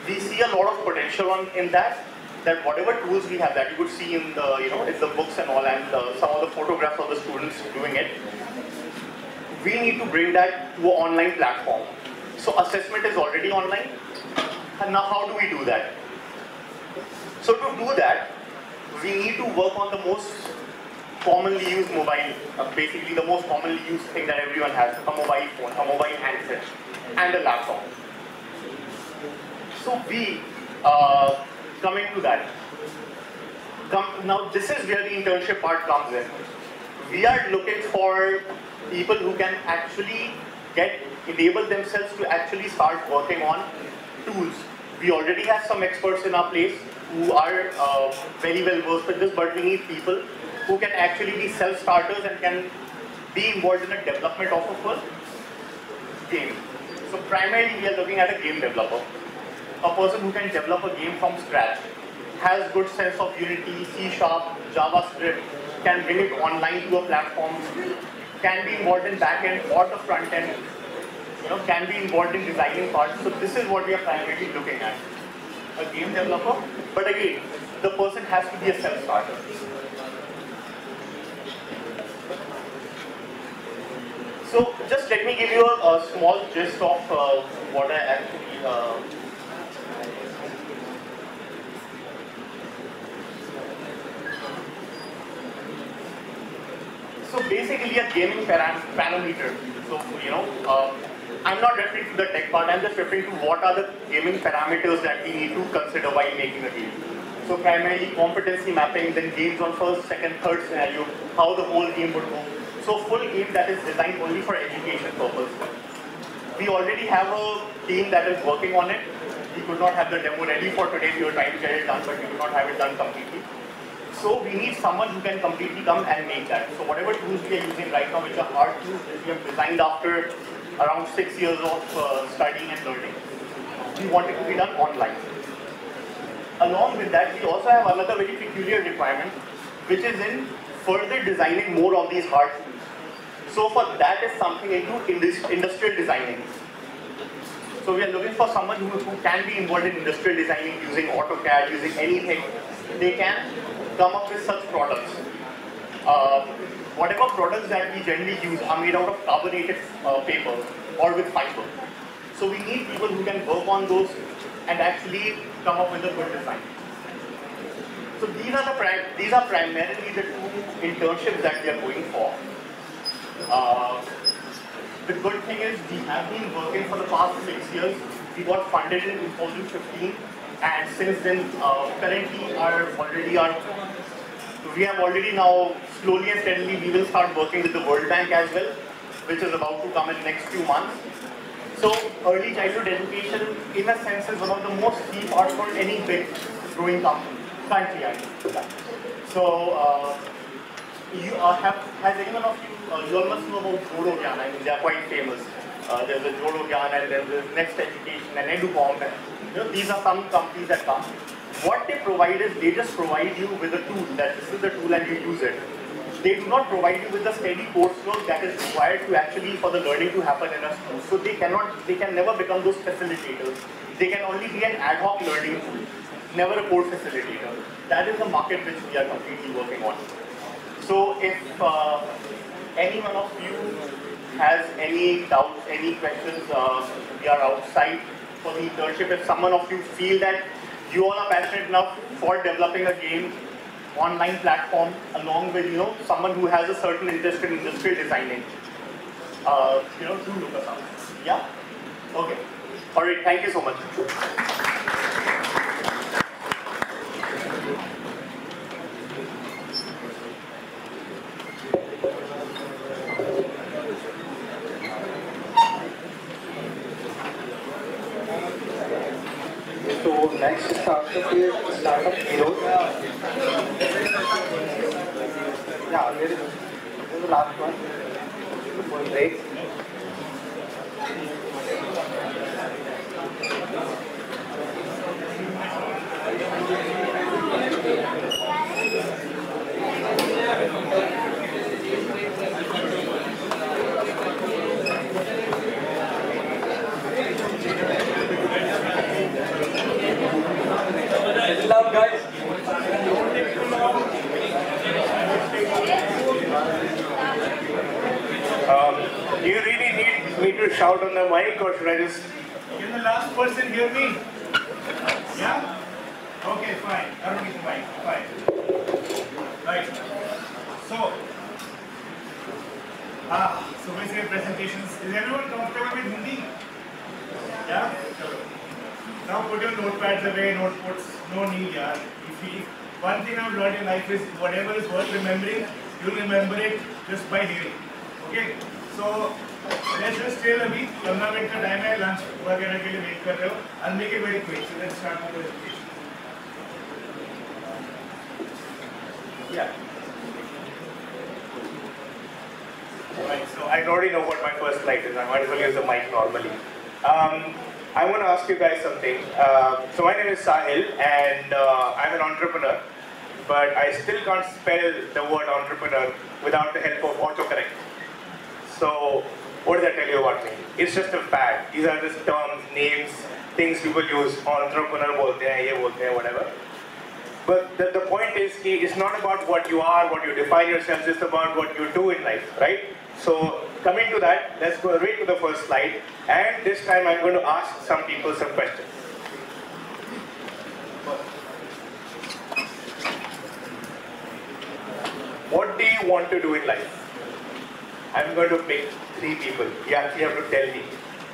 We see a lot of potential in that whatever tools we have that you could see in the, in the books and all, and some of the photographs of the students doing it, we need to bring that to an online platform. So assessment is already online, and now how do we do that? So to do that, we need to work on the most commonly used mobile, basically the most commonly used thing that everyone has, a mobile phone, a mobile handset, and a laptop. So we, coming to that, now this is where the internship part comes in. We are looking for people who can actually enable themselves to actually start working on tools. We already have some experts in our place who are very well versed with this, but we need people who can actually be self-starters and can be involved in the development of a full game. So primarily we are looking at a game developer. A person who can develop a game from scratch, has good sense of Unity, C#, JavaScript, can bring it online to a platform, can be involved in back-end or the front-end, can be involved in designing parts. So this is what we are primarily looking at. A game developer, but again, the person has to be a self-starter. So just let me give you a small gist of what I actually so basically a gaming parameter. So I'm not referring to the tech part, I'm just referring to what are the gaming parameters that we need to consider while making a game. So primarily competency mapping, then games on first, second, third scenario, how the whole game would go. So full game that is designed only for education purpose. We already have a team that is working on it. We could not have the demo ready for today. We were trying to get it done, but we could not have it done completely. So we need someone who can completely come and make that. So whatever tools we are using right now, which are hard tools, we have designed after around 6 years of studying and learning. We want it to be done online. Along with that, we also have another very peculiar requirement, which is in further designing more of these hard tools. So for that is something into industrial designing. So we are looking for someone who can be involved in industrial designing using AutoCAD, using anything. They can come up with such products. Whatever products that we generally use are made out of carbonated paper or with fiber. So we need people who can work on those and actually come up with a good design. So these are primarily the two internships that we are going for. The good thing is we have been working for the past 6 years. We got funded in 2015, and since then, currently we have already now slowly and steadily we will start working with the World Bank as well, which is about to come in the next few months. So early childhood education, in a sense, is one of the most key parts for any big growing country. So has anyone of you all must know about Jodo Gyan? I mean, they are quite famous. There's a Jodo Gyan and then there's Next Education and EduCom. These are some companies that come. What they provide is they just provide you with a tool, that this is the tool and you use it. They do not provide you with the steady coursework that is required to actually for the learning to happen in a school. So they can never become those facilitators. They can only be an ad hoc learning tool, never a core facilitator. That is the market which we are completely working on. So if any one of you has any doubts, any questions, we are outside for the internship. If someone of you feel that you all are passionate enough for developing a game online platform along with someone who has a certain interest in industrial designing, do look us up. Yeah? Okay. Alright, thank you so much. So next startup is Startup Heroes. Yeah, this is the last one. One break. Love, guys. Do you really need me to shout on the mic, or should I just... Can the last person hear me? Yeah? Okay, fine. I don't need the mic. Fine. Right. So basically presentations. Is everyone comfortable with Hindi? Yeah? Sure. Now put your notepads away, noteputs. No need, yaar. One thing I've learned in life is whatever is worth remembering, you'll remember it just by hearing. Okay? So let's just chill a bit. 15 minutes का time है, lunch वगैरह के लिए wait कर रहे हो. I'll make it very quick. So let's start with the presentation. Yeah. Right, so I already know what my first slide is. I might as well use the mic normally. I want to ask you guys something. So my name is Sahil, and I'm an entrepreneur, but I still can't spell the word entrepreneur without the help of autocorrect. So what does that tell you about me? It's just a fad. These are just terms, names, things people use. Entrepreneur bolte hain, ye bolte hain, whatever. But the point is, it's not about what you are, what you define yourself, it's about what you do in life, right? So coming to that, let's go right to the first slide. And this time I'm going to ask some people some questions. What do you want to do in life? I'm going to pick 3 people. You actually have to tell me.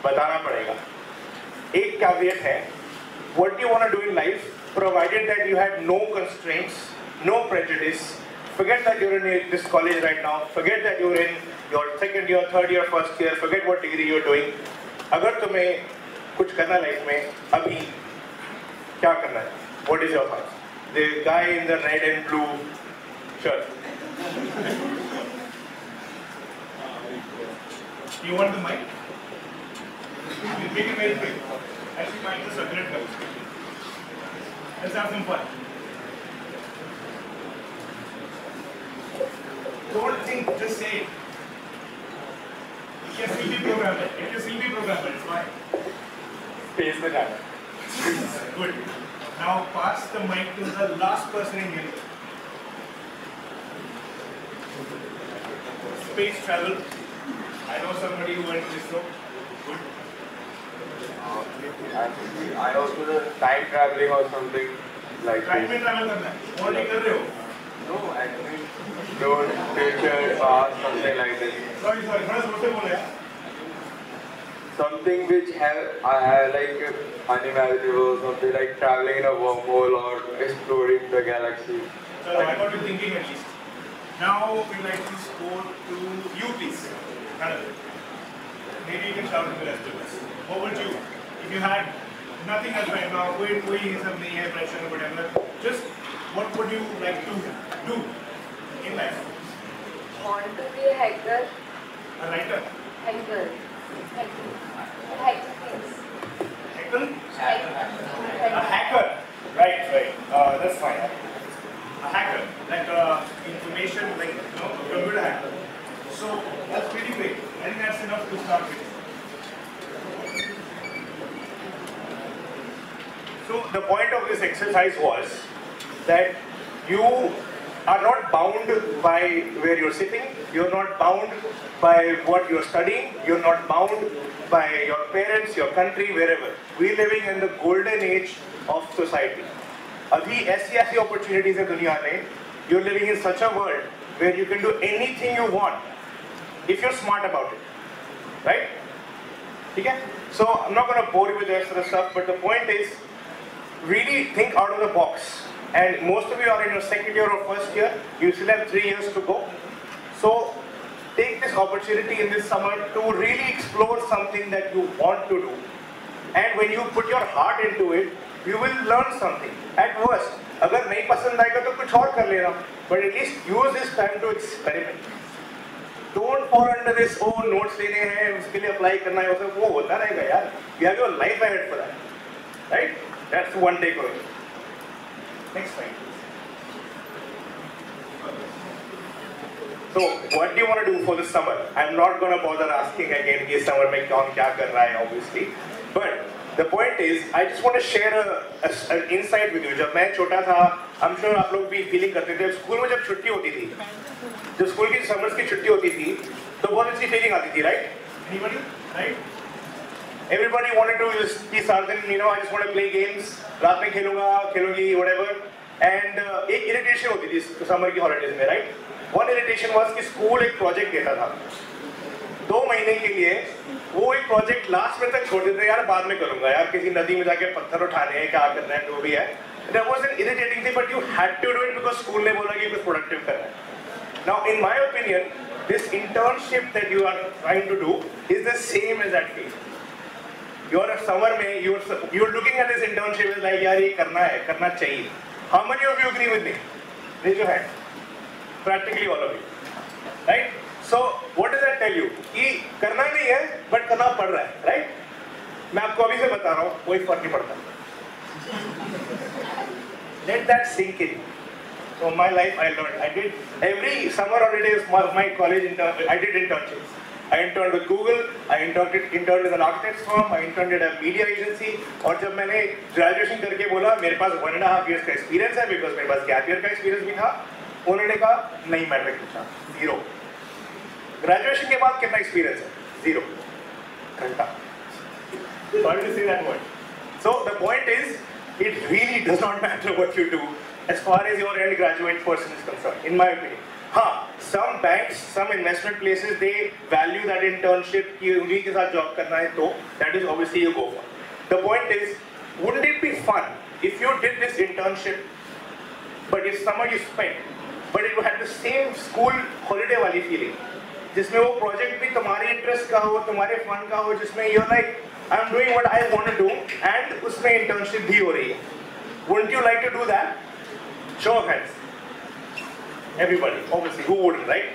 Batana padega. Ek caveat hai. What do you want to do in life, provided that you had no constraints, no prejudice. Forget that you're in this college right now. Forget that you're in your second year, third year, first year. Forget what degree you're doing. अगर तुम्हें कुछ करना life में अभी क्या करना है? What is your thoughts? The guy in the red and blue shirt. You want the mic? We'll make it very quick. Actually, mine is a great note. Let's have some fun. Don't think, just say it. It can be programmer. It can be programmer, it's fine. Space the camera. Good. Now pass the mic to the last person in here. Space travel. I know somebody who went to ISRO. Good. I also the time traveling or something like Time this. में travel करना है. और नहीं कर रहे हो? No, actually, don't future, past, something like this. Sorry, थोड़ा जोर से बोलो यार. Something which have like unimaginable, something like traveling in a wormhole or exploring the galaxy. So I got you thinking at least. Now we'd like to go to you, please. Anand. Maybe you can shout to the rest of us. What would you, if you had nothing else right now, कोई सब नहीं है, pressure or whatever, just what would you like to do in life? Want to be a hacker. A writer? Hacker. Hacker things. Hacker? A hacker. Right. That's fine. A hacker, like information, like a computer hacker. So that's pretty great. I think that's enough to start with. So the point of this exercise was that you are not bound by where you're sitting, you're not bound by what you're studying, you're not bound by your parents, your country, wherever. We're living in the golden age of society. अभी ऐसी opportunities है दुनिया में. You're living in such a world where you can do anything you want if you're smart about it, right? Okay? So I'm not going to bore you with the rest of the stuff, but the point is, really think out of the box. And most of you are in your second year or first year. You still have 3 years to go. So take this opportunity in this summer to really explore something that you want to do. And when you put your heart into it, you will learn something. At worst, अगर नहीं पसंद आएगा तो कुछ और कर लेना. But at least use this time to experiment. Don't fall under this, oh notes लेने हैं, उसके लिए apply करना है, वो होता रहेगा यार. You have your life ahead for that, right? That's one takeaway. Next slide. So, what do you want to do for this summer? I'm not going to bother asking again कि summer में कौन क्या कर रहा है, obviously. But the point is, I just want to share an insight with you. जब मैं छोटा था, I'm sure आप लोग भी feeling करते थे. स्कूल में जब छुट्टी होती थी, जब स्कूल की summers की छुट्टी होती थी, तो बहुत अच्छी feeling आती थी, right? Anybody? Right? Everybody wanted to just कि सारा दिन, I just want to play games. रात में खेलूंगी, whatever. And एक irritation होती थी summer की holidays में, right? One irritation was कि school एक project देता था. 2 महीने के लिए वो एक प्रोजेक्ट लास्ट में तक छोड़ देते यार बाद में करूंगा यार किसी नदी में जाके पत्थर उठाने हैं क्या करना है जो भी है. That was an irritating thing, but you had to do it because school ने बोला कि कुछ productive करना है. Now, in my opinion, this internship that you are trying to do is the same as that thing. You're a summer में you're looking at this internship as like यार ये करना चाहिए. How many of you agree with me? Raise your hand. Practically all of you, right? So what does that tell you? कि करना नहीं है, but करना पड़ रहा है, right? मैं आपको अभी से बता रहा हूँ, कोई फर्क नहीं पड़ता. Let that sink in. So my life, I learned. I did every summer holidays of my college. I did internships. I interned with Google. I interned with an architect's firm. I interned at a media agency. और जब मैंने graduation करके बोला मेरे पास 1.5 years का experience है, because मेरे पास gap year का experience भी था, उन्होंने कहा नहीं मैट्रिक पूछा, 0. ग्रेजुएशन के बाद कितना एक्सपीरियंस है? 0 घंटा. Sorry to say that word. So the point is, it really does not matter what you do as far as your end graduate person is concerned, in my opinion. Some banks, some investment places, they value that internship कि उन्हीं के साथ job करना है, तो that is obviously you go for. The point is, wouldn't it be fun if you did this internship, but if summer you spent, but it had the same school holiday वाली feeling, जिसमें वो project भी तुम्हारे interest का हो, तुम्हारे fun का हो, जिसमें you're like, I'm doing what I want to do, and उसमें इंटर्नशिप भी हो रही है. Wouldn't you like to do that? Show of hands. Everybody, obviously, who wouldn't, right?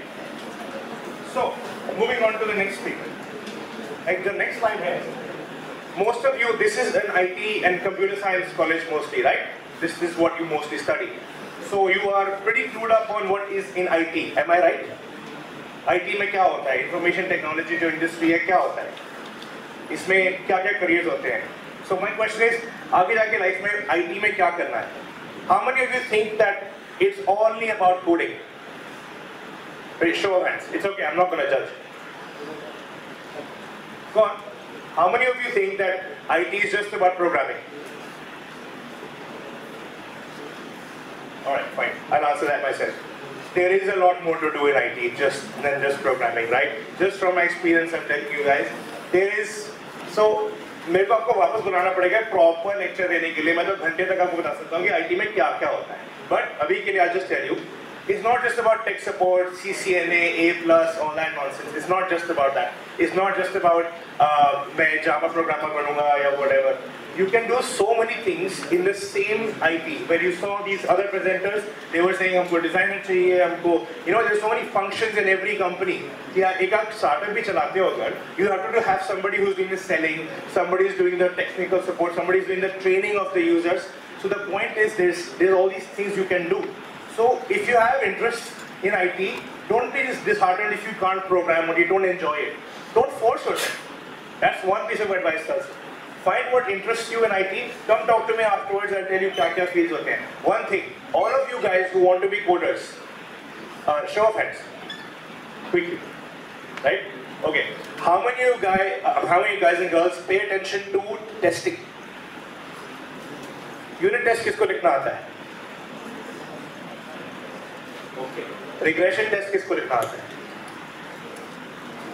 So, moving on to the next speaker. Like the next slide here. Most of you, this is an IT and computer science college mostly, right? This is what you mostly study. So you are pretty clued up on what is in IT, am I right? IT में क्या होता है, information technology जो industry है क्या होता है, इसमें क्या क्या करियर्स होते हैं. सो माय क्वेश्चन इज, आगे जाके लाइफ में आईटी में क्या करना है? How many of you think that it's only about coding? Show of hands. It's okay, I'm not going to judge. Go on. How many of you think that IT is just about programming? Alright, fine. I'll answer that myself. There is a lot more to do in IT than just programming, right? Just from my experience, I'm telling you guys, there is, so मेरे को आपको वापस बुलाना पड़ेगा proper lecture देने के लिए. मैं तो घंटे तक आपको बता सकता हूँ कि IT में क्या क्या होता है. But अभी के लिए I'll just tell you, it's not just about tech support, CCNA, A+, all that nonsense. It's not just about that. It's not just about मैं Java programmer बनूंगा या whatever. You can do so many things in the same IT. Where you saw these other presenters, they were saying हमको designer चाहिए, हमको, you know, there's so many functions in every company. या एक आप startup भी चलाते हो अगर, you have to have somebody who's doing the selling, somebody is doing the technical support, somebody is doing the training of the users. So the point is, there's all these things you can do. So if you have interest in IT, don't be disheartened if you can't program or you don't enjoy it. Don't force yourself. That's one piece of advice also. Find what interests you in IT. Come talk to me afterwards. I'll tell you क्या fields होते हैं. One thing, all of you guys who want to be coders, show of hands, quickly, right? Okay. How many of you guys and girls pay attention to testing? Unit test किसको लिखना आता है? Okay. Regression test किसको लिखना आता है?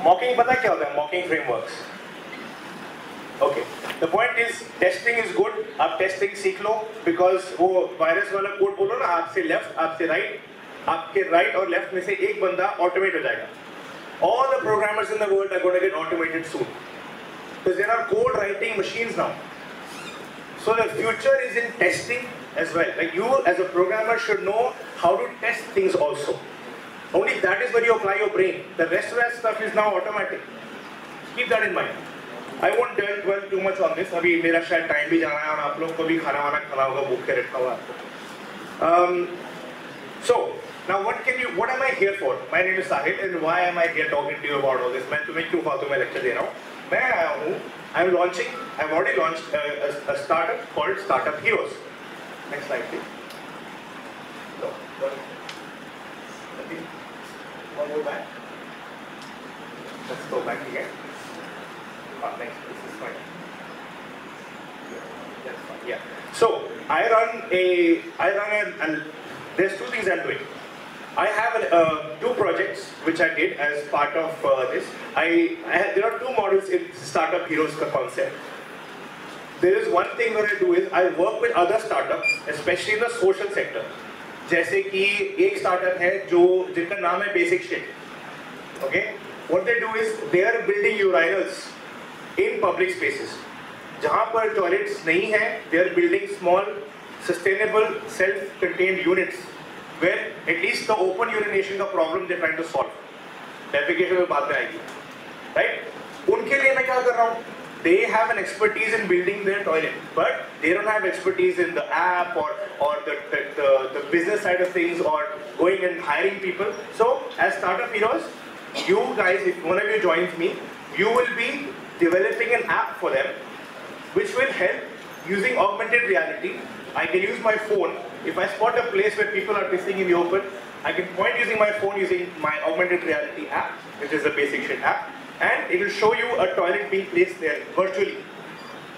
Mocking पता क्या होता है? Mocking frameworks. Okay. The point is, testing is good. आप testing सीख लो, because वो virus वाला code बोलो ना, आपसे left, आपसे right, आपके right और left में से एक बंदा automate हो जाएगा. All the programmers in the world are going to get automated soon, because there are code writing machines now. So the future is in testing as well. Like you as a programmer should know how to test things also. Only that is where you apply your brain. The rest of that stuff is now automatic. Keep that in mind. I won't dwell too much on this. अभी मेरा शायद time भी जाना है और आप लोग को भी खाना वाना खाना होगा, भूख के रखा हुआ आपको. So now what am I here for? My name is Sahil, and why am I here talking to you about all this? मैं तुम्हें क्यों फालतू में लेक्चर दे रहा हूँ? मैं आया हूँ. I've already launched a startup called Startup Heroes. Next slide, please. One more back. Let's go back again. Next, this is fine. That's fine. Yeah. So I run a. There's two things I'm doing. I have two projects which I did as part of this. There are two models in Startup Heroes concept. There is one thing that I do is I work with other startups, especially in the social sector. जैसे कि एक startup है जिनका नाम है Basic Shit. Okay? What they do is they are building urinals in public spaces. जहाँ पर toilets नहीं है, they are building small, sustainable, self-contained units where at least the open urination का problem they're trying to solve. Defecation में बात आएगी, right? उनके लिए मैं क्या कर रहा हूँ? They have an expertise in building their toilet, but they don't have expertise in the app or the business side of things or going and hiring people. So as Startup Heroes, you guys, if one of you joins me, you will be developing an app for them, which will help using augmented reality. I can use my phone. If I spot a place where people are pissing in the open, I can point using my phone using my augmented reality app, which is the Basic Shit app, and it will show you a toilet being placed there virtually.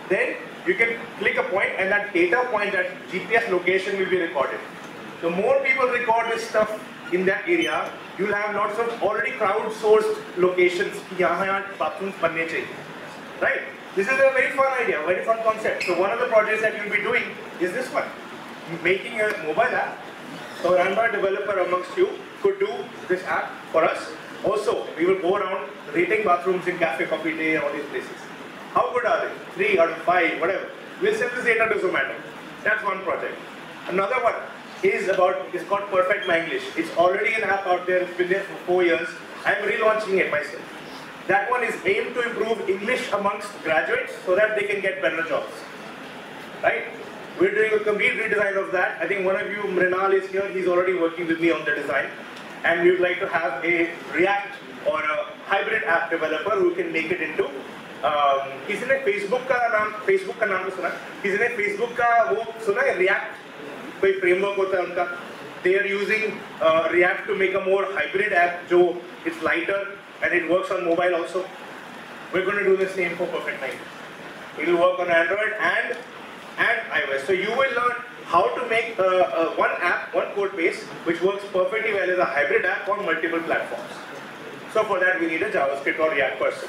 Then you can click a point and that data point, that GPS location will be recorded. The more people record this stuff in that area, you'll have lots of already crowdsourced locations. Bathrooms banne chahiye, right? This is a very fun idea, very fun concept. So one of the projects that you'll be doing is this one. Making a mobile app. So run by a developer amongst you could do this app for us. Also, we will go around rating bathrooms in Cafe Coffee Day and all these places. How good are they? 3 out of 5, whatever. We'll send this data to Zomato. That's one project. Another one is called Perfect My English. It's already an app out there. It's been there for 4 years. I'm relaunching it myself. That one is aimed to improve English amongst graduates so that they can get better jobs. Right? We're doing a complete redesign of that. I think one of you, Mrinal, is here. He's already working with me on the design. and we would like to have a React or a hybrid app developer who can make it into किसी ने Facebook का नाम तो सुना, किसी ने Facebook का वो सुना है React, कोई framework होता है उनका, they are using React to make a more hybrid app जो it's lighter and it works on mobile also. We're going to do the same for Perfect 90. It will work on Android and iOS. So you will learn how to make one app, one code base, which works perfectly well as a hybrid app on multiple platforms. So for that we need a JavaScript or React person.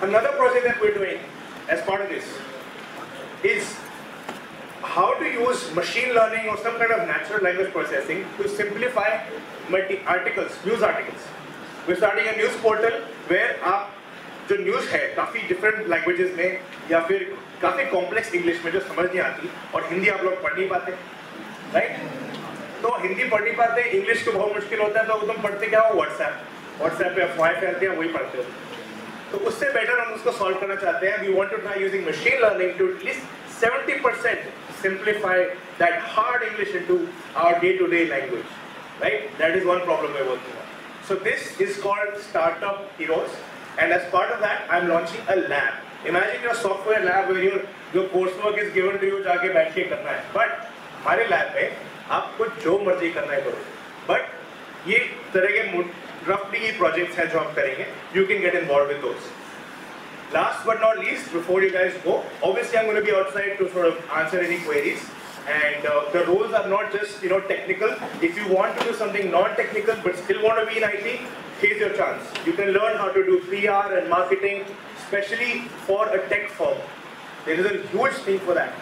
Another project that we're doing as part of this is how to use machine learning or some kind of natural language processing to simplify news articles. We're starting a news portal where आप जो news है काफ़ी different languages में या फिर काफ़ी complex English में जो समझ नहीं आती और हिंदी आप लोग पढ़ नहीं पाते, राइट? तो हिंदी पढ़ नहीं पाते, इंग्लिश को बहुत मुश्किल होता है, तो तुम पढ़ते क्या हो? व्हाट्सएप पे अफवाहें फैलती हैं, वही पढ़ते हो. तो उससे बेटर हम उसको सॉल्व करना चाहते हैं. We want to try using machine learning to at least 70% simplify that hard English into our day-to-day language, right? That is one problem we're working on. So this is called Startup Heroes. And as part of that, I'm launching a lab. Imagine your software lab where your coursework is given to you, जाके बैठ के करना है. But हमारे lab में आपको जो मर्जी करना है करो. But ये तरह के roughly ये projects हैं जो हम करेंगे. You can get involved with those. Last but not least, before you guys go, obviously I'm going to be outside to sort of answer any queries. And the roles are not just technical. If you want to do something non-technical but still want to be in IT, here's your chance. You can learn how to do PR and marketing, especially for a tech firm. There is a huge thing for that.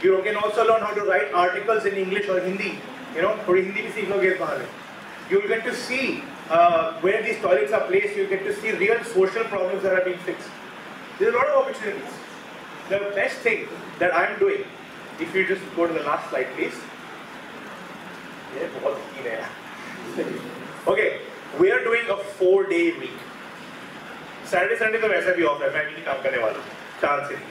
You can also learn how to write articles in English or Hindi. थोड़ी हिंदी भी सीख लोगे इस बहाने. You'll get to see where these toilets are placed. You get to see real social problems that are being fixed. There's a lot of opportunities. The best thing that I'm doing, if you just go to the last slide, please. Okay, we are doing a 4-day week. Saturday, Sunday तो वैसा भी off है, मैं भी नहीं काम करने वाला, chance ही नहीं.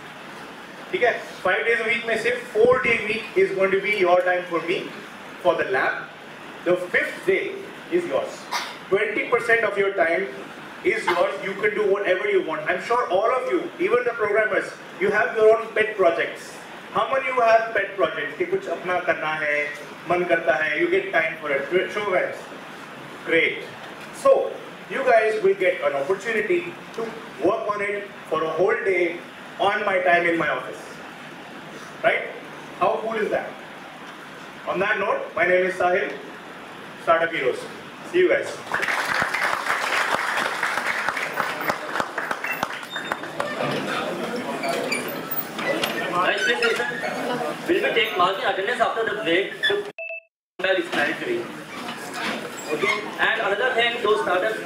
ठीक है? 5 days a week में से 4-day week is going to be your time for me, for the lab. The 5th day is yours. 20% of your time is yours. You can do whatever you want. I'm sure all of you, even the programmers, you have your own pet projects. How many of you have pet projects? कि कुछ अपना करना है, मन करता है, you get time for it. Show guys. Great. So, you guys will get an opportunity to work on it for a whole day on my time in my office. Right? How cool is that? On that note, my name is Sahil, Startup Heroes. See you guys. Next presentation will be take marking attendance after the break to is mandatory. Okay, and another thing, those startups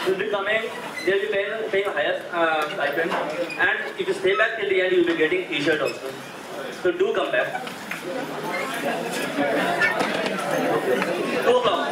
will be coming, they will be paying a higher stipend, and if you stay back till the end, you will be getting t-shirt also. So do come back. 2 o'clock.